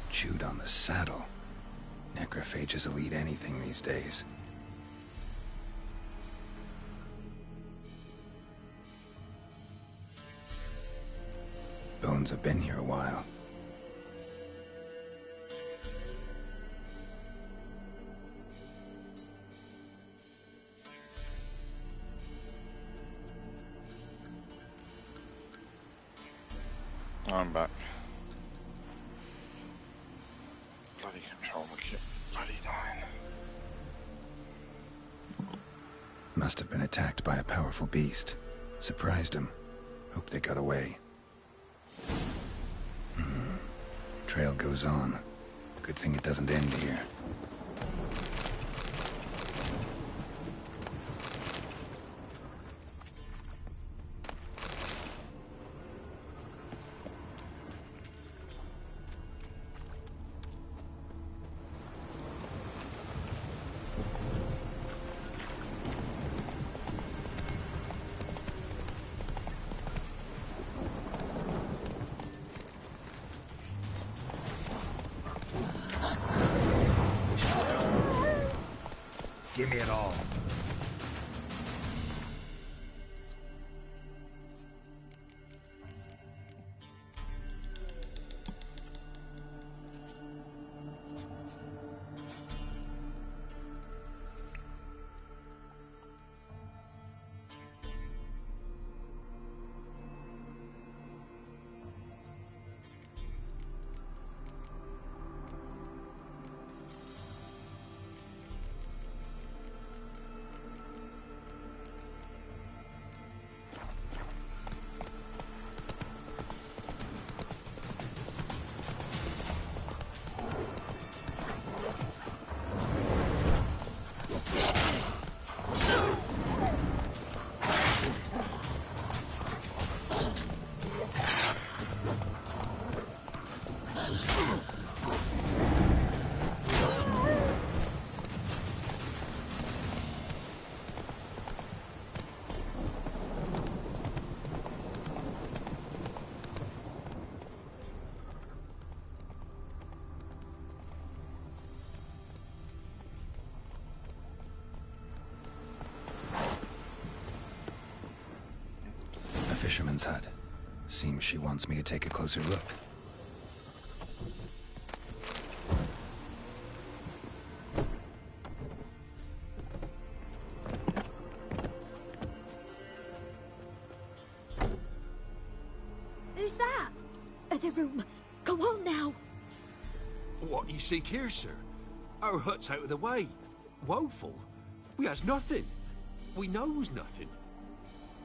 Chewed on the saddle. Necrophages will eat anything these days. Bones have been here a while. I'm back. Bloody controller kit. Bloody dying. Must have been attacked by a powerful beast. Surprised him. Hope they got away. Trail goes on. Good thing it doesn't end here. Give me it all. Fisherman's hut. Seems she wants me to take a closer look. Who's that? The room. Go on now. What you seek here, sir? Our hut's out of the way. Woeful. We has nothing. We knows nothing.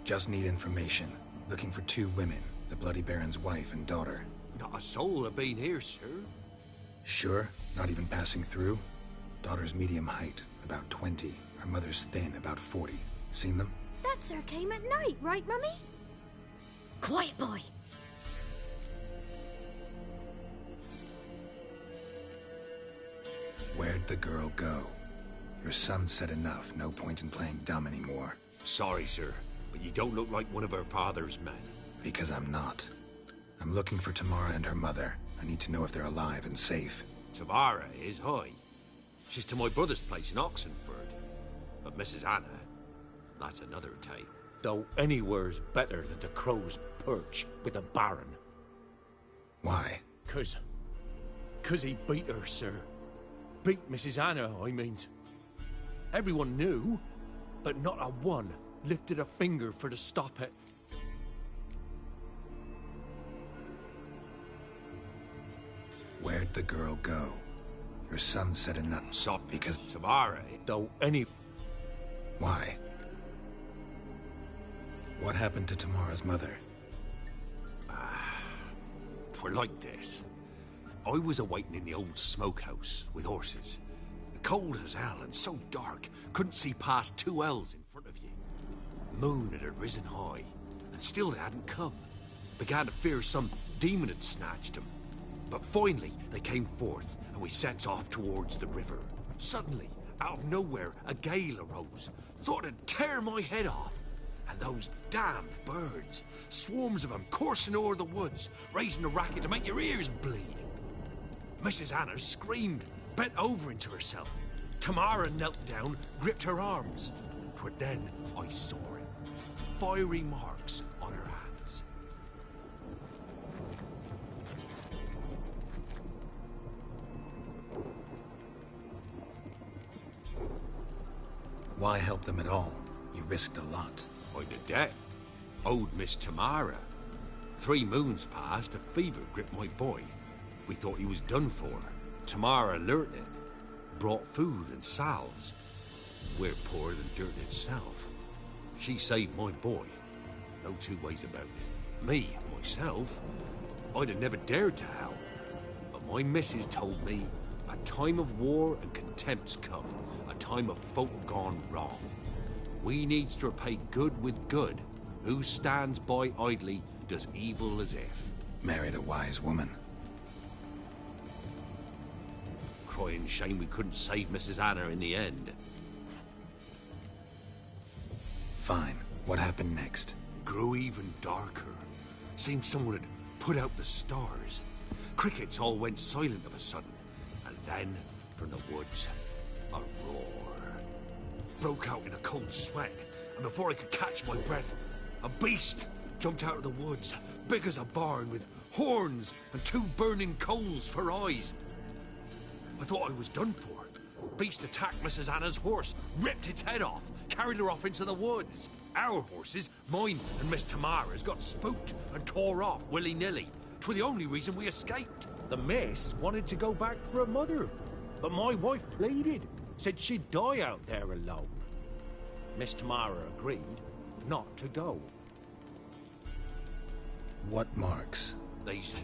Just need information. Looking for 2 women, the Bloody Baron's wife and daughter. Not a soul have been here, sir. Sure? Not even passing through? Daughter's medium height, about 20. Her mother's thin, about 40. Seen them? That sir came at night, right, Mummy? Quiet, boy. Where'd the girl go? Your son said enough. No point in playing dumb anymore. Sorry, sir, but you don't look like one of her father's men. Because I'm not. I'm looking for Tamara and her mother. I need to know if they're alive and safe. Tamara is high. She's to my brother's place in Oxenford. But Mrs. Anna, that's another tale. Though anywhere's better than to Crow's Perch with a Baron. Why? 'Cause he beat her, sir. Beat Mrs. Anna, I means. Everyone knew, but not a one lifted a finger for to stop it. Where'd the girl go? Your son said enough. Stop because Tamara, though any... Why? What happened to Tamara's mother? Twere like this. I was awaiting in the old smokehouse with horses. Cold as hell and so dark, couldn't see past 2 elves in front of you. Moon had risen high, and still they hadn't come. Began to fear some demon had snatched them. But finally, they came forth, and we sets off towards the river. Suddenly, out of nowhere, a gale arose. Thought it'd tear my head off. And those damn birds, swarms of them coursing o'er the woods, raising a racket to make your ears bleed. Mrs. Anna screamed, bent over into herself. Tamara knelt down, gripped her arms. 'Twas then I saw it. Fiery marks on her hands. Why help them at all? You risked a lot. By the debt. Owed Miss Tamara. 3 moons passed, a fever gripped my boy. We thought he was done for. Tamara learnt it. Brought food and salves. We're poorer than dirt itself. She saved my boy. No 2 ways about it. Me, myself, I'd have never dared to help. But my missus told me a time of war and contempt's come. A time of folk gone wrong. We needs to repay good with good. Who stands by idly does evil as if. Married a wise woman. Crying shame we couldn't save Mrs. Anna in the end. Fine. What happened next? Grew even darker. Seemed someone had put out the stars. Crickets all went silent of a sudden. And then, from the woods, a roar. Broke out in a cold sweat, and before I could catch my breath, a beast jumped out of the woods, big as a barn, with horns and 2 burning coals for eyes. I thought I was done for. Beast attacked Mrs. Anna's horse, ripped its head off, carried her off into the woods. Our horses, mine and Miss Tamara's, got spooked and tore off willy-nilly. 'Twas the only reason we escaped. The miss wanted to go back for her mother, but my wife pleaded. Said she'd die out there alone. Miss Tamara agreed not to go. What marks? These,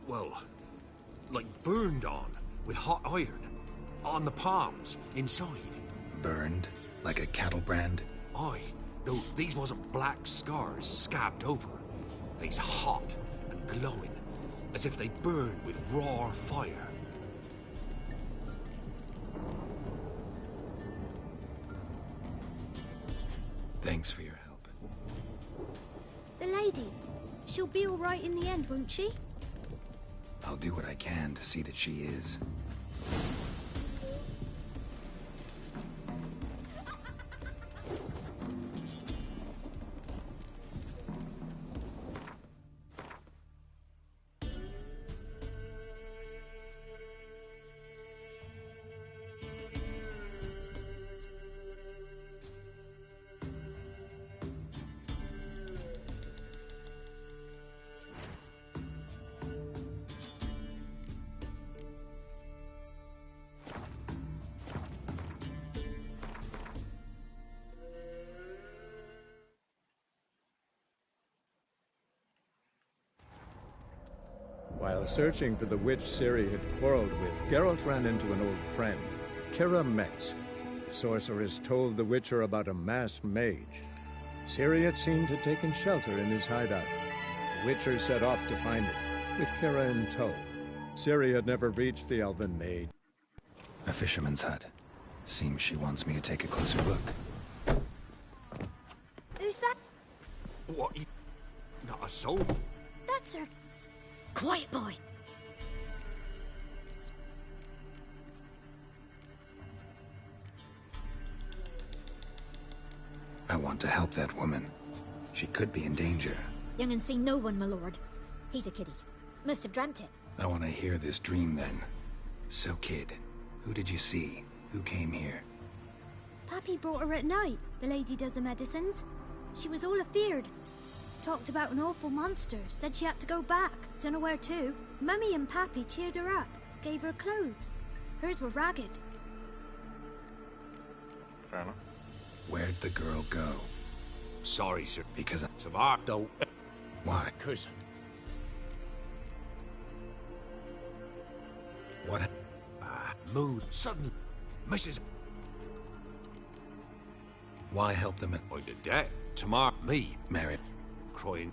well, like burned on with hot iron. On the palms, inside. Burned? Like a cattle brand? Aye, though these wasn't black scars scabbed over. They's hot and glowing, as if they burned with raw fire. Thanks for your help. The lady. She'll be all right in the end, won't she? I'll do what I can to see that she is. While searching for the witch Ciri had quarreled with, Geralt ran into an old friend, Keira Metz. The sorceress told the Witcher about a masked mage. Ciri had seemed to have taken shelter in his hideout. The Witcher set off to find it, with Keira in tow. Ciri had never reached the elven maid. A fisherman's hut. Seems she wants me to take a closer look. Who's that? What? Not a soul? That's her. Quiet, boy. I want to help that woman. She could be in danger. Young and seen no one, my lord. He's a kiddie. Must have dreamt it. I want to hear this dream then. So, kid, who did you see? Who came here? Pappy brought her at night. The lady does the medicines. She was all afeared. Talked about an awful monster. Said she had to go back. Don't know where to. Mummy and Pappy cheered her up. Gave her clothes. Hers were ragged. Fair enough. Where'd the girl go? Sorry, sir. Because Savard, though. Why? Because... What? Mood. Suddenly. Mrs. Why help them in... I did that. Tomorrow, me, married. Crying.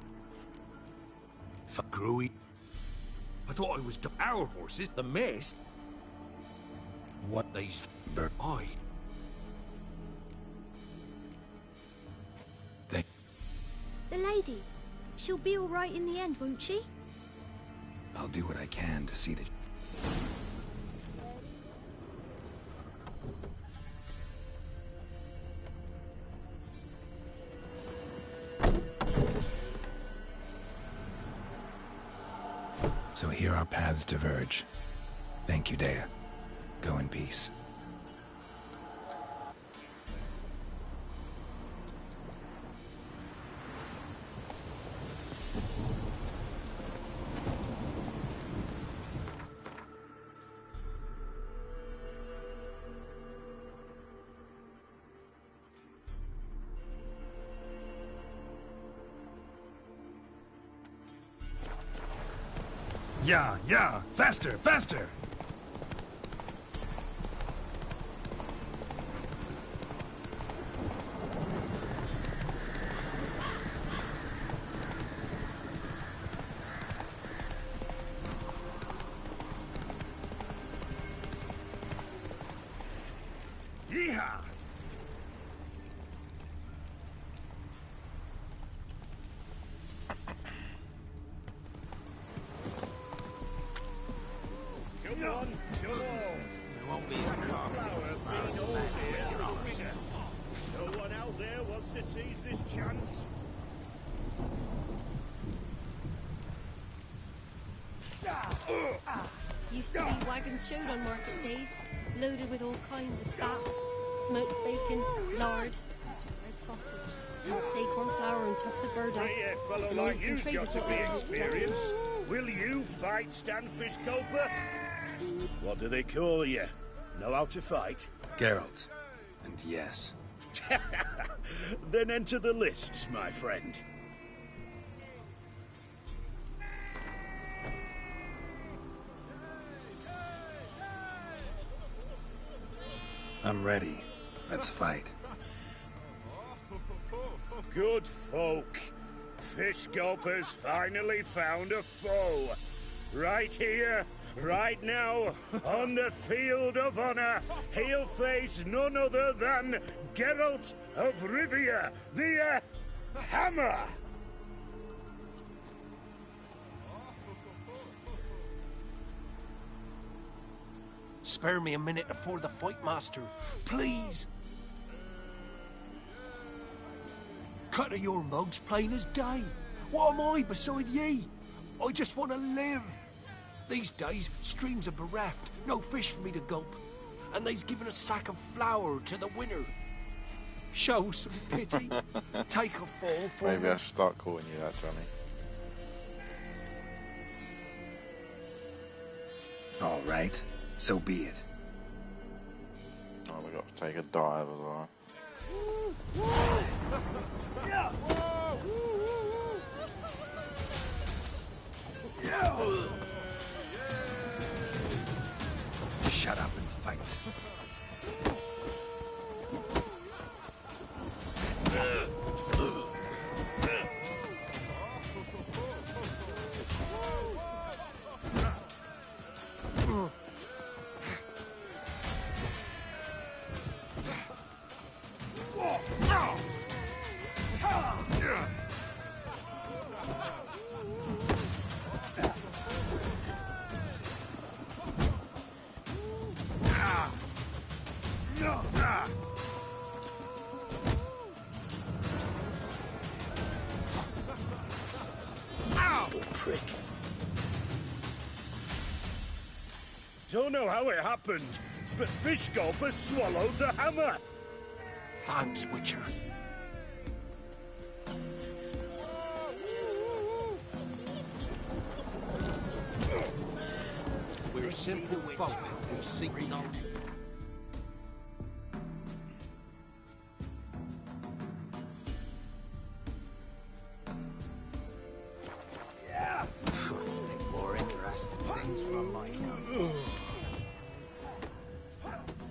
Gruey. I thought I was our horses, the mess. What these... I... They... The lady. She'll be all right in the end, won't she? I'll do what I can to see that... So here our paths diverge. Thank you, Dea. Go in peace. Yeah, faster, faster! Yeehaw! Come on. There won't be as calm as no one out there wants to seize this chance. Used to be wagons showed on market days, loaded with all kinds of fat, smoked bacon, lard, red sausage, nuts, acorn flour, and tufts of burdock. Hey, a fellow like you's got to be experienced. Will you fight Stanfish Gulper? What do they call you? Know how to fight? Geralt. And yes. Then enter the lists, my friend. I'm ready. Let's fight. Good folk. Fish Gulper's finally found a foe. Right here, right now, on the field of honor, he'll face none other than Geralt of Rivia, the Hammer! Spare me a minute before the fight, master. Please. Cut of your mug's plain as day. What am I beside ye? I just want to live. These days, streams are bereft, no fish for me to gulp. And they's given a sack of flour to the winner. Show some pity. Take a fall for Maybe me. I should start calling you that, Johnny. All right. So be it. Oh, we got to take a dive as well. Shut up and fight. Prick. Don't know how it happened, but Fish Gulper swallowed the hammer. Thanks, Witcher. We're simple folk who seek knowledge. More interesting things from my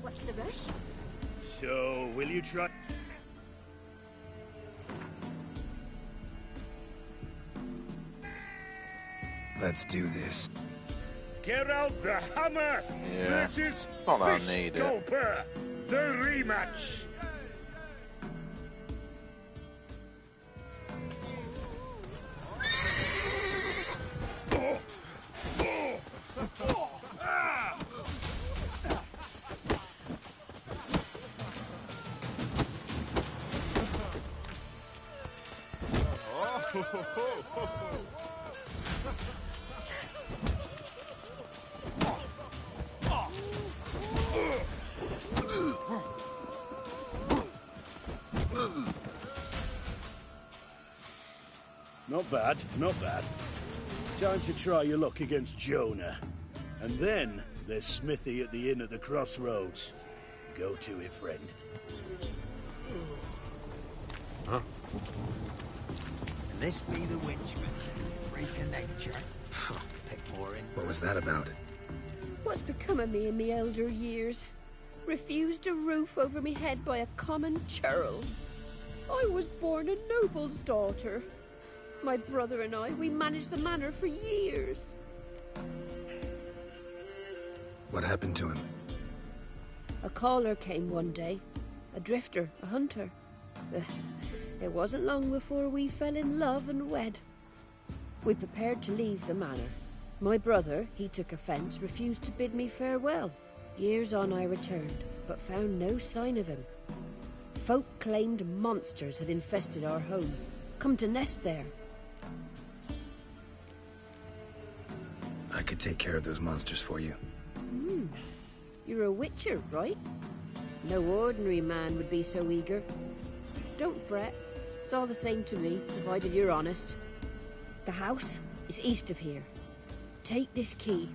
What's the rush? this. So, will you try... Let's do this. Geralt the Hammer versus Not that I Fish need it. Gulper, the rematch. Not bad, not bad. Time to try your luck against Jonah. And then there's Smithy at the inn at the crossroads. Go to it, friend. Huh? And this be the Witchman, freak of nature. What was that about? What's become of me in me elder years? Refused a roof over me head by a common churl. I was born a noble's daughter. My brother and I, we managed the manor for years. What happened to him? A caller came one day. A drifter, a hunter. It wasn't long before we fell in love and wed. We prepared to leave the manor. My brother, he took offence, refused to bid me farewell. Years on I returned, but found no sign of him. Folk claimed monsters had infested our home, come to nest there. I could take care of those monsters for you. You're a witcher, right? No ordinary man would be so eager. Don't fret. It's all the same to me, provided you're honest. The house is east of here. Take this key.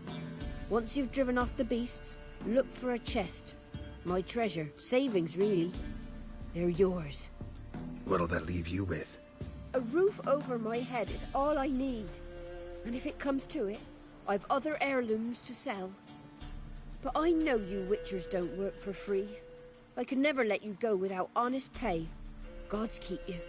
Once you've driven off the beasts, look for a chest. My treasure. Savings, really. They're yours. What'll that leave you with? A roof over my head is all I need. And if it comes to it, I've other heirlooms to sell. But I know you witchers don't work for free. I could never let you go without honest pay. Gods keep you.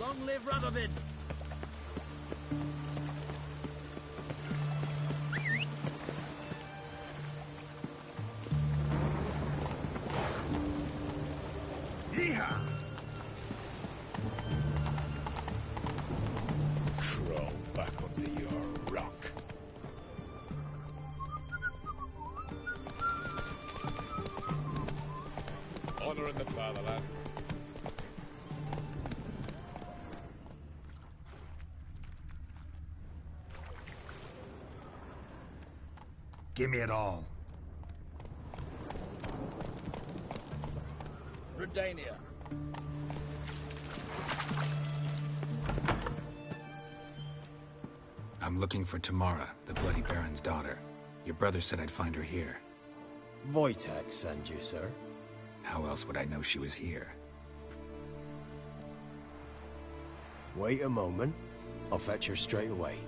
Long live Radovid! Yeehaw! Crawl back under your rock. Honor in the fatherland. Give me it all. Redania. I'm looking for Tamara, the Bloody Baron's daughter. Your brother said I'd find her here. Wojtek sent you, sir. How else would I know she was here? Wait a moment. I'll fetch her straight away.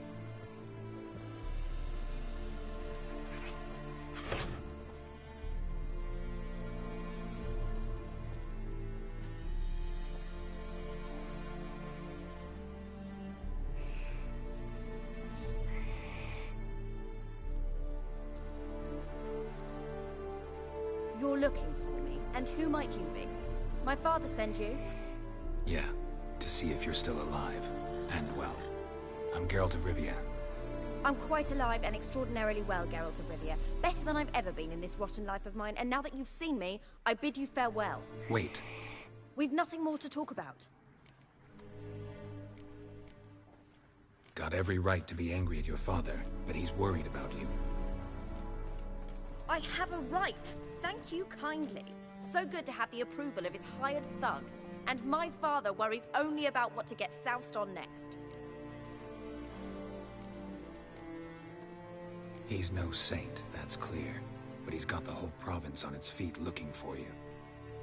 You're looking for me, and who might you be? My father sent you? Yeah, to see if you're still alive. And well. I'm Geralt of Rivia. I'm quite alive and extraordinarily well, Geralt of Rivia. Better than I've ever been in this rotten life of mine, and now that you've seen me, I bid you farewell. Wait. We've nothing more to talk about. Got every right to be angry at your father, but he's worried about you. I have a right. Thank you kindly. So good to have the approval of his hired thug. And my father worries only about what to get soused on next. He's no saint, that's clear. But he's got the whole province on its feet looking for you.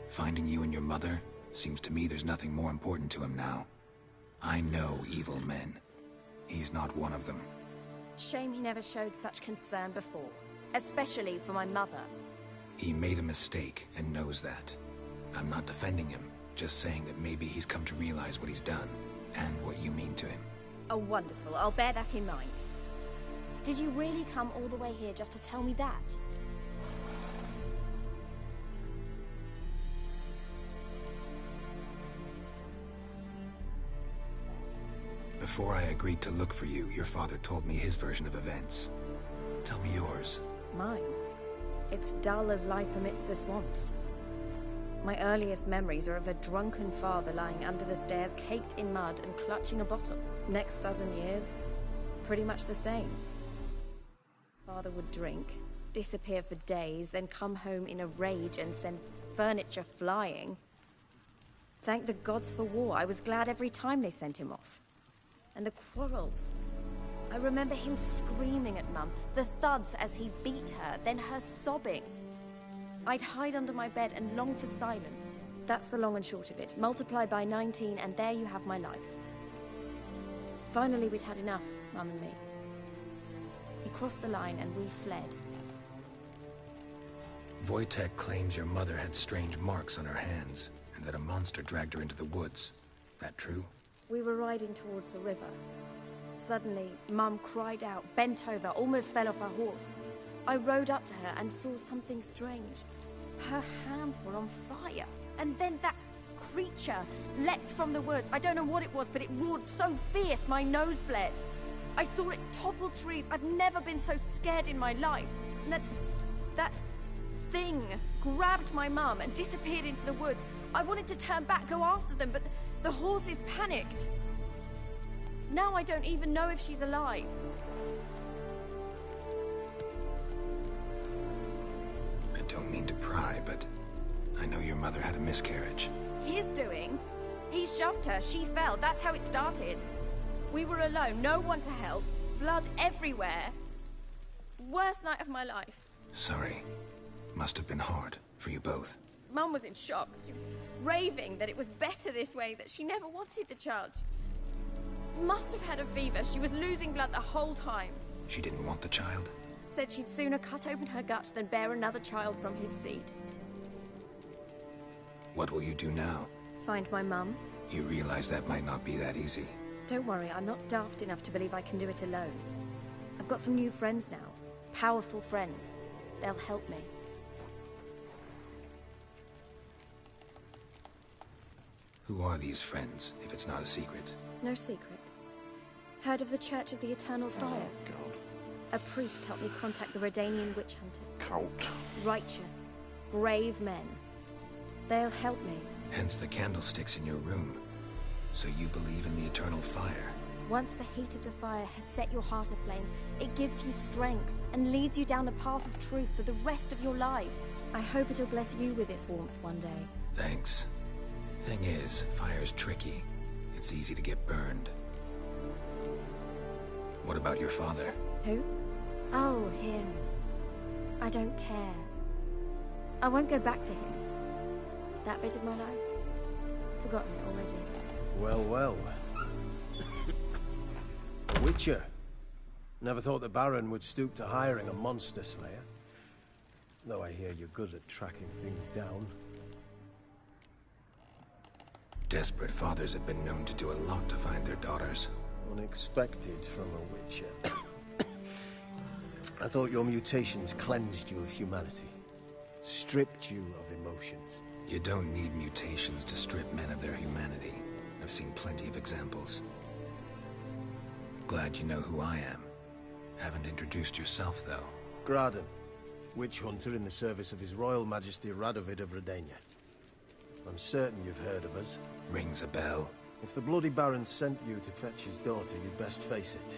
Finding you and your mother, seems to me there's nothing more important to him now. I know evil men. He's not one of them. Shame he never showed such concern before. Especially for my mother. He made a mistake and knows that. I'm not defending him, just saying that maybe he's come to realize what he's done, and what you mean to him. Oh, wonderful. I'll bear that in mind. Did you really come all the way here just to tell me that? Before I agreed to look for you, your father told me his version of events. Tell me yours. Mine? It's dull as life amidst the swamps. My earliest memories are of a drunken father lying under the stairs, caked in mud and clutching a bottle. Next dozen years, pretty much the same. Father would drink, disappear for days, then come home in a rage and send furniture flying. Thank the gods for war. I was glad every time they sent him off. And the quarrels. I remember him screaming at Mum, the thuds as he beat her, then her sobbing. I'd hide under my bed and long for silence. That's the long and short of it. Multiply by 19 and there you have my life. Finally, we'd had enough, Mum and me. He crossed the line and we fled. Wojtek claims your mother had strange marks on her hands, and that a monster dragged her into the woods. That true? We were riding towards the river. Suddenly, Mum cried out, bent over, almost fell off her horse. I rode up to her and saw something strange. Her hands were on fire. And then that creature leapt from the woods. I don't know what it was, but it roared so fierce my nose bled. I saw it topple trees. I've never been so scared in my life. And that thing grabbed my mum and disappeared into the woods. I wanted to turn back, go after them, but the horses panicked. Now I don't even know if she's alive. I don't mean to pry, but I know your mother had a miscarriage. His doing? He shoved her, she fell, that's how it started. We were alone, no one to help, blood everywhere. Worst night of my life. Sorry. Must have been hard for you both. Mum was in shock. She was raving that it was better this way, that she never wanted the child. Must have had a fever. She was losing blood the whole time. She didn't want the child? Said she'd sooner cut open her gut than bear another child from his seed. What will you do now? Find my mum. You realize that might not be that easy. Don't worry, I'm not daft enough to believe I can do it alone. I've got some new friends now. Powerful friends. They'll help me. Who are these friends, if it's not a secret? No secret. Heard of the Church of the Eternal Fire? Oh, God. A priest helped me contact the Redanian witch hunters. Cult. Righteous, brave men. They'll help me. Hence the candlesticks in your room. So you believe in the eternal fire? Once the heat of the fire has set your heart aflame, it gives you strength and leads you down the path of truth for the rest of your life. I hope it'll bless you with its warmth one day. Thanks. Thing is, fire's tricky. It's easy to get burned. What about your father? Who? Oh, him. I don't care. I won't go back to him. That bit of my life? Forgotten it already. Well, well. Witcher. Never thought the Baron would stoop to hiring a monster slayer. Though I hear you're good at tracking things down. Desperate fathers have been known to do a lot to find their daughters. Unexpected from a Witcher. I thought your mutations cleansed you of humanity. Stripped you of emotions. You don't need mutations to strip men of their humanity. I've seen plenty of examples. Glad you know who I am. Haven't introduced yourself, though. Graden, witch hunter in the service of His Royal Majesty Radovid of Redania. I'm certain you've heard of us. Rings a bell. If the Bloody Baron sent you to fetch his daughter, you'd best face it.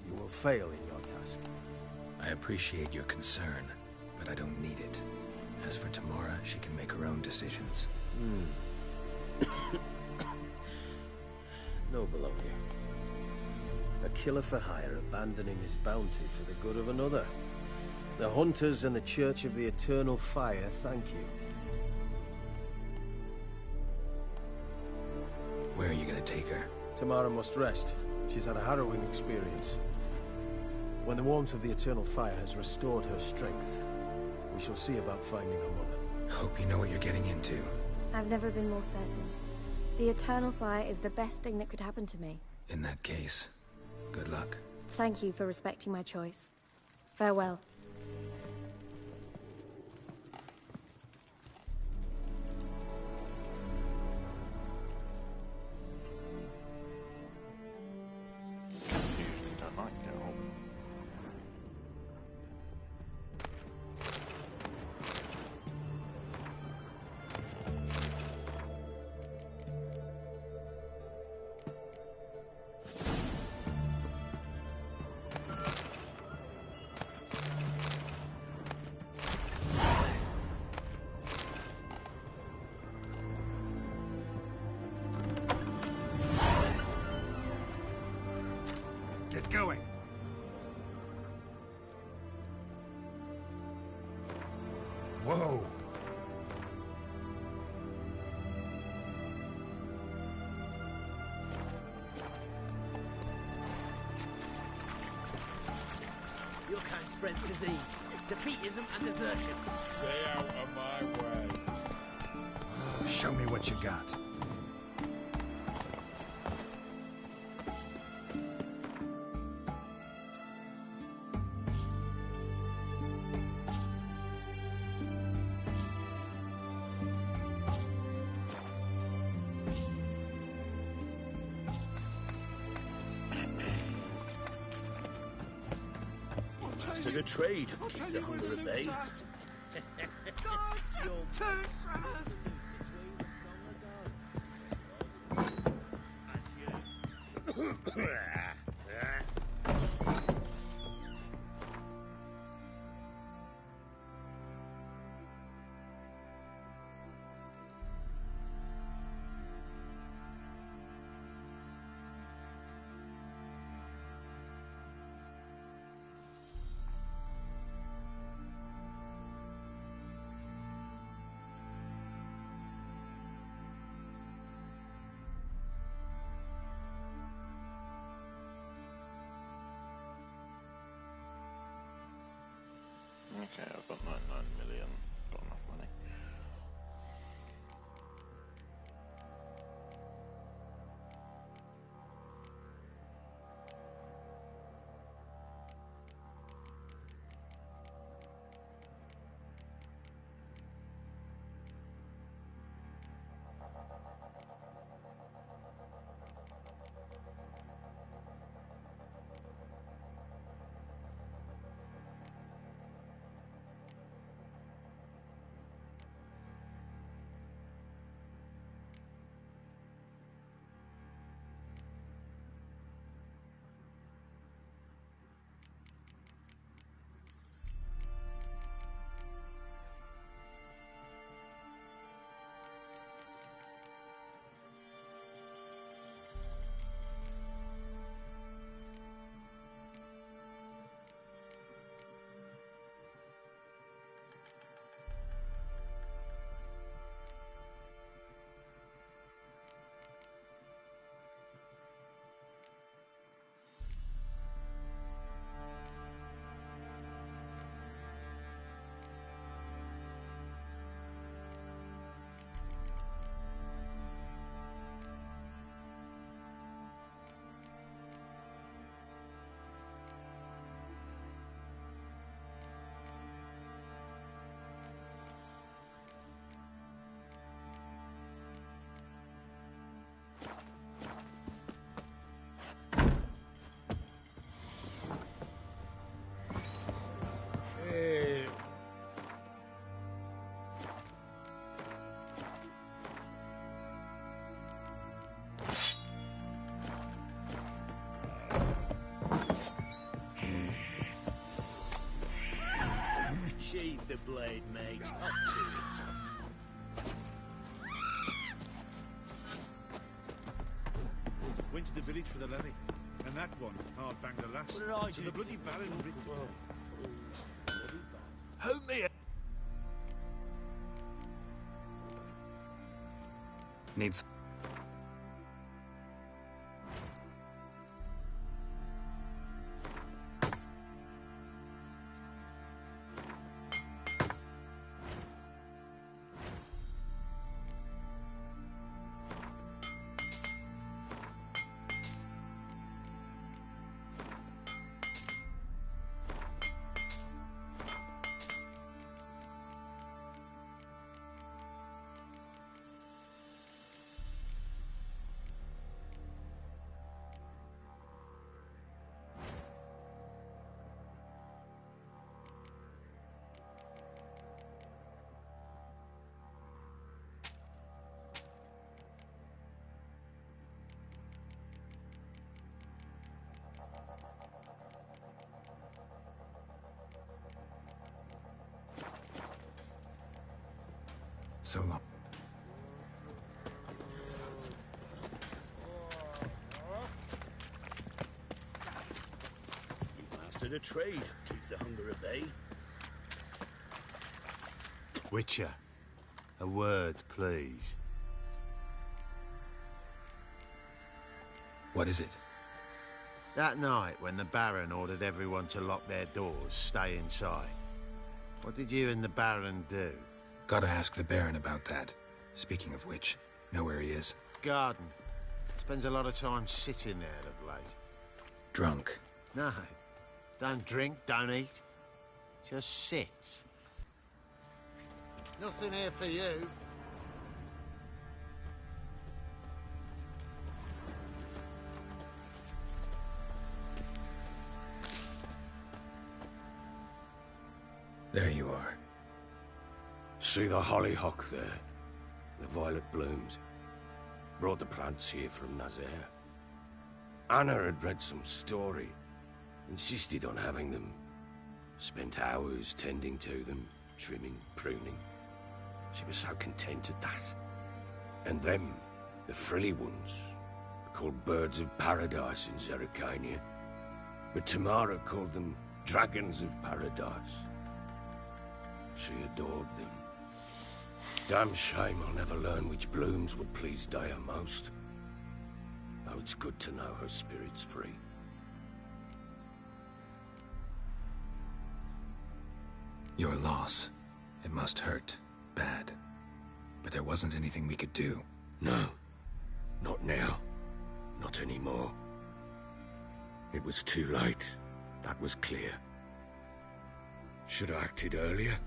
You will fail in your task. I appreciate your concern, but I don't need it. As for Tamara, she can make her own decisions. Noble of you. A killer for hire abandoning his bounty for the good of another. The Hunters and the Church of the Eternal Fire thank you. Where are you gonna take her? Tamara must rest. She's had a harrowing experience. When the warmth of the Eternal Fire has restored her strength, we shall see about finding her mother. Hope you know what you're getting into. I've never been more certain. The Eternal Fire is the best thing that could happen to me. In that case, good luck. Thank you for respecting my choice. Farewell. Don't like it all. Get going. Whoa. Your kind spreads disease, defeatism and desertion. Stay out of my way. Show me what you got. Master to trade, keeps the hunger at bay. Okay, I've got 99 million. Got enough money. the blade, mate. Up to it. Went to the village for the levy. And that one, hard banged the lass. What did I So do? the bloody Baron Help me! Needs... So long. You mastered a trade. Keeps the hunger at bay. Witcher, a word, please. What is it? That night when the Baron ordered everyone to lock their doors, stay inside, what did you and the Baron do? Gotta ask the Baron about that. Speaking of which, know where he is? Garden. Spends a lot of time sitting there of late. Drunk. No. Don't drink, don't eat. Just sits. Nothing here for you. There you are. See the hollyhock there? The violet blooms. Brought the plants here from Nazaire. Anna had read some story. Insisted on having them. Spent hours tending to them, trimming, pruning. She was so content at that. And them, the frilly ones, called birds of paradise in Zerrikania. But Tamara called them dragons of paradise. She adored them. Damn shame I'll never learn which blooms would please Dea most. Though it's good to know her spirit's free. Your loss. It must hurt. Bad. But there wasn't anything we could do. No. Not now. Not anymore. It was too late. That was clear. Should have acted earlier.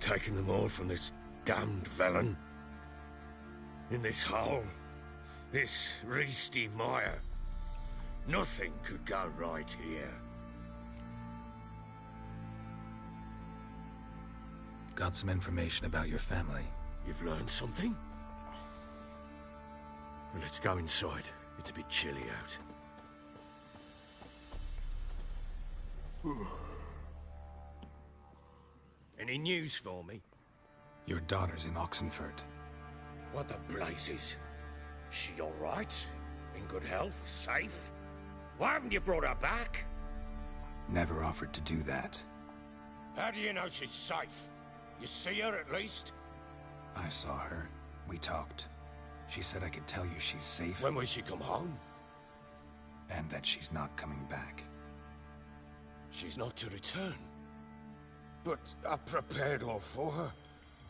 Taken them all from this damned Velen. In this hole. This Reesty mire. Nothing could go right here. Got some information about your family. You've learned something? Well, let's go inside. It's a bit chilly out. Any news for me? Your daughter's in Oxenford. What the blazes? She all right? In good health? Safe? Why haven't you brought her back? Never offered to do that. How do you know she's safe? You see her at least? I saw her. We talked. She said I could tell you she's safe. When will she come home? And that she's not coming back. She's not to return. But I've prepared all for her.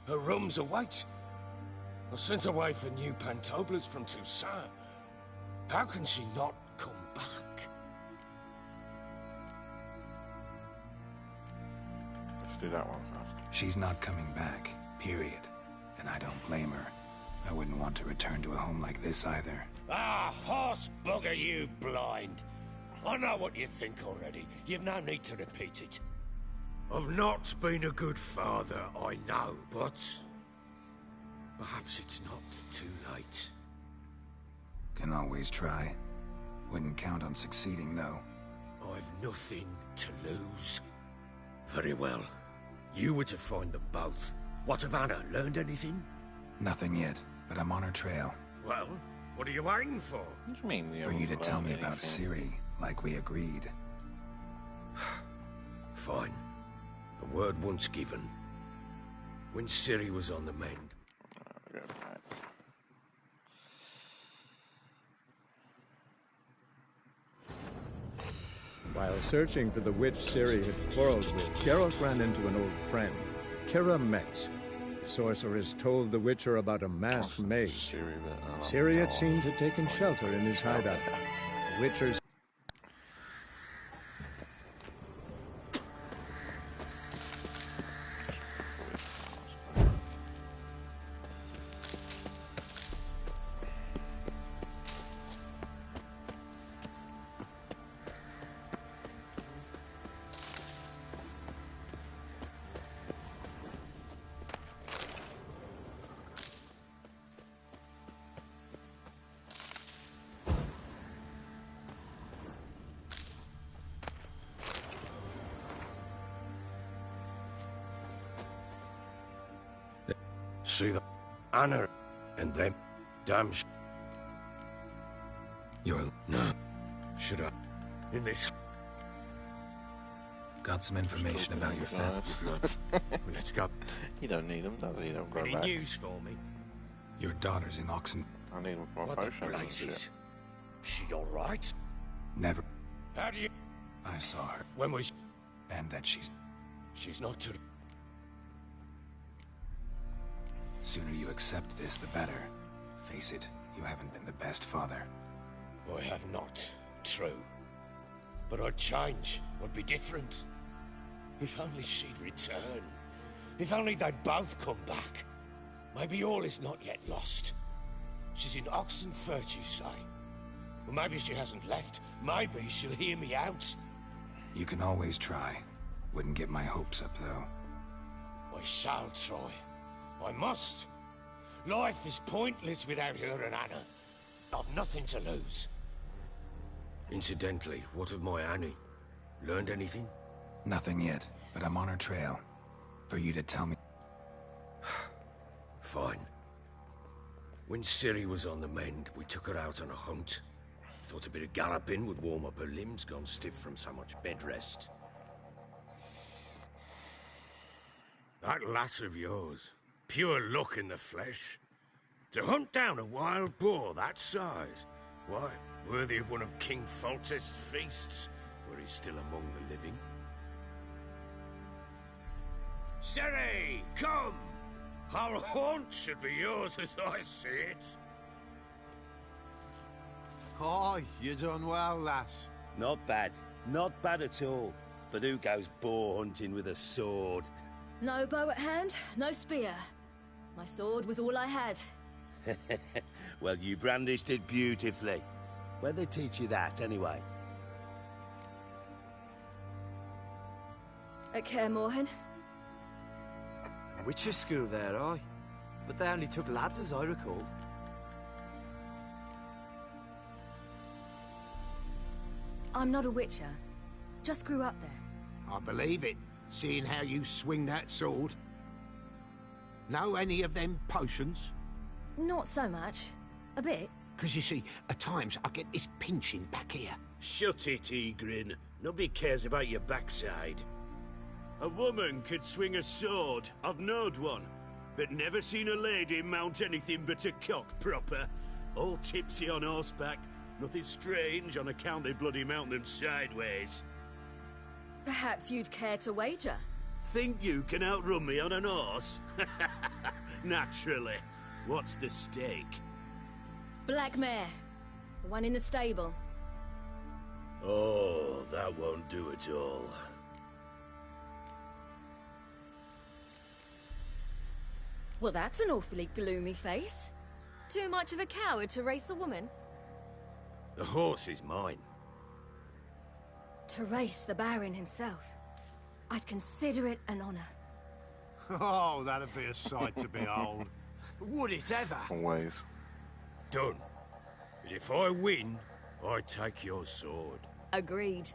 Her room's await. I sent away for new Pantoblas from Toussaint. How can she not come back? Let's do that one first. She's not coming back, period. And I don't blame her. I wouldn't want to return to a home like this either. Ah, horse bugger you, blind. I know what you think already. You've no need to repeat it. I've not been a good father, I know, but perhaps it's not too late. Can always try. Wouldn't count on succeeding, though. I've nothing to lose. Very well. You were to find them both. What of Anna? Learned anything? Nothing yet, but I'm on her trail. Well, what are you waiting for? What do you mean we For you to haven't tell learned me about anything? Ciri, like we agreed. Fine. A word once given. When Ciri was on the mend. While searching for the witch Ciri had quarreled with, Geralt ran into an old friend, Kira Metz. The sorceress told the Witcher about a masked mage. Ciri had seemed to have taken shelter in his hideout. The Witcher's See the Anna and them. Damn You're... No. Should I? In this... Got some information about your family. Let's go. You don't need them, does he? You don't go Any back. news for me? Your daughter's in Oxen. I need them for my What the potions and blazes? shit. She alright? Never. How do you... I saw her. When was... And that she's... She's not to... Sooner you accept this, the better. Face it, you haven't been the best father. I have not. True. But I'd change. I'd be different. If only she'd return. If only they'd both come back. Maybe all is not yet lost. She's in Oxenfurt, you say? Well, maybe she hasn't left. Maybe she'll hear me out. You can always try. Wouldn't get my hopes up, though. I shall try. I must. Life is pointless without her and Anna. I've nothing to lose. Incidentally, what of my Annie? Learned anything? Nothing yet, but I'm on her trail. For you to tell me... Fine. When Ciri was on the mend, we took her out on a hunt. Thought a bit of galloping would warm up her limbs, gone stiff from so much bed rest. That lass of yours, pure luck in the flesh. To hunt down a wild boar that size, why, worthy of one of King Foltest's feasts, where he's still among the living. Ciri, come! Our haunt should be yours as I see it. Oh, you done well, lass. Not bad. Not bad at all. But who goes boar hunting with a sword? No bow at hand, no spear. My sword was all I had. Well, you brandished it beautifully. Where'd they teach you that, anyway? At Kaer Morhen. Witcher school there, aye. But they only took lads, as I recall. I'm not a witcher. Just grew up there. I believe it, seeing how you swing that sword. Know any of them potions? Not so much. A bit. Because you see, at times I get this pinching back here. Shut it, Egrin. Nobody cares about your backside. A woman could swing a sword. I've knowed one. But never seen a lady mount anything but a cock proper. All tipsy on horseback. Nothing strange on account they bloody mount them sideways. Perhaps you'd care to wager? Think you can outrun me on an horse? Naturally. What's the stake? Black mare. The one in the stable. Oh, that won't do at all. Well, that's an awfully gloomy face. Too much of a coward to race a woman? The horse is mine. To race the Baron himself. I'd consider it an honor. Oh, that'd be a sight to behold. Would it ever? Always. Done. But if I win, I take your sword. Agreed.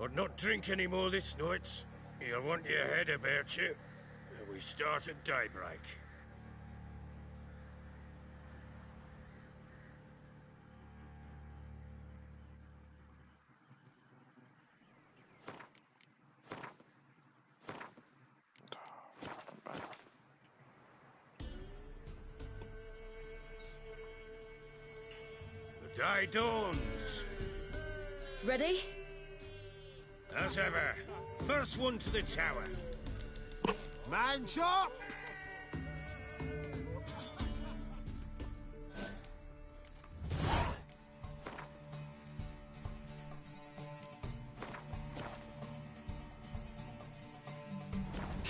I'd not drink any more this night. You'll want your head about you. We start at daybreak. The day dawns. Ready? As ever. First one to the tower. Man chop!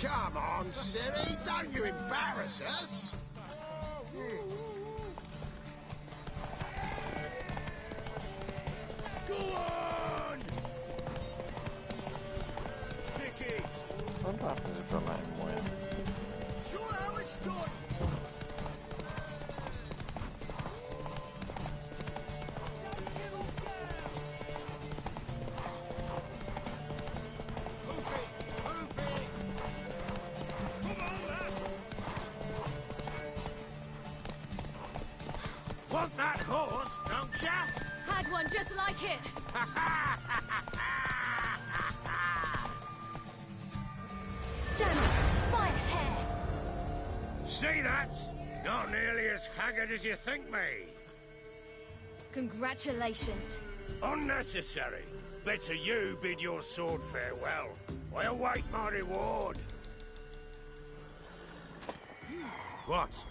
Come on, Ciri, don't you embarrass us! Go on! Pick it! What happens if I let him win? Show how it's done! Want that horse, don't ya? Had one just like it. Damn it! By a hair. See that? Not nearly as haggard as you think me. Congratulations. Unnecessary. Better you bid your sword farewell. I await my reward. What?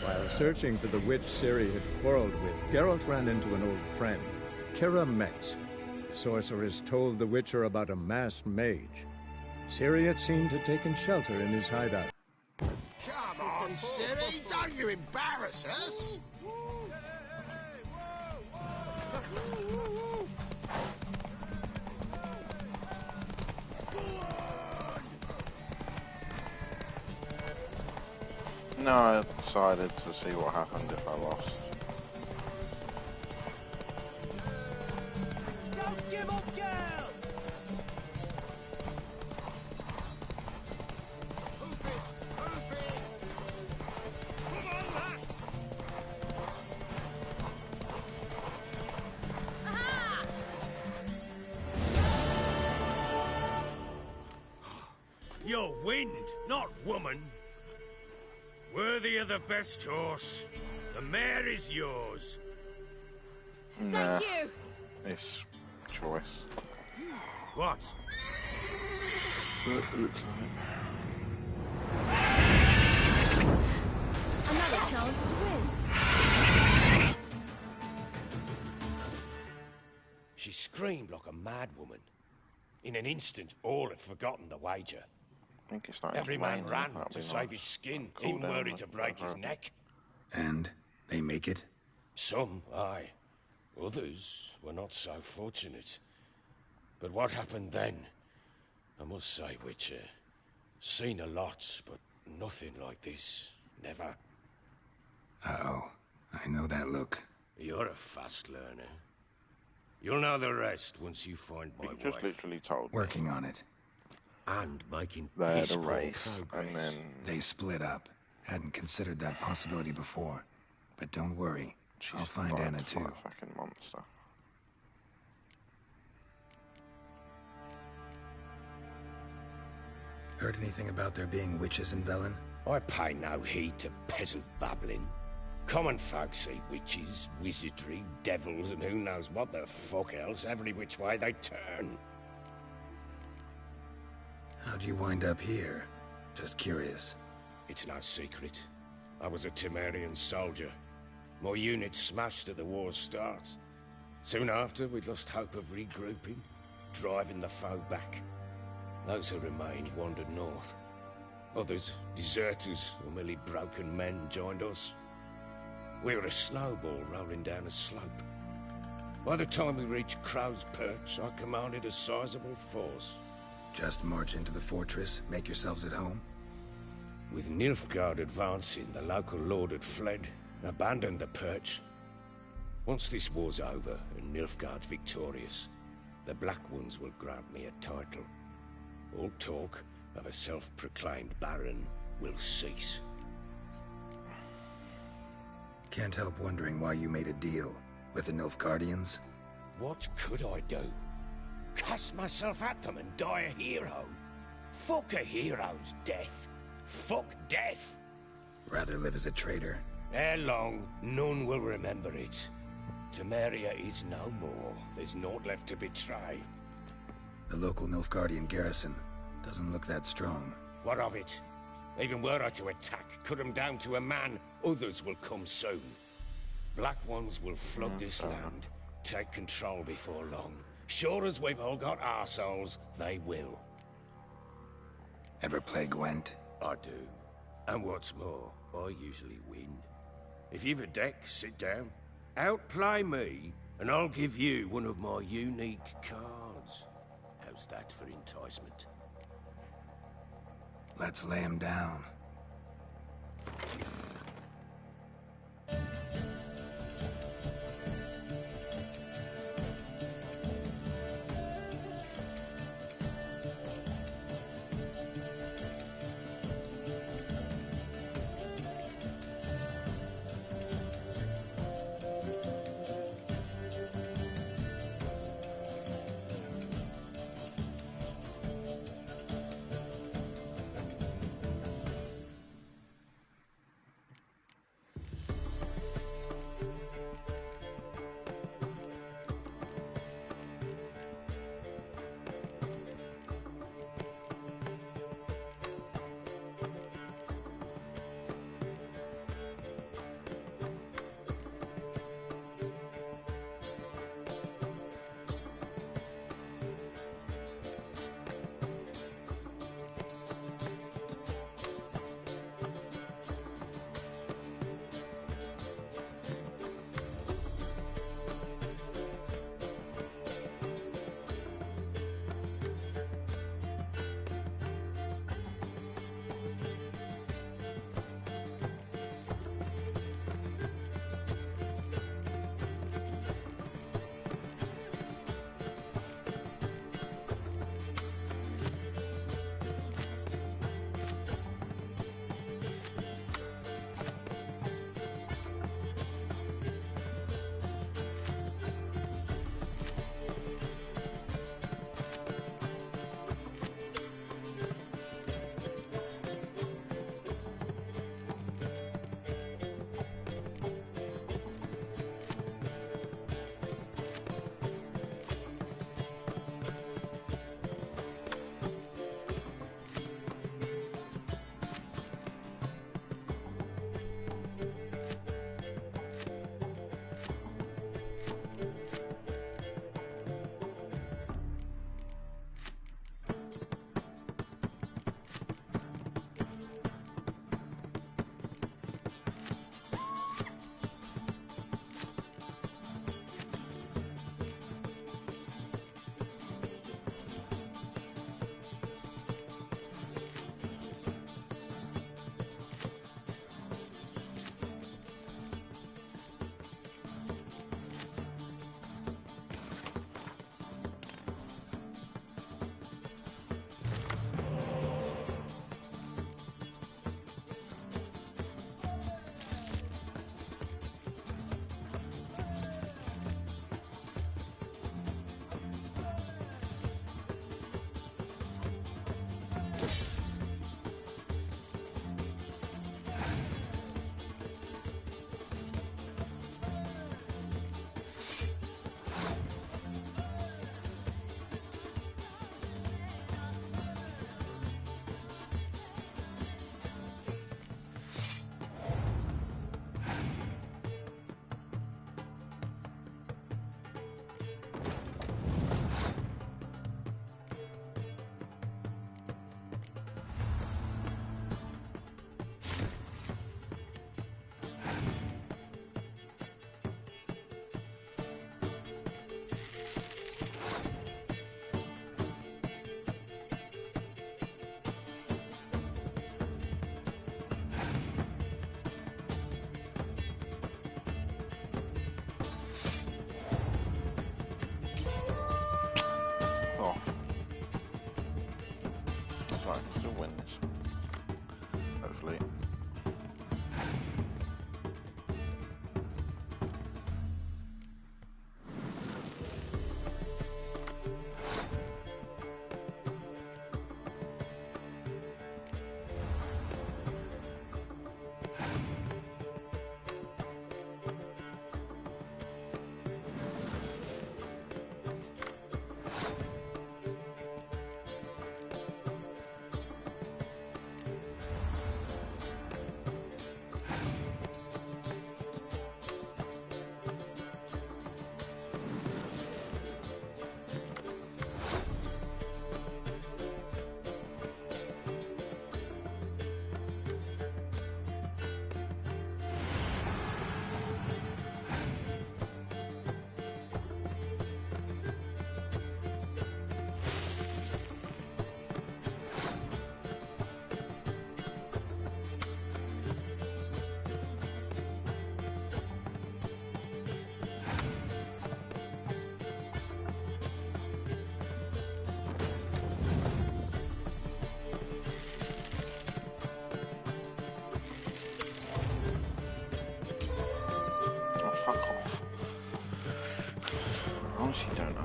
While searching for the witch Ciri had quarreled with, Geralt ran into an old friend, Keira Metz. The sorceress told the Witcher about a masked mage. Ciri had seemed to have taken shelter in his hideout. Come on, Ciri, don't you embarrass us! No, I decided to see what happened if I lost. Don't give up, girl! Move it! Move it! Come on, lass! You're wind, not woman. Worthy of the best horse. The mare is yours. Nah, Thank you. it's choice. What? It looks Another chance to win. She screamed like a mad woman. In an instant, all had forgotten the wager. I think it's not Every man raining, ran that'd to be save nice. his skin, Cool even down worried a to break his bit. neck. And they make it? Some, aye. Others were not so fortunate. But what happened then? I must say, Witcher, seen a lot, but nothing like this. Never. Uh-oh. I know that look. You're a fast learner. You'll know the rest once you find my You just wife. literally told me. Working on it. And making They had a peaceful race, progress. and then They split up. Hadn't considered that possibility before. But don't worry. I'll find started Anna to fight too. a fucking monster. Heard anything about there being witches in Velen? I pay no heed to peasant babbling. Common folk see witches, wizardry, devils, and who knows what the fuck else every which way they turn. How'd you wind up here? Just curious. It's no secret. I was a Temerian soldier. My unit smashed at the war's start. Soon after, we lost hope of regrouping, driving the foe back. Those who remained wandered north. Others, deserters or merely broken men, joined us. We were a snowball rolling down a slope. By the time we reached Crow's Perch, I commanded a sizable force. Just march into the fortress, make yourselves at home? With Nilfgaard advancing, the local lord had fled, abandoned the perch. Once this war's over and Nilfgaard's victorious, the Black Ones will grant me a title. All talk of a self-proclaimed baron will cease. Can't help wondering why you made a deal with the Nilfgaardians. What could I do? Cast myself at them and die a hero? Fuck a hero's death. Fuck death. Rather live as a traitor. Ere long, none will remember it. Temeria is no more. There's naught left to betray. The local Nilfgaardian garrison doesn't look that strong. What of it? Even were I to attack, cut them down to a man, others will come soon. Black Ones will flood this land, take control before long. Sure as we've all got arseholes, they will. Ever play Gwent? I do. And what's more, I usually win. If you've a deck, sit down. Outplay me, and I'll give you one of my unique cards. How's that for enticement? Let's lay him down.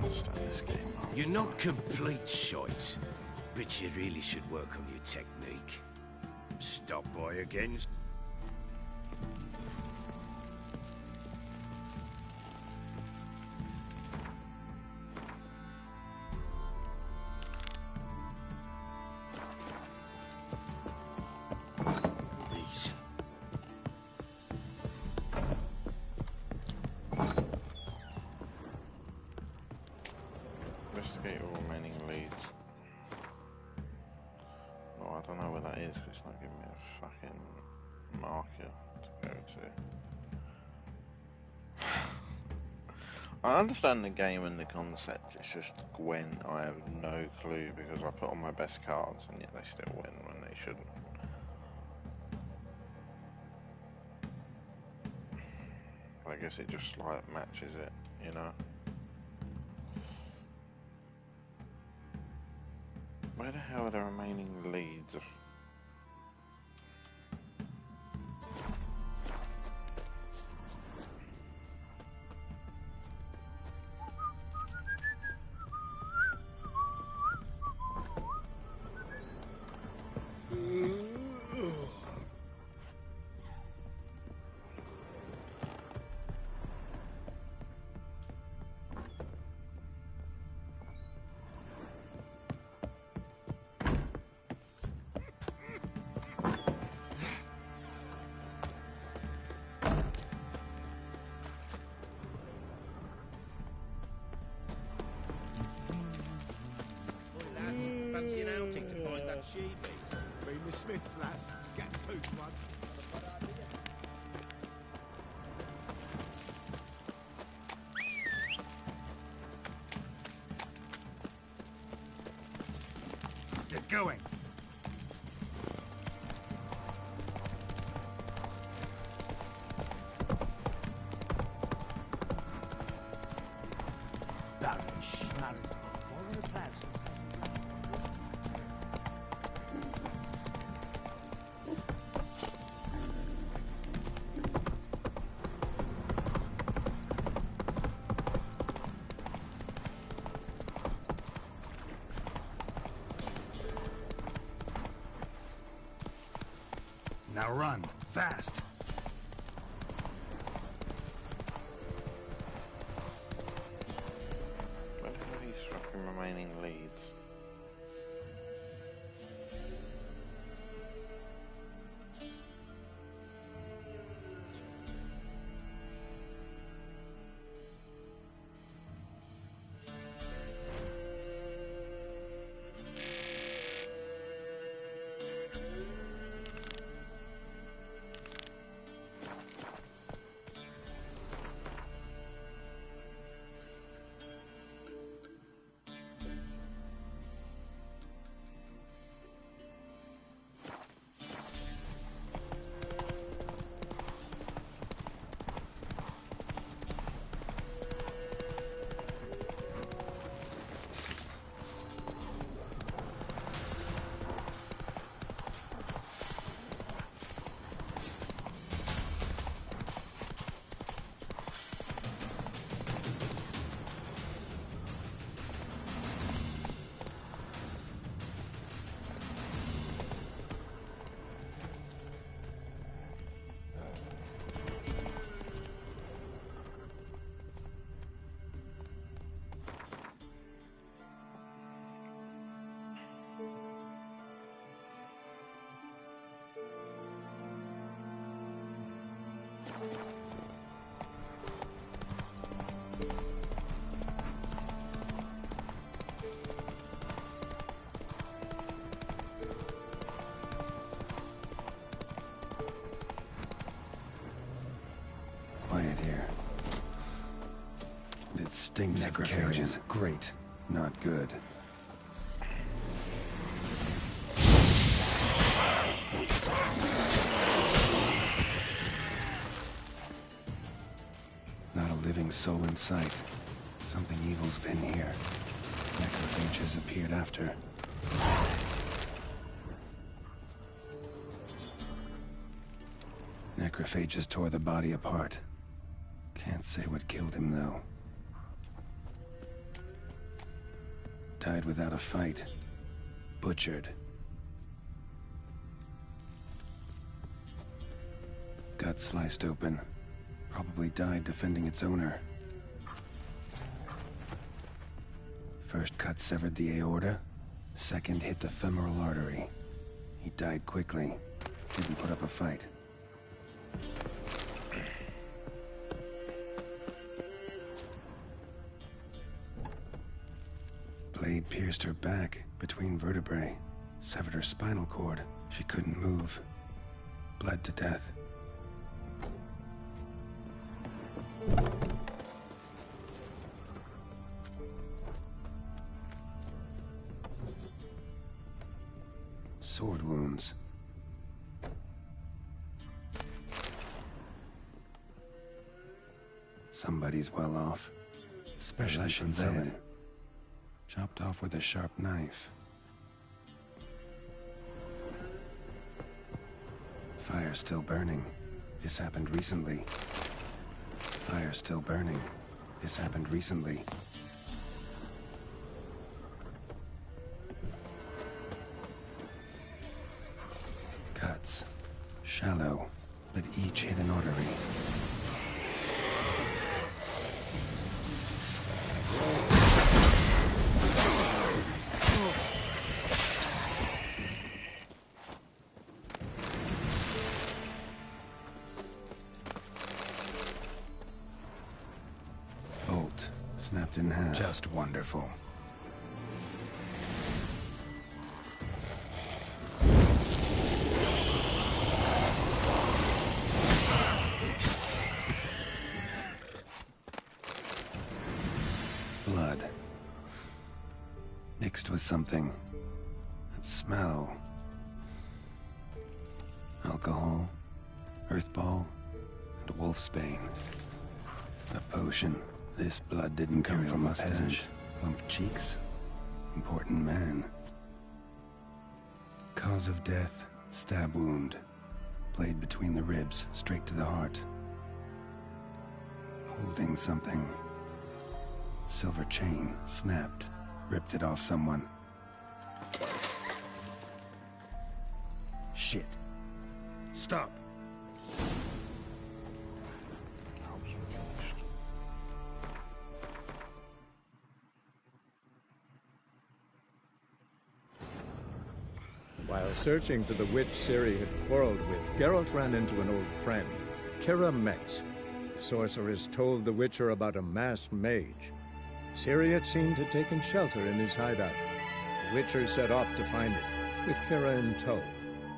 understand this game. You're not complete shite, but you really should work on your technique. Stop by again. Investigate all remaining leads. No, I don't know where that is because it's not giving me a fucking marker to go to. I understand the game and the concept, it's just Gwen, I have no clue because I put on my best cards and yet they still win when they shouldn't. I guess it just like matches it, you know? Where the hell are the remaining leads? Fancy an outing to find that she-beast? Been the Smiths, lass. Get tooth one. Get going. Now run, fast. Where the hell are these fucking remaining leads? Quiet here. It stinks of carrion. Great, not good. Not a living soul in sight. Something evil's been here. Necrophage has appeared after. Necrophages tore the body apart. Can't say what killed him, though. died without a fight. Butchered. Gut sliced open. Probably died defending its owner. First cut severed the aorta. Second hit the femoral artery. He died quickly. Didn't put up a fight. Blade pierced her back, between vertebrae. Severed her spinal cord. She couldn't move. Bled to death. Sword wounds. Somebody's well off. Especially from Velen. Chopped off with a sharp knife. Fire still burning. This happened recently. Fire still burning. This happened recently. Cuts. Shallow, but each hit an artery. Bolt snapped in half. Just wonderful. Blood. Mixed with something. That smell. Alcohol, earthball, and wolfsbane. A potion. This blood didn't come from a peasant. Plump cheeks. Important man. Cause of death, stab wound. Blade between the ribs, straight to the heart. Holding something. Silver chain, snapped. Ripped it off someone. Shit. Stop. While searching for the witch Ciri had quarreled with, Geralt ran into an old friend, Keira Metz. The sorceress told the Witcher about a masked mage. Ciri had seemed to have taken shelter in his hideout. The Witcher set off to find it, with Keira in tow.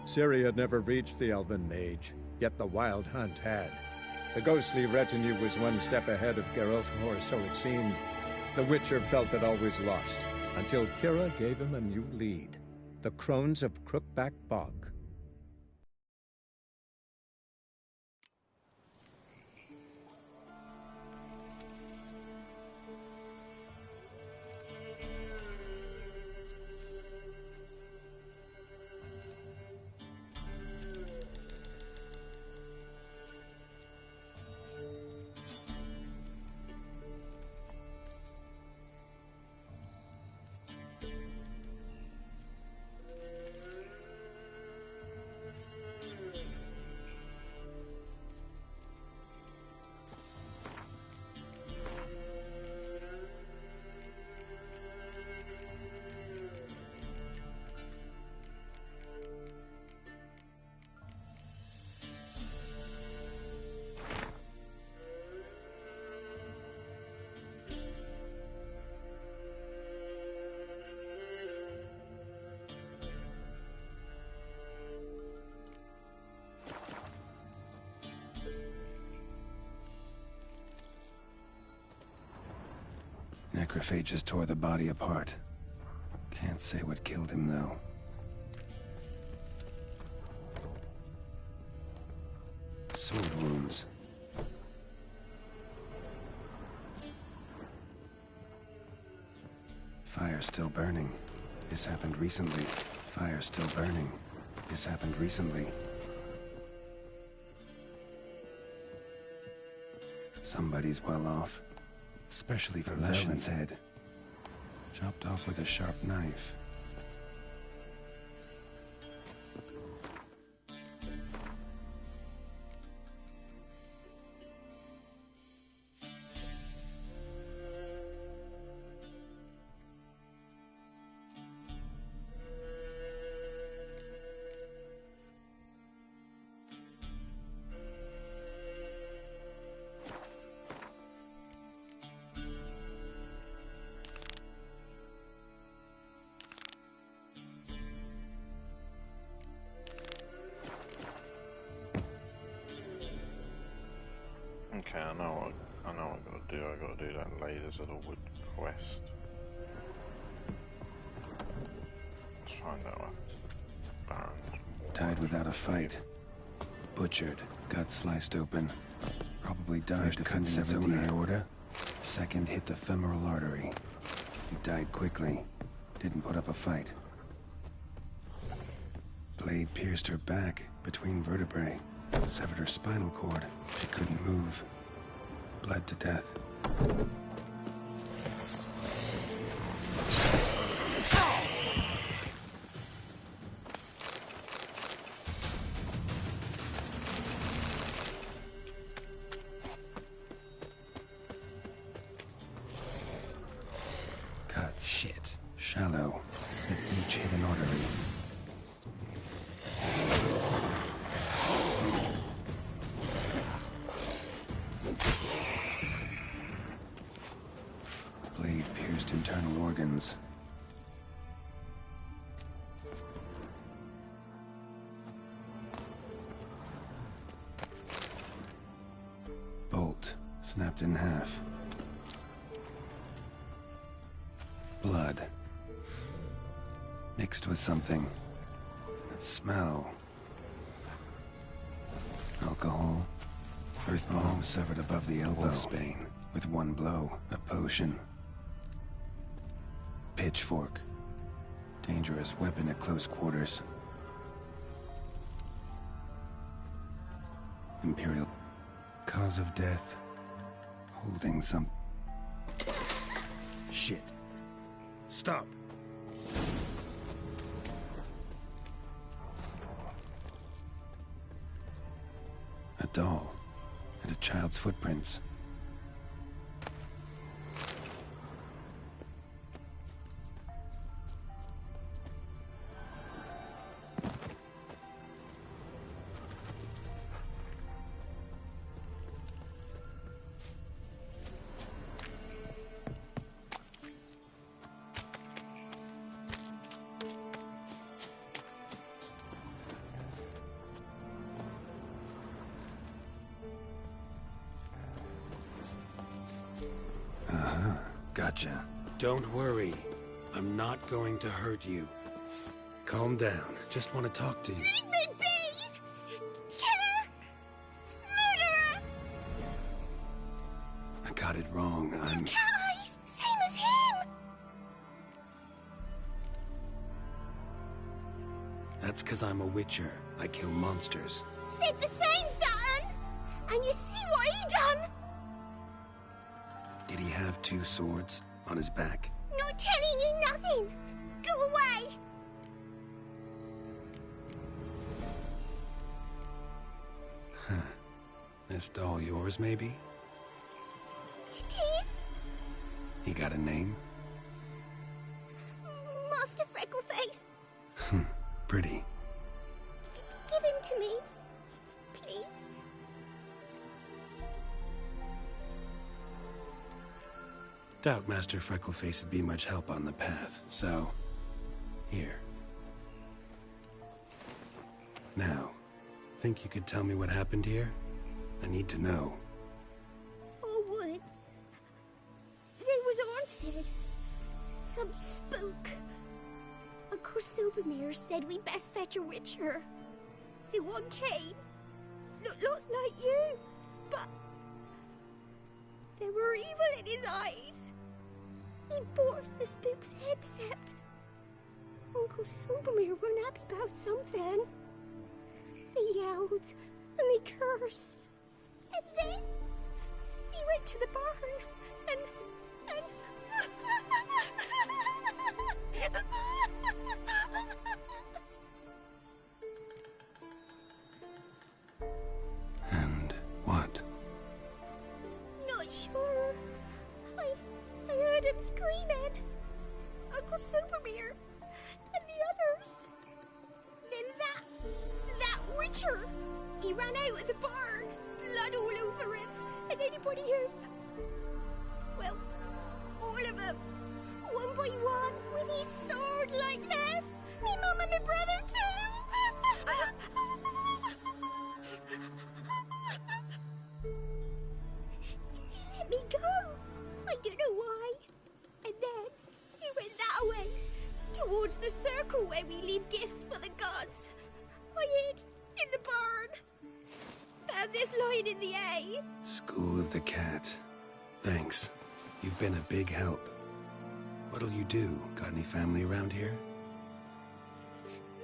Ciri had never reached the elven mage, yet the wild hunt had. The ghostly retinue was one step ahead of Geralt, or so it seemed. The Witcher felt it always lost, until Keira gave him a new lead. The Crones of Crookback Bog. Necrophages tore the body apart. Can't say what killed him, though. Sword wounds. Fire still burning. This happened recently. Fire still burning. This happened recently. Somebody's well off. Especially for Velen's head. Chopped off with a sharp knife. Okay, I know what I've got to do. I've got to do that Layers of the Wood quest. Let's find out what Baron's. Died without a fight. Butchered, gut sliced open. Probably died defending its own aorta. Second hit the femoral artery. He died quickly. Didn't put up a fight. Blade pierced her back between vertebrae. Severed her spinal cord. She couldn't move. Bled to death. Cuts. Shit. Shallow. But each hit an artery. Blade pierced internal organs. Bolt snapped in half. Blood mixed with something. That smell. Alcohol. Earth palm severed above the elbow. Wolfsbane with one blow. A potion. Pitchfork. Dangerous weapon at close quarters. Imperial. Cause of death. Holding some... Shit. Stop. A doll. And a child's footprints. Gotcha. Don't worry. I'm not going to hurt you. Calm down. Just want to talk to you. Leave me be! Killer! Murderer! I got it wrong. I'm... Cat eyes! Same as him! That's because I'm a witcher. I kill monsters. Said the same, That'un! And you see what he done? Did he have two swords on his back? Not telling you nothing! Go away! Huh. This doll yours, maybe? It is? He got a name? Master Freckleface. Pretty. Give him to me. Please. Doubt Master Freckleface would be much help on the path, so... Here. Now, think you could tell me what happened here? I need to know. All woods. They was haunted. Some spook. Uncle Silbermere said we best fetch a witcher. So one came. Looks like you, but... there were evil in his eyes. He bore the spook's head, except... Uncle Silbermere weren't happy about something. They yelled, and they cursed. And then... he went to the barn, and... And what? Not sure. I heard him screaming. Uncle Superbeer and the others. Then that Witcher. He ran out of the barn, blood all over him, and anybody who... Well, all of them, one by one, with his sword like this. Me mum and my brother too. He let me go. I don't know why. And then he went that way, towards the circle where we leave gifts for the gods. I hid in the barn. Found this line in the A. School of the Cat. Thanks. You've been a big help. What'll you do? Got any family around here?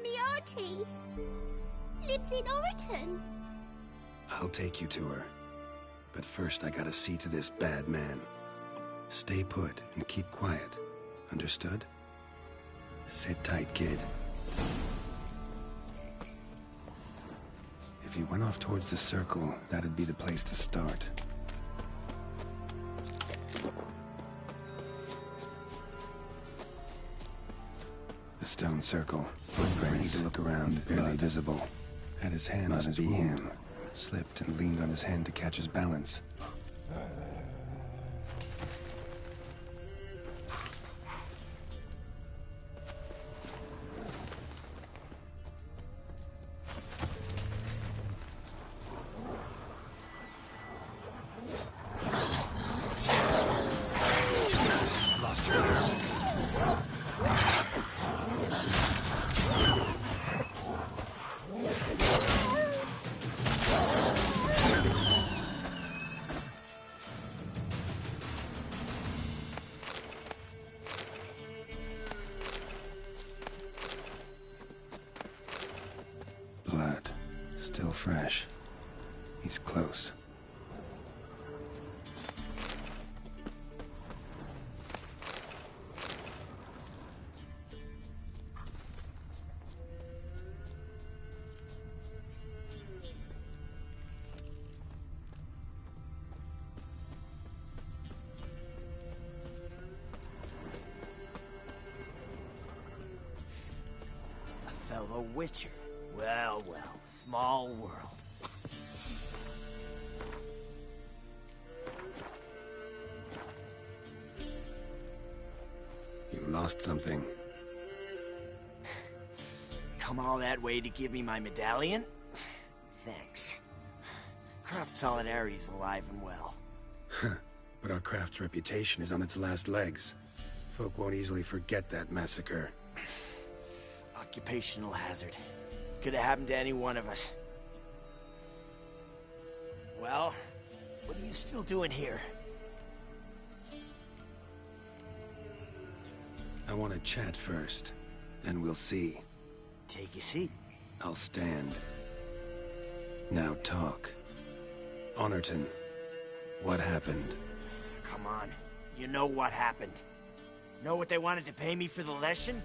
Me auntie lives in Orton. I'll take you to her. But first I gotta see to this bad man. Stay put and keep quiet. Understood? Sit tight, kid. If you went off towards the circle, that'd be the place to start. The stone circle. Footprints. Need to look around. Barely visible. Had his hand on his wound. Slipped and leaned on his hand to catch his balance. Blood. Still fresh. He's close. A fellow Witcher. Well, well, small world. You lost something. Come all that way to give me my medallion? Thanks. Craft Solidarity's alive and well. But our craft's reputation is on its last legs. Folk won't easily forget that massacre. Occupational hazard. Could have happened to any one of us. Well, what are you still doing here? I want to chat first, then we'll see. Take a seat. I'll stand. Now talk. Honorton, what happened? Come on, you know what happened. Know what they wanted to pay me for the lesson?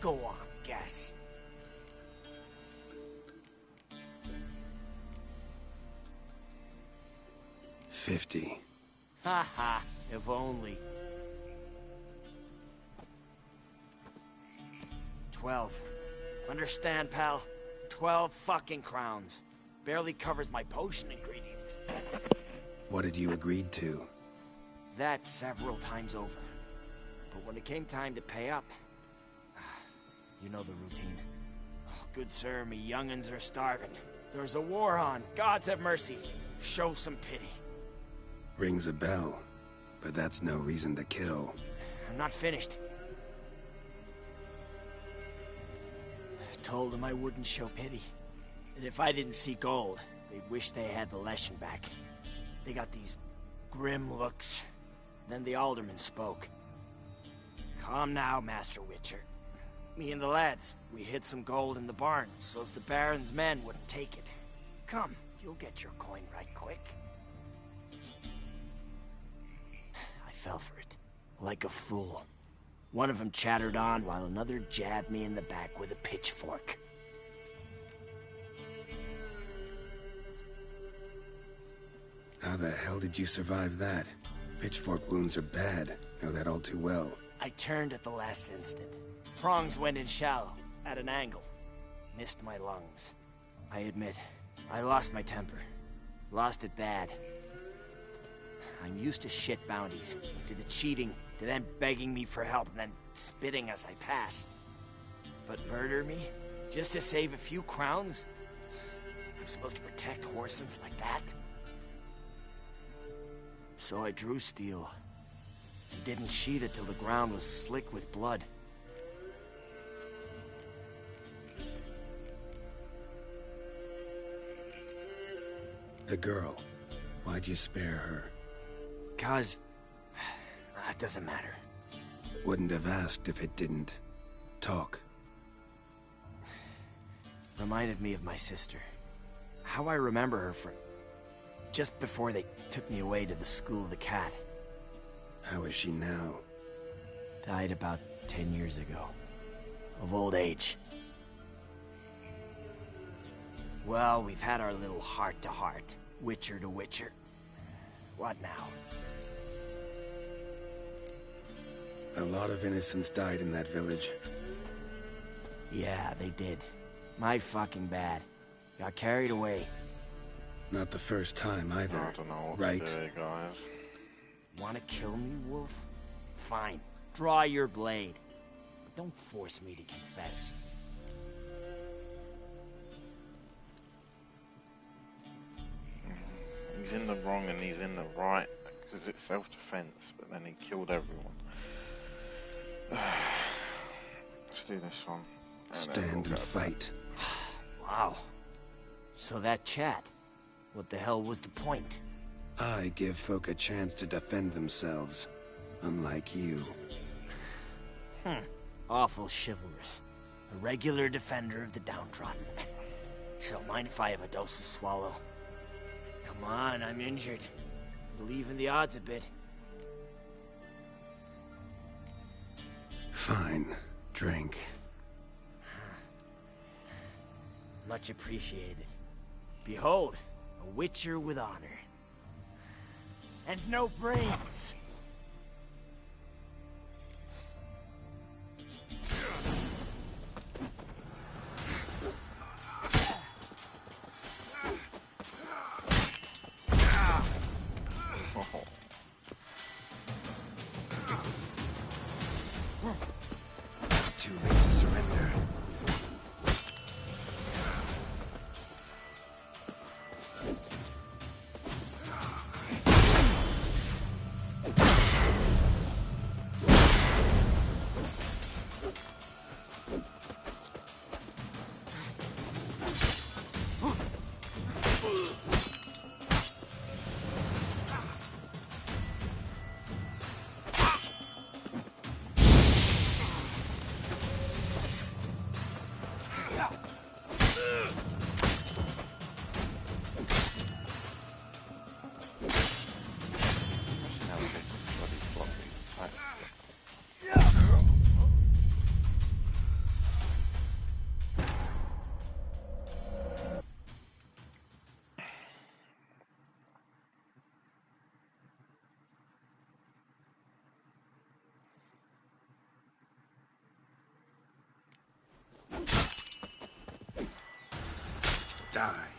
Go on, guess. $50. Ha ha, if only. 12. Understand, pal? 12 fucking crowns. Barely covers my potion ingredients. What had you agreed to? That several times over. But when it came time to pay up... You know the routine. Oh, good sir, me young'uns are starving. There's a war on. Gods have mercy. Show some pity. Rings a bell, but that's no reason to kill. I'm not finished. I told them I wouldn't show pity. And if I didn't see gold, they'd wish they had the lesson back. They got these grim looks. Then the alderman spoke. Come now, Master Witcher. Me and the lads, we hid some gold in the barn, so's the Baron's men wouldn't take it. Come, you'll get your coin right quick. I fell for it. like a fool. One of them chattered on while another jabbed me in the back with a pitchfork. How the hell did you survive that? Pitchfork wounds are bad. Know that all too well. I turned at the last instant. Prongs went in shallow, at an angle. Missed my lungs. I admit, I lost my temper. Lost it bad. I'm used to shit bounties, to the cheating, to them begging me for help and then spitting as I pass. But murder me? Just to save a few crowns? I'm supposed to protect Horsens like that? So I drew steel. And didn't sheath it till the ground was slick with blood. The girl. Why'd you spare her? 'Cause... it doesn't matter. Wouldn't have asked if it didn't. Talk. Reminded me of my sister. How I remember her from... just before they took me away to the School of the Cat. How is she now? Died about 10 years ago. Of old age. Well, we've had our little heart-to-heart. Witcher to Witcher. What now? A lot of innocents died in that village. Yeah, they did. My fucking bad. Got carried away. Not the first time either. I don't know what right? to do, guys. Wanna kill me, Wolf? Fine. Draw your blade. But don't force me to confess. He's in the wrong and he's in the right, because it's self-defense, but then he killed everyone. Let's do this one. Stand and fight. Wow. So that chat, what the hell was the point? I give folk a chance to defend themselves, unlike you. Awful chivalrous. A regular defender of the downtrodden. You don't mind if I have a dose to swallow? Come on, I'm injured. Believe in the odds a bit. Fine. Drink. Much appreciated. Behold, a witcher with honor. And no brains! Too late to surrender. Die.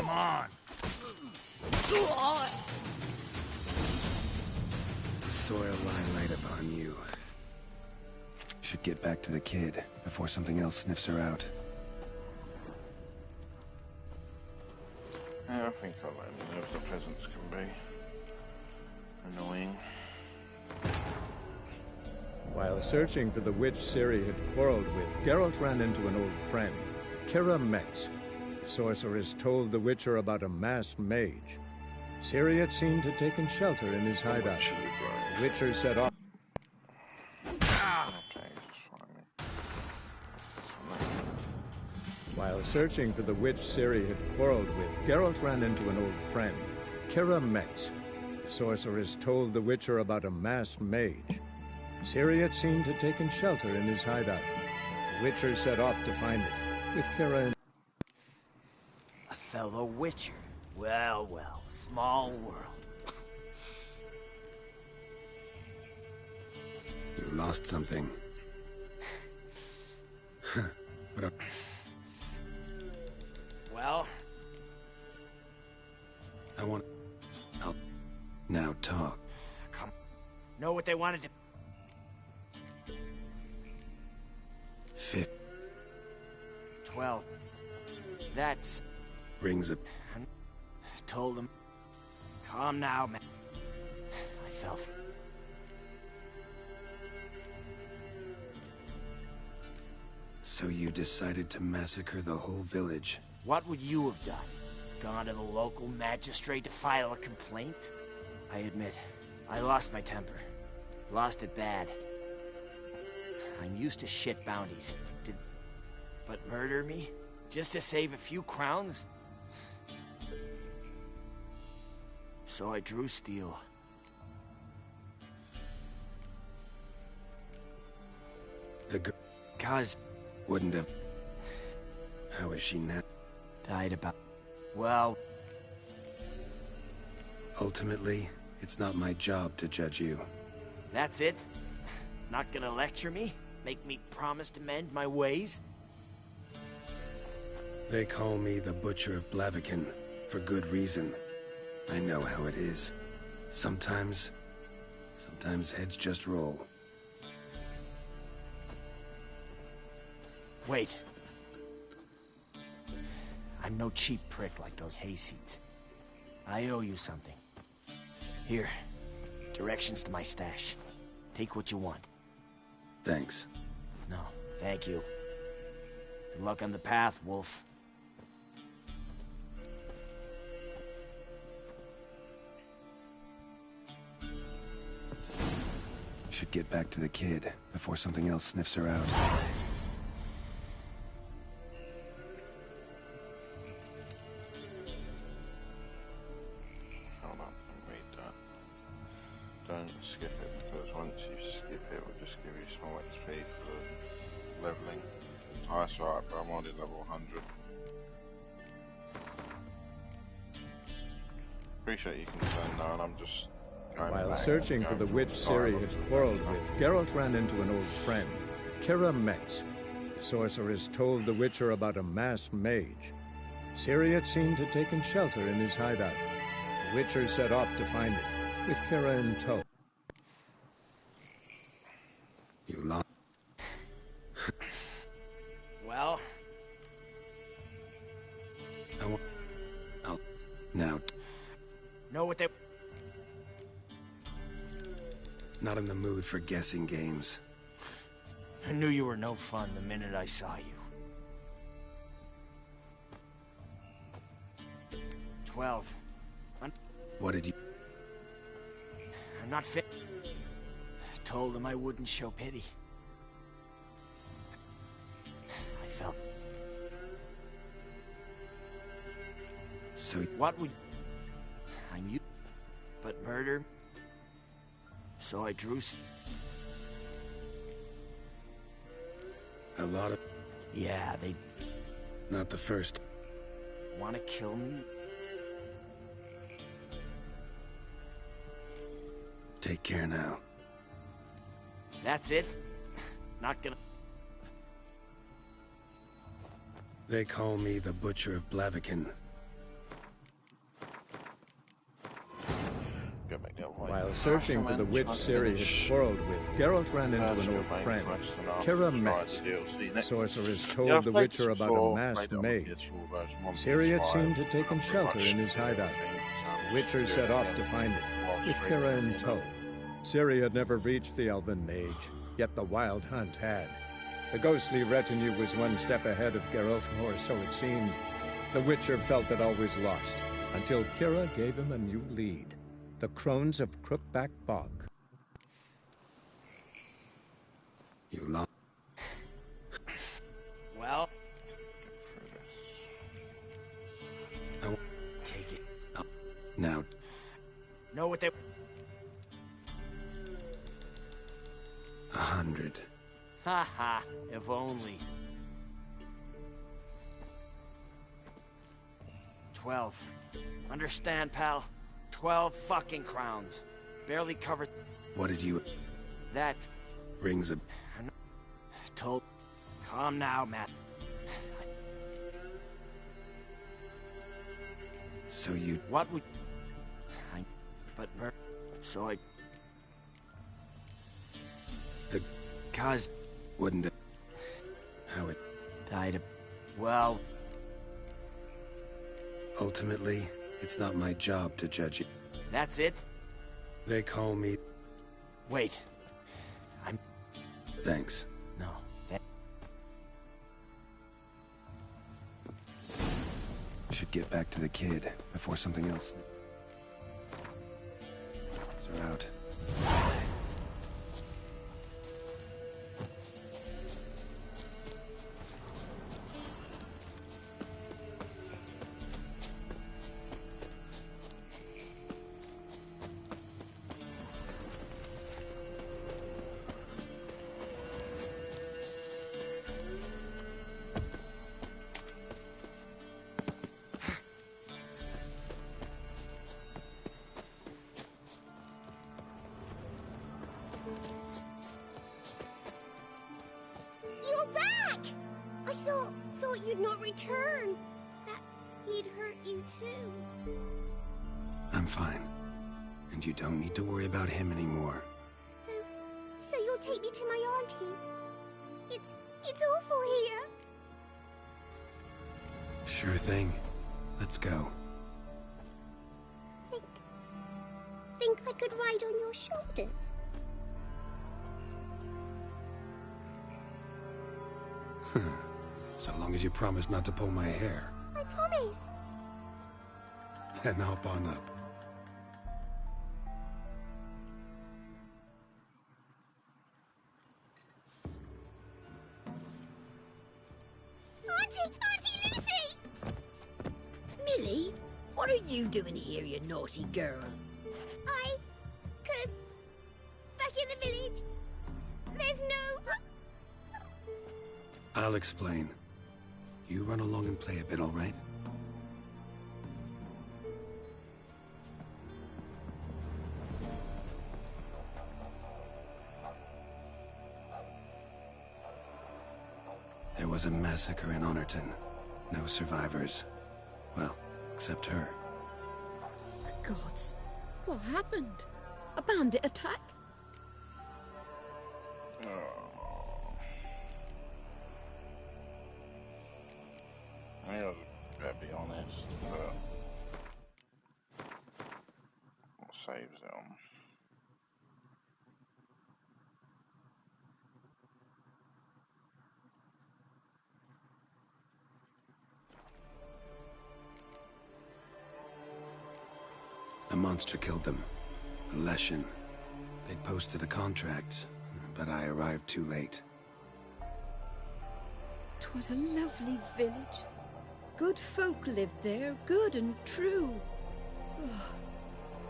Come on. The soil lie light upon you. Should get back to the kid before something else sniffs her out. Yeah, I think I'll let him live. The peasants can be annoying. While searching for the witch Ciri had quarreled with, Geralt ran into an old friend, Keira Metz. The sorceress told the Witcher about a masked mage. Ciri had seemed to take shelter in his hideout. The Witcher set off. While searching for the witch Ciri had quarreled with, Geralt ran into an old friend, Keira Metz. The sorceress told the Witcher about a masked mage. Ciri had seemed to take shelter in his hideout. The Witcher set off to find it, with Keira in... A fellow Witcher. Well, well, small world. You lost something. What a... Well... I'll now talk. Come. Know what they wanted to... 12. That's... Rings a... I told him... Calm now, man. I fell for... So you decided to massacre the whole village? What would you have done? Gone to the local magistrate to file a complaint? I admit, I lost my temper. Lost it bad. I'm used to shit bounties. But murder me? Just to save a few crowns? So I drew steel. The girl... Cause... Wouldn't have... How is she now? Died about... Well... Ultimately, it's not my job to judge you. That's it? Not gonna lecture me? Make me promise to mend my ways? They call me the Butcher of Blaviken, for good reason. I know how it is. Sometimes heads just roll. Wait. I'm no cheap prick like those hayseeds. I owe you something. Here, directions to my stash. Take what you want. Thanks. No, thank you. Good luck on the path, Wolf. Should get back to the kid before something else sniffs her out. Hold on, read that. Don't skip it, because once you skip it, it will just give you small XP for leveling. Oh, that's right, but I'm already level 100. Appreciate you can turn now, and I'm just... While searching for the witch Ciri had quarreled with, Geralt ran into an old friend, Keira Metz. The sorceress told the Witcher about a masked mage. Ciri had seemed to take shelter in his hideout. The Witcher set off to find it, with Keira in tow. You lost. Well? I'll... Now... Know what they... Not in the mood for guessing games. I knew you were no fun the minute I saw you. 12. What did you... I'm not fit. I told him I wouldn't show pity. I felt... So... What would... I'm you... But murder... So I drew... A lot of... Yeah, they... Not the first. Want to kill me? Take care now. That's it? Not gonna... They call me the Butcher of Blaviken, While searching for the witch Ciri had quarreled with, Geralt ran into an old friend, Kira Metz. The sorceress told the Witcher about a masked mage. Ciri had seemed to taken shelter in his hideout. The Witcher set off to find it, with Kira in tow. Ciri had never reached the elven mage, yet the wild hunt had. The ghostly retinue was one step ahead of Geralt, or so it seemed. The Witcher felt it always lost, until Kira gave him a new lead. The Crones of Crookback Bog. You lost. Well, I take it. Now. Know what they... 100. Ha ha, if only. 12. Understand, pal? 12 fucking crowns. Barely covered. What did you... That's... Rings a... Told... Calm now, Matt. So you... What would... But... So I... The... Cause... Wouldn't it... How it... Died of... Well... Ultimately, it's not my job to judge you. That's it? They call me... Wait. I'm... Thanks. No. Should get back to the kid before something else... are out. You're back! I thought you'd not return. That he'd hurt you too. I'm fine. And you don't need to worry about him anymore. So you'll take me to my auntie's? It's awful here. Sure thing. Let's go. Think I could ride on your shoulders? So long as you promise not to pull my hair. I promise. Then hop on up. Auntie Lucy! Millie, what are you doing here, you naughty girl? Cause back in the village, there's no... I'll explain. You run along and play a bit, all right? There was a massacre in Honorton. No survivors. Well, except her. Gods, what happened? A bandit attack? I gotta be honest, but what saves them? A monster killed them. A Leshen. They'd posted a contract, but I arrived too late. 'Twas a lovely village. Good folk lived there, good and true. Oh,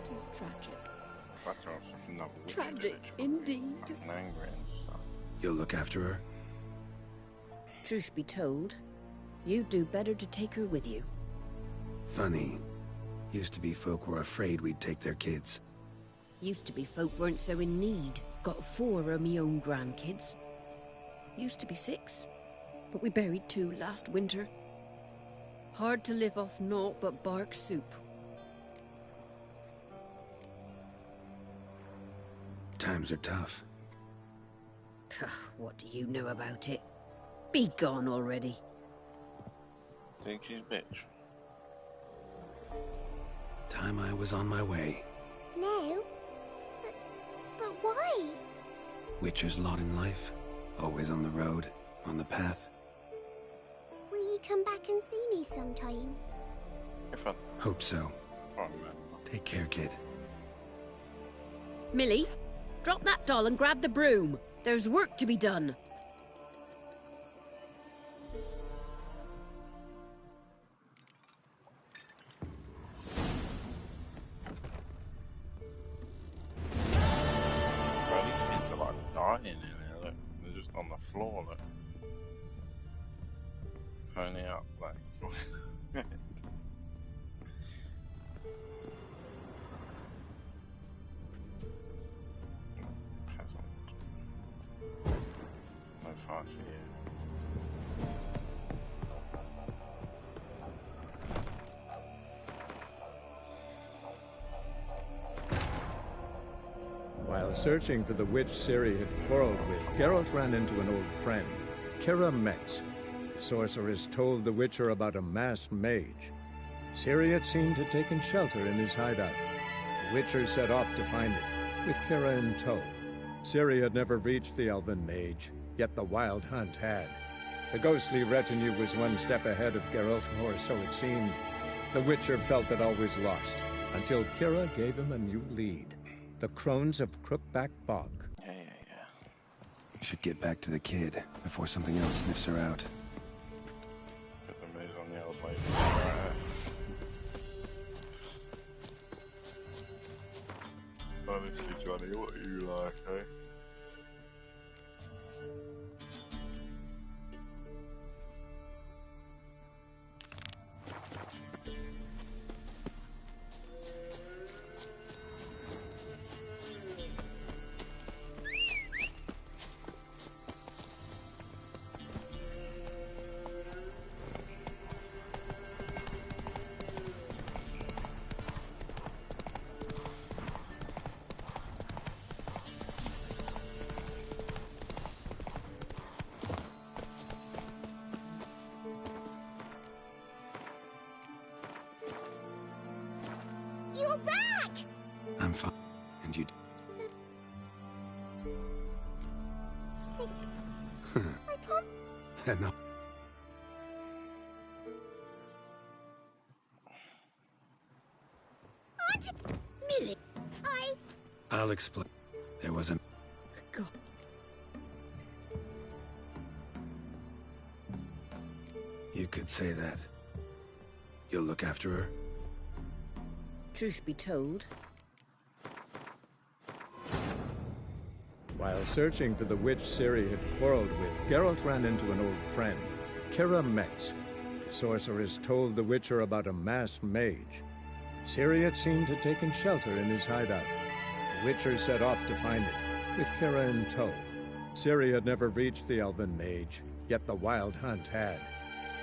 'tis tragic. Tragic indeed. You'll look after her? Truth be told, you'd do better to take her with you. Funny. Used to be folk were afraid we'd take their kids. Used to be folk weren't so in need. Got 4 of me own grandkids. Used to be 6, but we buried 2 last winter. Hard to live off naught but bark soup. Times are tough. What do you know about it? Be gone already. Think she's bitch. Time I was on my way. No. But why? Witcher's lot in life. Always on the road, on the path. Will you come back and see me sometime? If I... Hope so. Oh, man. Take care, kid. Millie, drop that doll and grab the broom. There's work to be done. Bro, these kids are like dying in here, look. They're just on the floor, look. Pony up, like. No fight for you. While searching for the witch Ciri had quarreled with, Geralt ran into an old friend, Kira Metz. The sorceress told the Witcher about a masked mage. Ciri had seemed to have taken shelter in his hideout. The Witcher set off to find it, with Kira in tow. Ciri had never reached the elven mage, yet the wild hunt had. The ghostly retinue was one step ahead of Geralt, or so it seemed. The Witcher felt it always lost, until Kira gave him a new lead. The Crones of Crookback Bog. Yeah. You should get back to the kid before something else sniffs her out. Put the moves on the old lady. Right. Honestly, Johnny, what are you like, eh? You're back! I'm fine. And you... I prom- No. Auntie Millie, I'll explain. There was a... God. You could say that. You'll look after her? Truth be told, While searching for the witch Ciri had quarreled with, Geralt ran into an old friend, Kira Metz. The sorceress told the Witcher about a masked mage. Ciri had seemed to have taken shelter in his hideout. The Witcher set off to find it, with Kira in tow. Ciri had never reached the elven mage, yet the wild hunt had.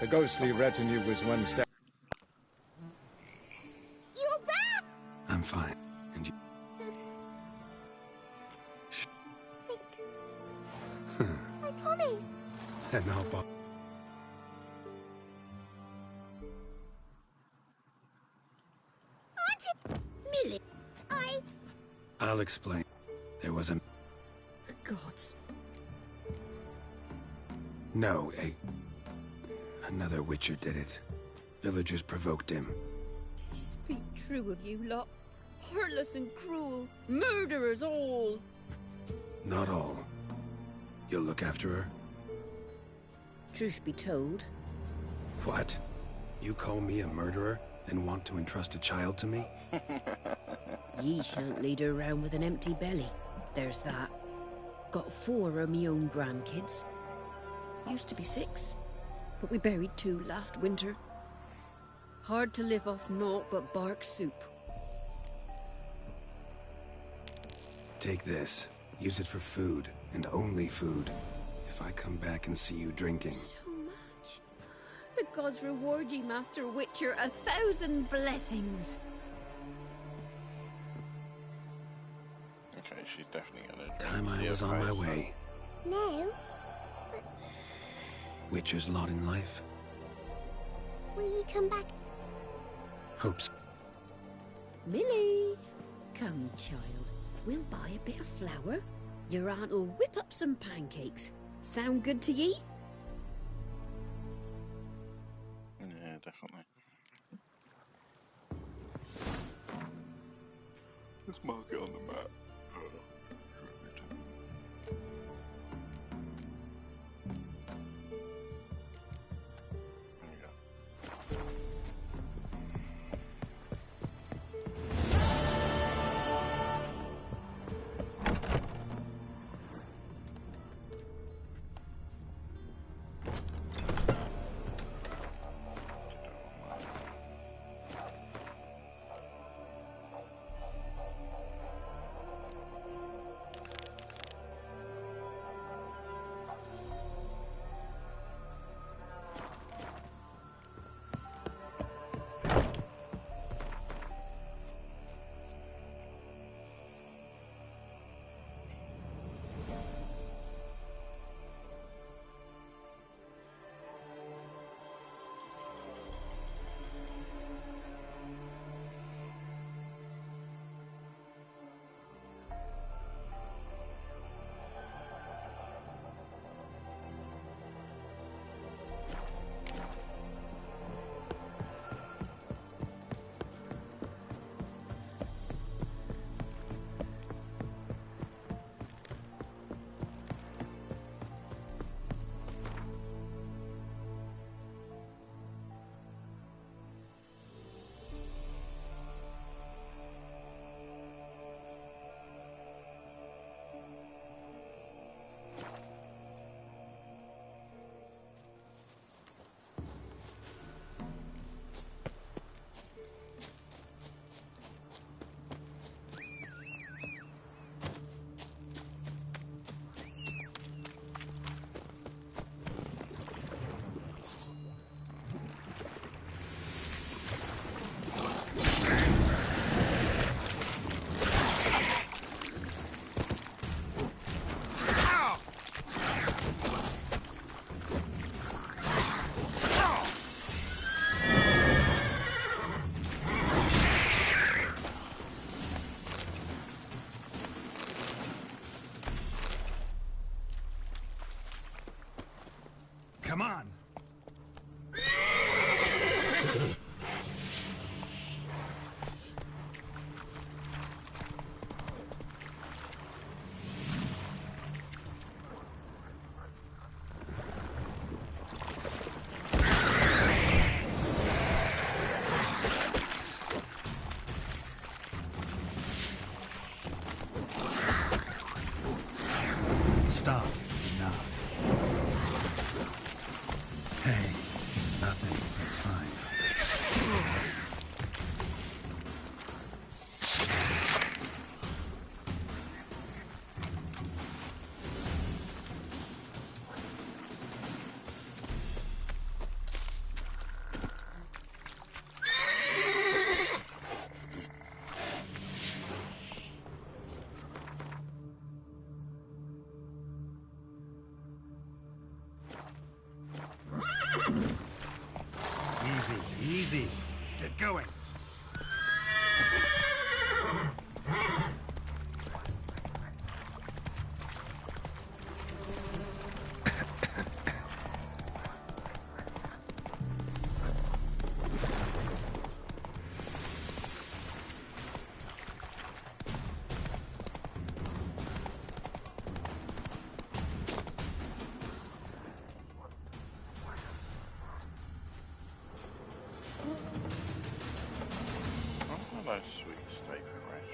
The ghostly retinue was one step... You're back! I'm fine. And you... Shh. I promise. Then I'll... bo- Auntie Millie, I'll explain. There was a... gods. No, another Witcher did it. Villagers provoked him. Speak true of you lot. Heartless and cruel. Murderers all. Not all. You'll look after her? Truth be told, What? You call me a murderer and want to entrust a child to me? ye shan't lead her around with an empty belly. There's that. Got 4 of me own grandkids. Used to be 6, but we buried 2 last winter. Hard to live off naught but bark soup. Take this. Use it for food, and only food. If I come back and see you drinking... So much. The gods reward ye, Master Witcher, 1,000 blessings. Okay, she's definitely gonna. Time I was on my way. No. Witcher's lot in life. Will you come back? Hopes. Millie! Come, child. We'll buy a bit of flour. Your aunt'll whip up some pancakes. Sound good to ye? Yeah, definitely. Let's mark it on the map. Come on. Stop. Enough. Hey, it's nothing. It's fine. Easy, easy. Get going. Hello, sweet steak fresh.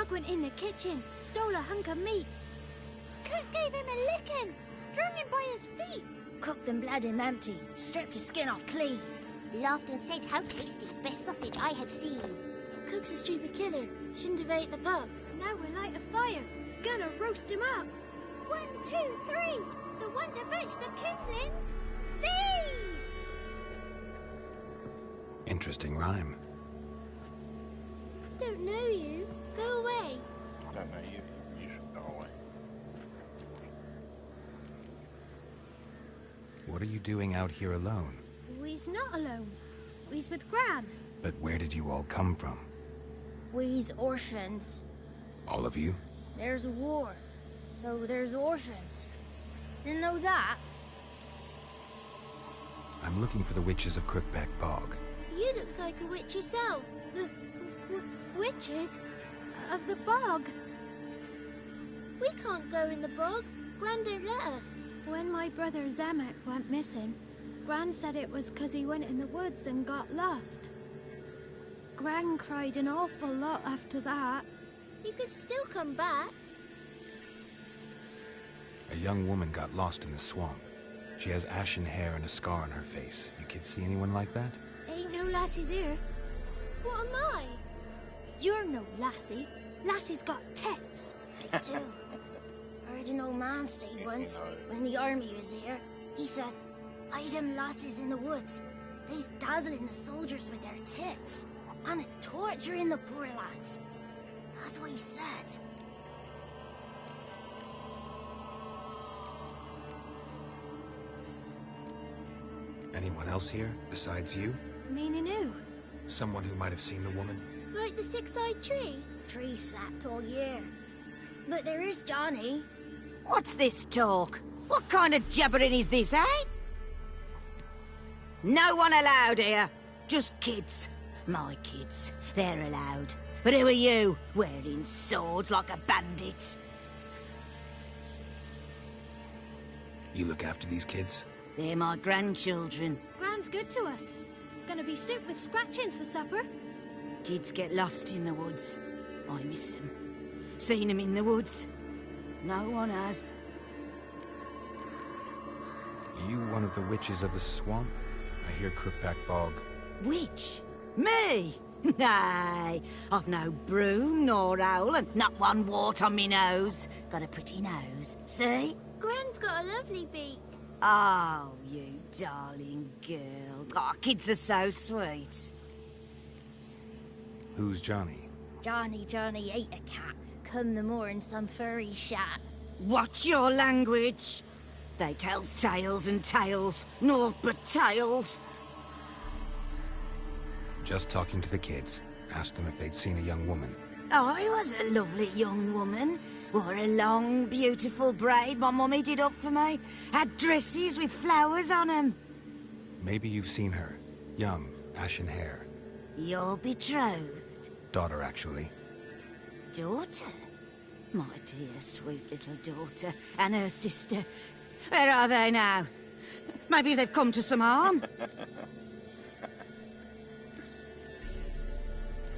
Hug went in the kitchen, stole a hunk of meat. Cook gave him a licking, strung him by his feet. Cooked and bled him empty, stripped his skin off clean. Laughed and said, how tasty, best sausage I have seen. Cook's a stupid killer, shouldn't have ate the pup. Now we'll light a fire, gonna roast him up. 1, 2, 3, the one to fetch the kindlings. Thee! Interesting rhyme. Don't know you. Go away. I don't know you. You should go away. What are you doing out here alone? We's not alone. We's with Gran. But where did you all come from? We's orphans. All of you? There's a war, so there's orphans. Didn't know that? I'm looking for the witches of Crookback Bog. You looks like a witch yourself. The witches of the bog. We can't go in the bog. Gran don't let us. When my brother Zamek went missing, Gran said it was 'cause he went in the woods and got lost. Gran cried an awful lot after that. You could still come back. A young woman got lost in the swamp. She has ashen hair and a scar on her face. You kids see anyone like that? Ain't no lassies here. What am I? You're no lassie. Lassie's got tits. They do. Heard an old man say once, when the army was here, he says, "I them lasses in the woods. They's dazzling the soldiers with their tits. And it's torturing the poor lads." That's what he said. Anyone else here, besides you? Meaning who? Someone who might have seen the woman? Like the six-eyed tree? Tree slapped all year. But there is Johnny. What's this talk? What kind of jabbering is this, eh? No one allowed here. Just kids. My kids. They're allowed. But who are you, wearing swords like a bandit? You look after these kids? They're my grandchildren. Gran's good to us. Gonna be soup with scratchings for supper. Kids get lost in the woods. I miss them. Seen them in the woods. No one has. You one of the witches of the swamp? I hear Crookback Bog. Witch? Me? Nay, I've no broom nor owl and not one wart on me nose. Got a pretty nose, see? Gran's got a lovely beak. Oh, you darling girl. Oh, kids are so sweet. Who's Johnny? Johnny ate a cat. Come the moor in some furry shat. Watch your language. They tells tales and tales, naught but tales. Just talking to the kids. Asked them if they'd seen a young woman. I was a lovely young woman. Wore a long, beautiful braid my mummy did up for me. Had dresses with flowers on them. Maybe you've seen her. Young, ashen hair. Your betrothed? Daughter, actually. Daughter? My dear, sweet little daughter. And her sister. Where are they now? Maybe they've come to some harm.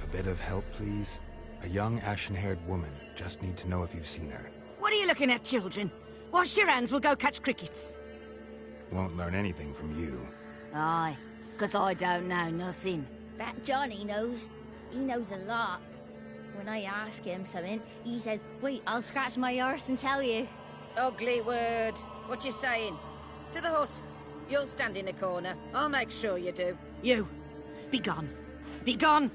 A bit of help, please? A young, ashen-haired woman. Just need to know if you've seen her. What are you looking at, children? Wash your hands, we'll go catch crickets. Won't learn anything from you. Aye, 'cause I don't know nothing. That Johnny knows. He knows a lot. When I ask him something, he says, "Wait, I'll scratch my arse and tell you." Ugly word. What you saying? To the hut. You'll stand in a corner. I'll make sure you do. You, be gone. Be gone!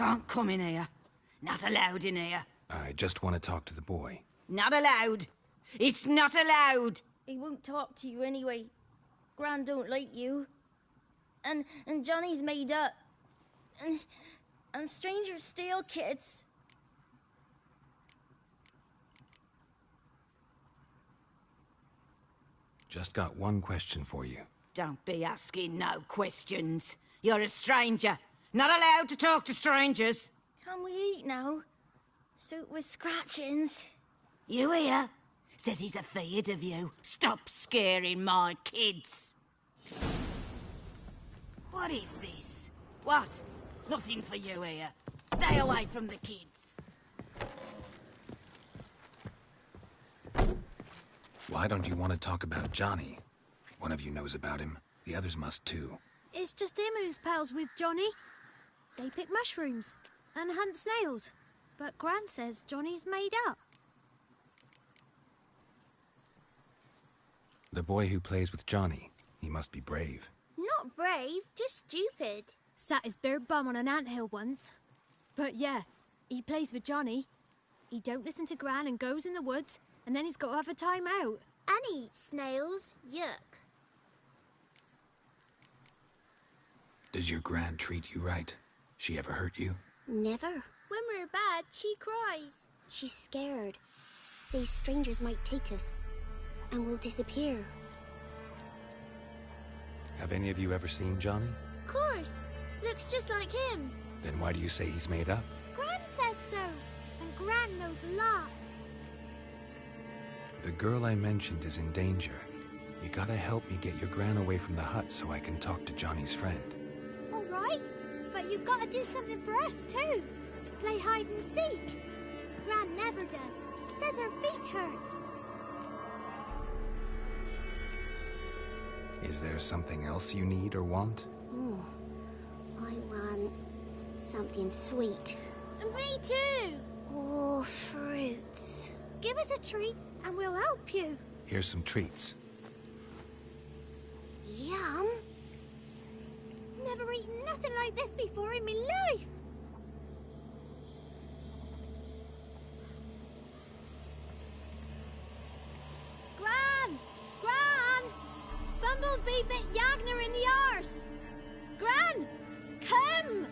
can't come in here. Not allowed in here. I just want to talk to the boy. Not allowed. It's not allowed. He won't talk to you anyway. Gran don't like you. And Johnny's made up. And strangers steal kids. Just got one question for you. Don't be asking no questions. You're a stranger. Not allowed to talk to strangers. Can we eat now? Soup with scratchings. You hear? Says he's afeard of you. Stop scaring my kids. What is this? What? Nothing for you here. Stay away from the kids. Why don't you want to talk about Johnny? One of you knows about him. The others must too. It's just him who's pals with Johnny. They pick mushrooms and hunt snails. But Gran says Johnny's made up. The boy who plays with Johnny. He must be brave. Not brave, just stupid. Sat his bare bum on an anthill once. But yeah, he plays with Johnny. He don't listen to Gran and goes in the woods, and then he's got to have a time out. And he eats snails. Yuck. Does your Gran treat you right? She ever hurt you? Never. When we're bad, she cries. She's scared. Says strangers might take us, and we'll disappear. Have any of you ever seen Johnny? Of course. Looks just like him. Then why do you say he's made up? Gran says so. And Gran knows lots. The girl I mentioned is in danger. You gotta help me get your Gran away from the hut so I can talk to Johnny's friend. All right. But you've got to do something for us, too. Play hide and seek. Gran never does. Says her feet hurt. Is there something else you need or want? I want something sweet. And me too. Oh, fruits. Give us a treat and we'll help you. Here's some treats. Yum. Never eaten nothing like this before in my life. Gran! Gran! Bumblebee bit Yagner in the arse. Gran! Come!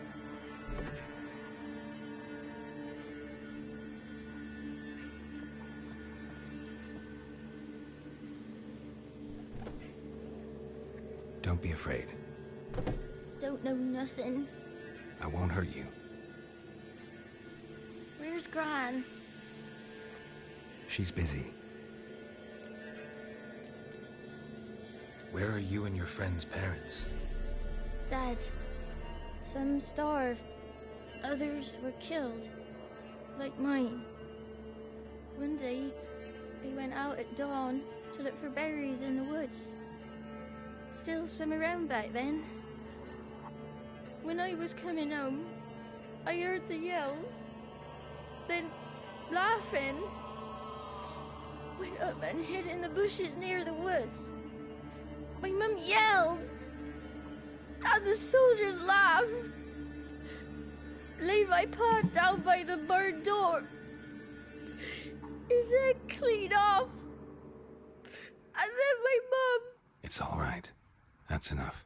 Don't be afraid. Don't know nothing. I won't hurt you. Where's Gran? She's busy. Where are you and your friend's parents? Dad. Some starved. Others were killed. Like mine. One day, we went out at dawn to look for berries in the woods. Still some around back then. When I was coming home, I heard the yells. Then, laughing. Went up and hid in the bushes near the woods. My mum yelled. And the soldiers laughed. Laid my pa down by the barn door. His head clean off. And then my mum... It's all right. That's enough.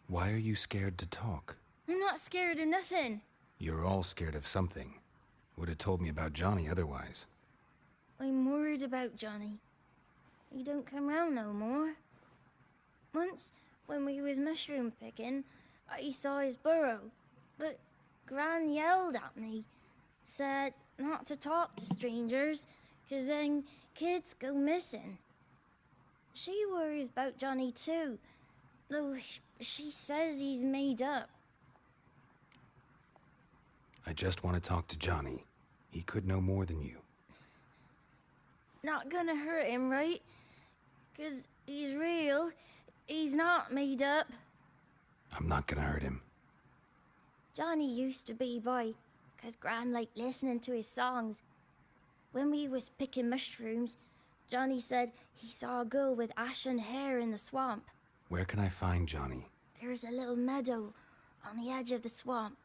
Why are you scared to talk? I'm not scared of nothing. You're all scared of something. Would have told me about Johnny otherwise. I'm worried about Johnny. He don't come round no more. Once, when we was mushroom picking, I saw his burrow. But Gran yelled at me. Said not to talk to strangers, 'cause then kids go missing. She worries about Johnny too, though she says he's made up. I just want to talk to Johnny. He could know more than you. Not gonna hurt him, right? 'Cause he's real. He's not made up. I'm not gonna hurt him. Johnny used to be boy, 'cause Gran liked listening to his songs. When we was picking mushrooms, Johnny said he saw a girl with ashen hair in the swamp. Where can I find Johnny? There's a little meadow on the edge of the swamp.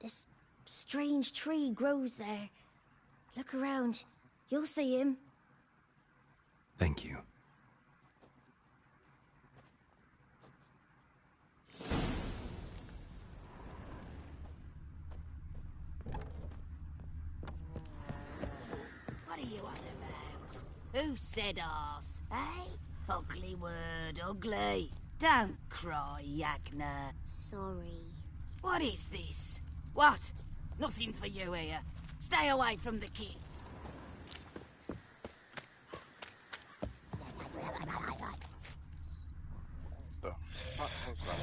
This strange tree grows there. Look around. You'll see him. Thank you. What are you on about? Who said arse? Eh? Ugly word, ugly. Don't cry, Yagna. Sorry. What is this? What? Nothing for you here. Stay away from the kids. The fuck was that?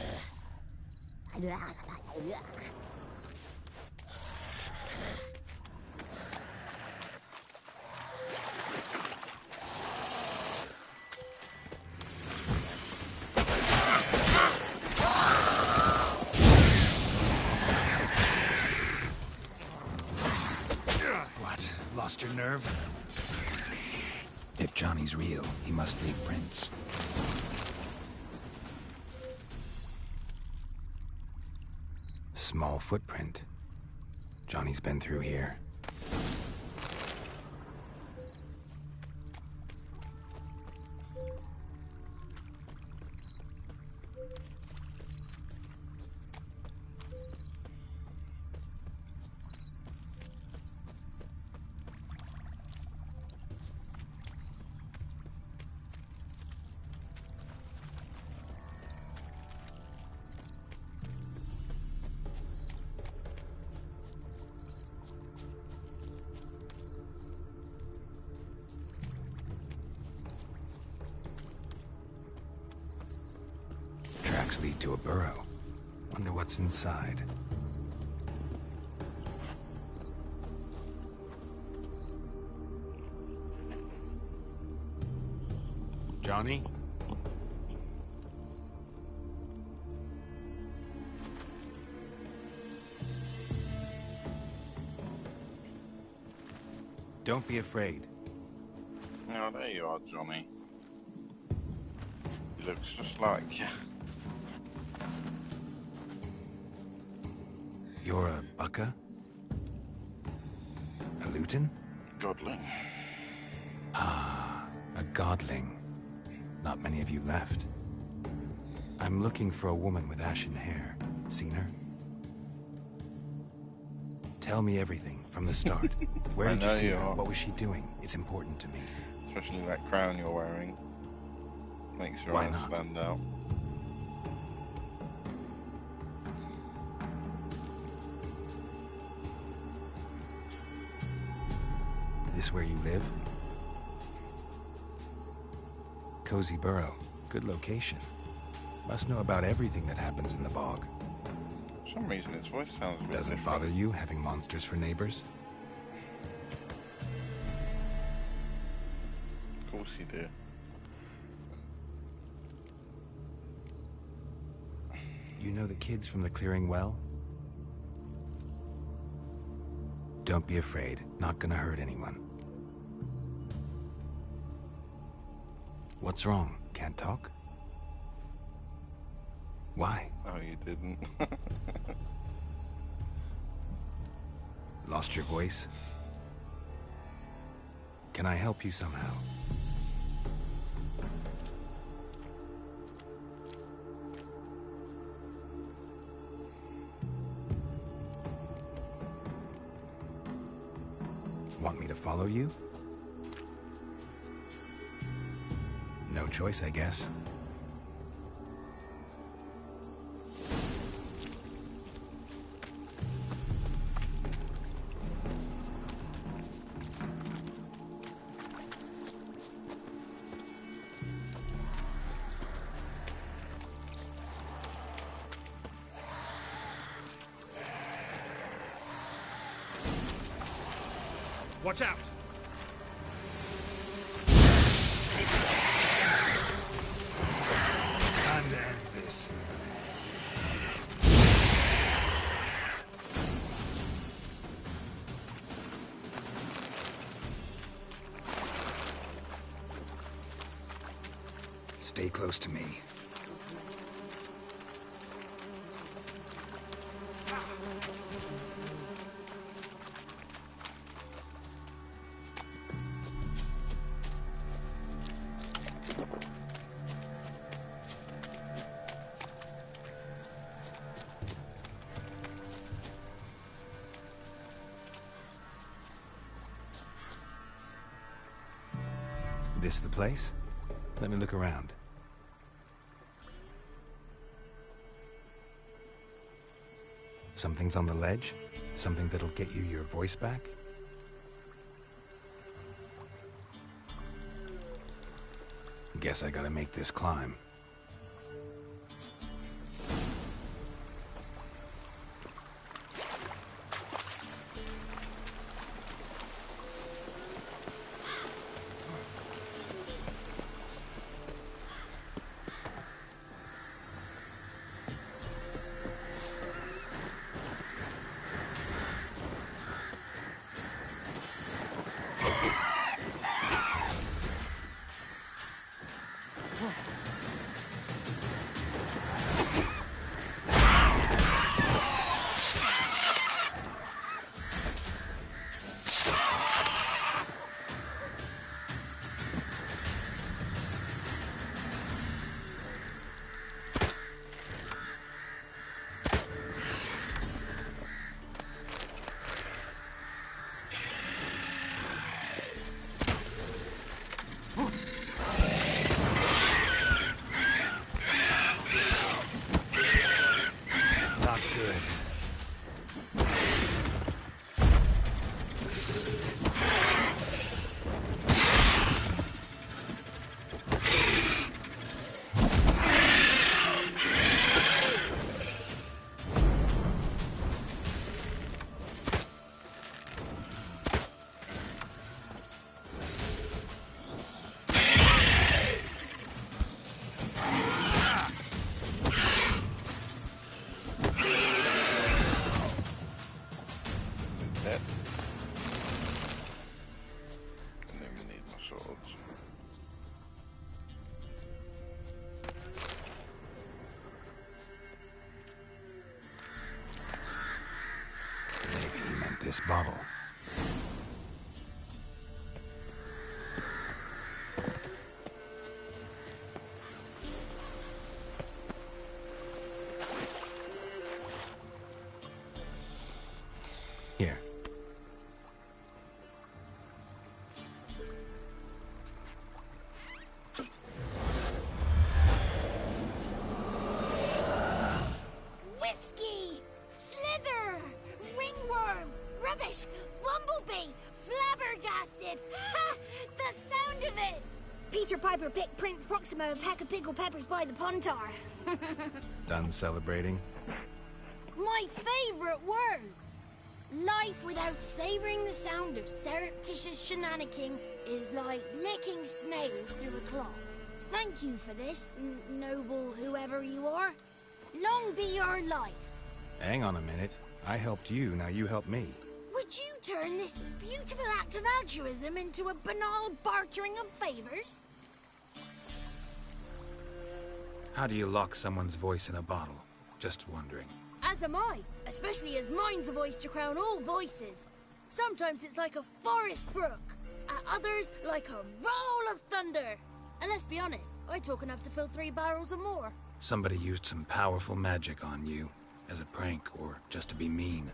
What? Lost your nerve? If Johnny's real, he must leave prints. Small footprint. Johnny's been through here. Tracks lead to a burrow. Wonder what's inside. Johnny? Don't be afraid. Oh, there you are, Johnny. He looks just like you. You're a Bucka? A Luton? Godling. Ah, a godling. Not many of you left. I'm looking for a woman with ashen hair. Seen her? Tell me everything from the start. Where did you see her? What was she doing? It's important to me. Especially that crown you're wearing. Makes your eyes stand out. This where you live? Cozy Burrow. Good location. Must know about everything that happens in the bog. For some reason his voice sounds a bit Doesn't different. bother you having monsters for neighbors? Of course you do. You know the kids from the clearing well? Don't be afraid. Not gonna hurt anyone. What's wrong? Can't talk? Why? Oh, you didn't. Lost your voice? Can I help you somehow? Want me to follow you? No choice, I guess. Watch out! Time to end this. Stay close to me. This the place? Let me look around. Something's on the ledge? Something that'll get you your voice back? Guess I gotta make this climb. This bottle. Here. Whiskey! Slither! Ringworm! Rubbish! Bumblebee! Flabbergasted! Ha! The sound of it! Peter Piper picked Prince Proxima a pack of pickled peppers by the Pontar. Done celebrating? My favorite words! Life without savoring the sound of surreptitious shenanigans is like licking snails through a cloth. Thank you for this, noble whoever you are. Long be your life. Hang on a minute. I helped you, now you help me. Would you turn this beautiful act of altruism into a banal bartering of favors? How do you lock someone's voice in a bottle? Just wondering. As am I, especially as mine's a voice to crown all voices. Sometimes it's like a forest brook, at others like a roll of thunder. And let's be honest, I talk enough to fill 3 barrels or more. Somebody used some powerful magic on you, as a prank or just to be mean.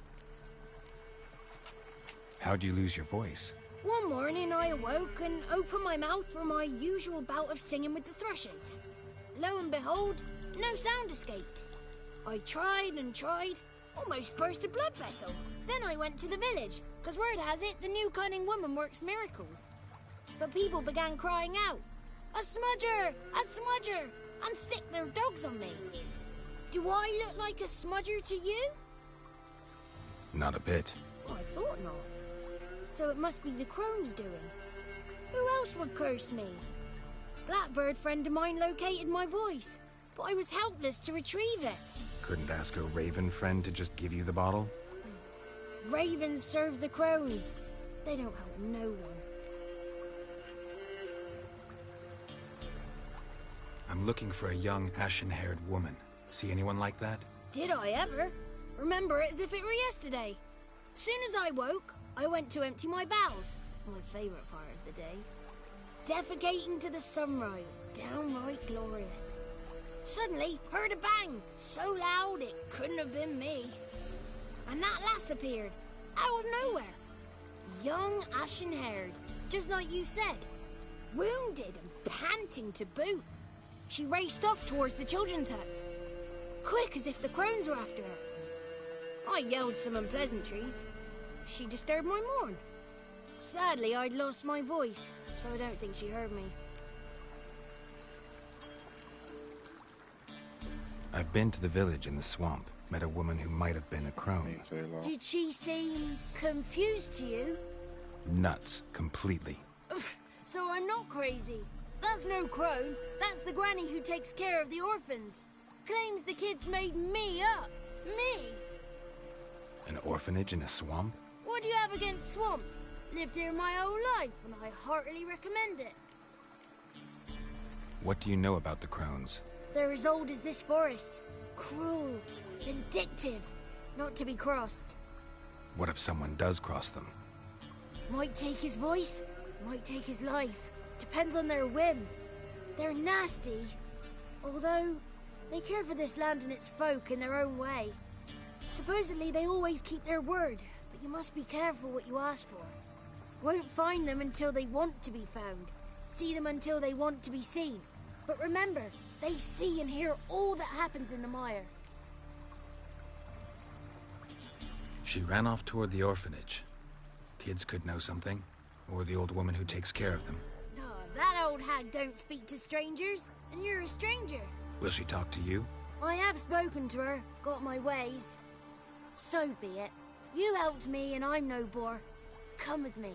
How'd you lose your voice? One morning I awoke and opened my mouth for my usual bout of singing with the thrushes. Lo and behold, no sound escaped. I tried and tried, almost burst a blood vessel. Then I went to the village, because word has it the new cunning woman works miracles. But people began crying out, "A smudger! A smudger!" and sick their dogs on me. Do I look like a smudger to you? Not a bit. I thought not. So it must be the crone's doing. Who else would curse me? Blackbird friend of mine located my voice, but I was helpless to retrieve it. Couldn't ask a raven friend to just give you the bottle? Ravens serve the crows. They don't help no one. I'm looking for a young, ashen-haired woman. See anyone like that? Did I ever? Remember it as if it were yesterday. Soon as I woke, I went to empty my bowels. My favourite part of the day. Defecating to the sunrise, downright glorious. Suddenly, heard a bang, so loud it couldn't have been me. And that lass appeared, out of nowhere. Young, ashen-haired, just like you said. wounded and panting to boot. She raced off towards the children's house, quick as if the crones were after her. I yelled some unpleasantries. She disturbed my morn. Sadly, I'd lost my voice, so I don't think she heard me. I've been to the village in the swamp. Met a woman who might have been a crone. Did she seem confused to you? Nuts. Completely. So I'm not crazy. That's no crone. That's the granny who takes care of the orphans. Claims the kids made me up. Me! An orphanage in a swamp? What do you have against swamps? Lived here my whole life, and I heartily recommend it. What do you know about the crones? They're as old as this forest. Cruel, vindictive, not to be crossed. What if someone does cross them? Might take his voice, might take his life. Depends on their whim. They're nasty, although they care for this land and its folk in their own way. Supposedly they always keep their word, but you must be careful what you ask for. Won't find them until they want to be found. See them until they want to be seen. But remember, they see and hear all that happens in the mire. She ran off toward the orphanage. Kids could know something, or the old woman who takes care of them. Oh, that old hag don't speak to strangers, and you're a stranger. Will she talk to you? I have spoken to her, got my ways. So be it. You helped me and I'm no bore. Come with me.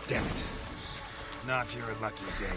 Damn it. Not your lucky day.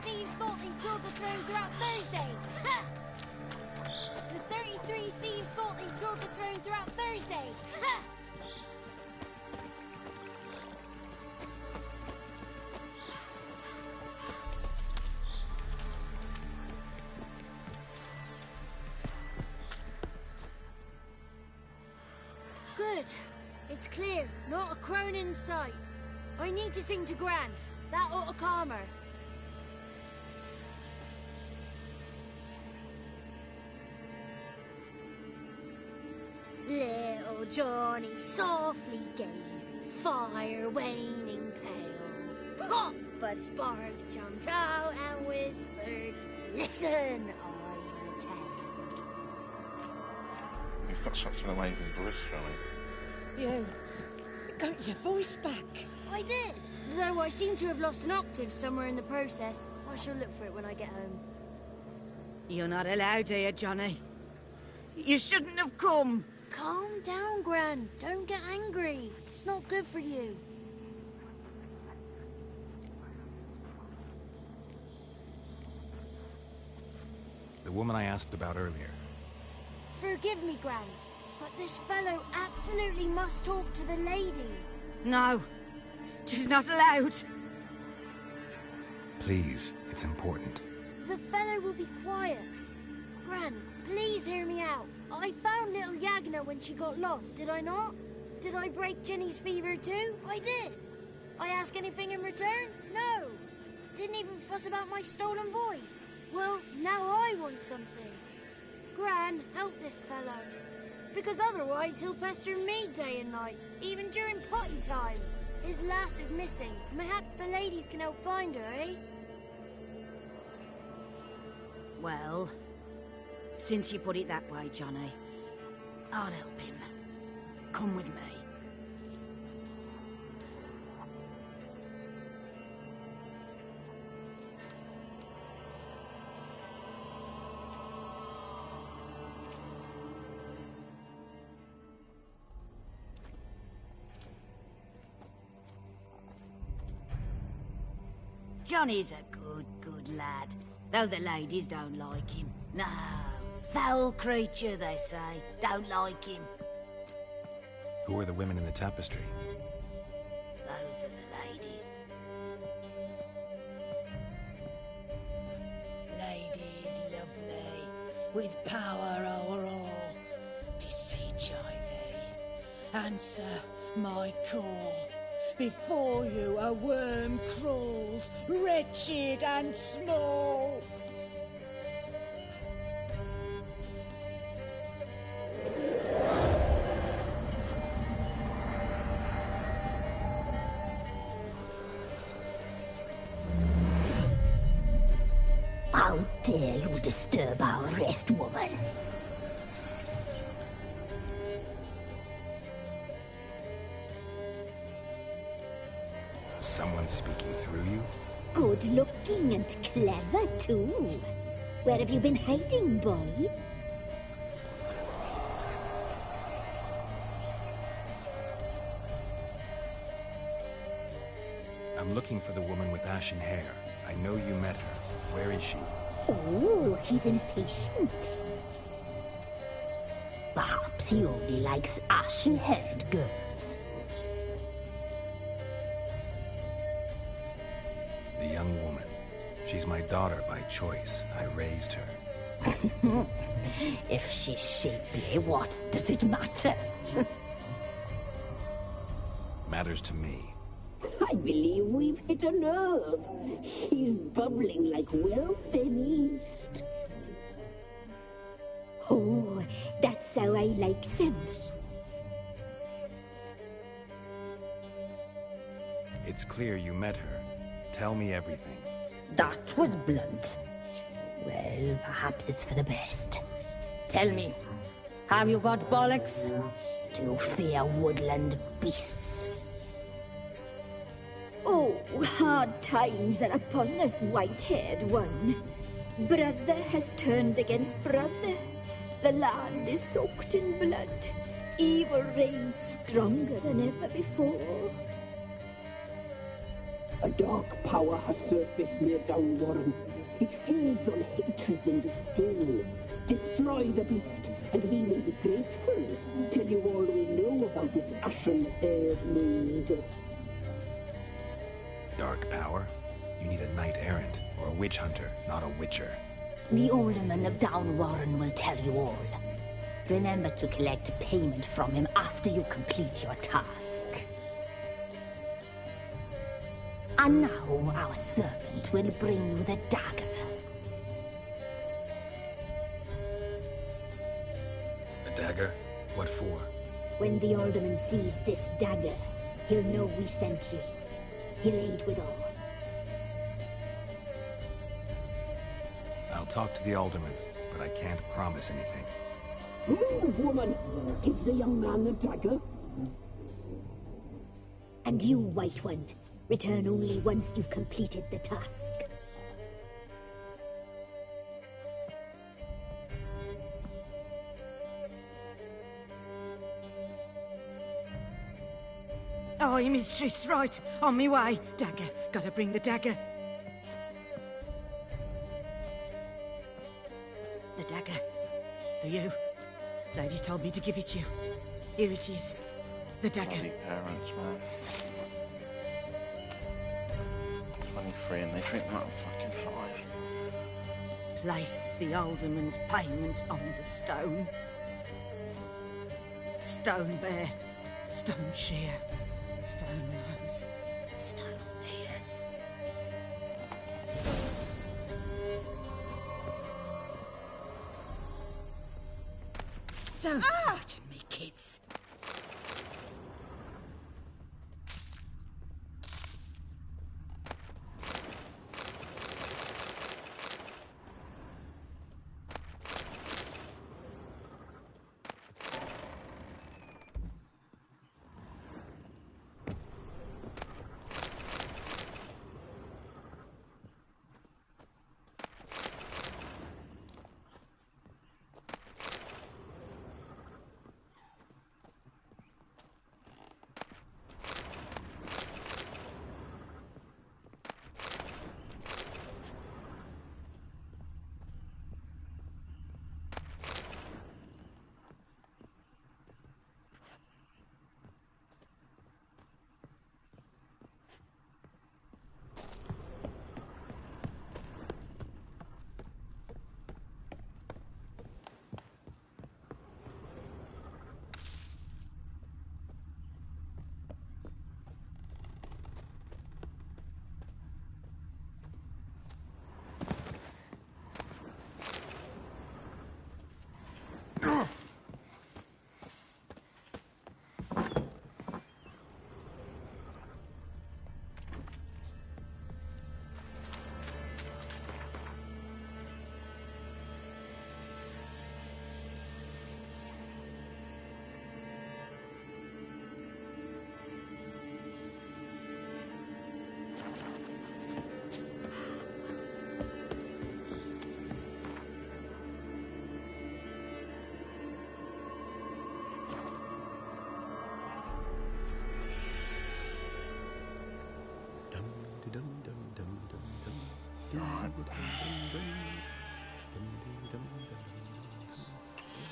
Thieves thought they drove the throne throughout Thursday! Ha! The 33 thieves thought they drove the throne throughout Thursday! Ha! Good. It's clear. Not a crone in sight. I need to sing to Gran. That ought to calm her. Little Johnny softly gazing, fire waning pale. Pop! A spark jumped out and whispered, "Listen, I'm a tale." got such an amazing voice, Johnny. You got your voice back. I did. Though I seem to have lost an octave somewhere in the process. I shall look for it when I get home. You're not allowed here, Johnny. You shouldn't have come. Calm down, Gran. Don't get angry. It's not good for you. The woman I asked about earlier. Forgive me, Gran, but this fellow absolutely must talk to the ladies. No, she's not allowed. Please, it's important. The fellow will be quiet. Gran, please hear me out. I found little Yagna when she got lost, did I not? Did I break Jenny's fever too? I did. I ask anything in return? No. Didn't even fuss about my stolen voice. Well, now I want something. Gran, help this fellow. Because otherwise he'll pester me day and night, even during potty time. His lass is missing. Perhaps the ladies can help find her, eh? Well, since you put it that way, Johnny, I'll help him. Come with me. Johnny's a good lad, though the ladies don't like him. No, foul creature, they say. Don't like him. Who are the women in the tapestry? Those are the ladies. Ladies lovely, with power o'er all. Beseech I thee, answer my call. Before you a worm crawls, wretched and small. How dare you disturb our rest, woman? Someone speaking through you? Good looking and clever, too. Where have you been hiding, boy? I'm looking for the woman with ashen hair. I know you met her. Where is she? Oh, he's impatient. Perhaps he only likes ashen-haired girls. The young woman. She's my daughter by choice. I raised her. If she's shapely, what does it matter? Matters to me. I believe we've hit a nerve. He's bubbling like well-fed yeast. Oh, that's how I like him. It's clear you met her. Tell me everything. That was blunt. Well, perhaps it's for the best. Tell me, have you got bollocks? Do you fear woodland beasts? Oh, hard times are upon us, white-haired one. Brother has turned against brother. The land is soaked in blood. Evil reigns stronger than ever before. A dark power has surfaced near Downwarren. It feeds on hatred and disdain. Destroy the beast, and we may be grateful. Tell you all we know about this ashen-haired maid. Dark power? You need a knight-errant, or a witch hunter, not a witcher. The alderman of Downwarren will tell you all. Remember to collect payment from him after you complete your task. And now our servant will bring you the dagger. A dagger? What for? When the alderman sees this dagger, he'll know we sent you. He'll aid with all. I'll talk to the alderman, but I can't promise anything. Move, woman! Give the young man the dagger. And you, White One, return only once you've completed the task. Aye, mistress, right. On me way. Dagger. Gotta bring the dagger. The dagger. For you. Lady told me to give it you. Here it is. The dagger. Bloody parents, man. 23 and they treat them like fucking 5. Place the alderman's payment on the stone. Stone bear. Stone shear. Stone nose. Stone ears. Don't frighten me, kids.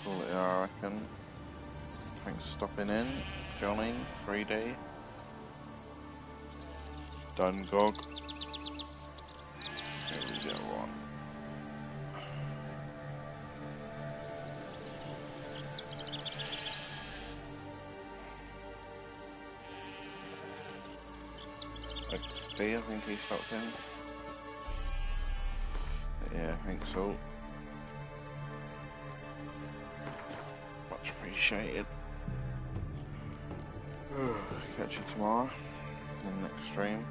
Call it, I reckon. Thanks for stopping in, Johnny, 3D, Dungog. Here we go, one. XD, I think he stopped in. Yeah, I think so. Much appreciated. Catch you tomorrow in the next stream.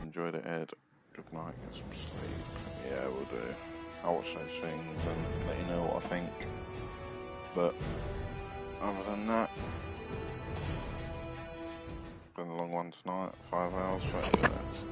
Enjoy the Ed. Good night, get some sleep. Yeah, we'll do. I'll watch those things and let you know what I think. But other than that, been a long one tonight, 5 hours, 30 minutes.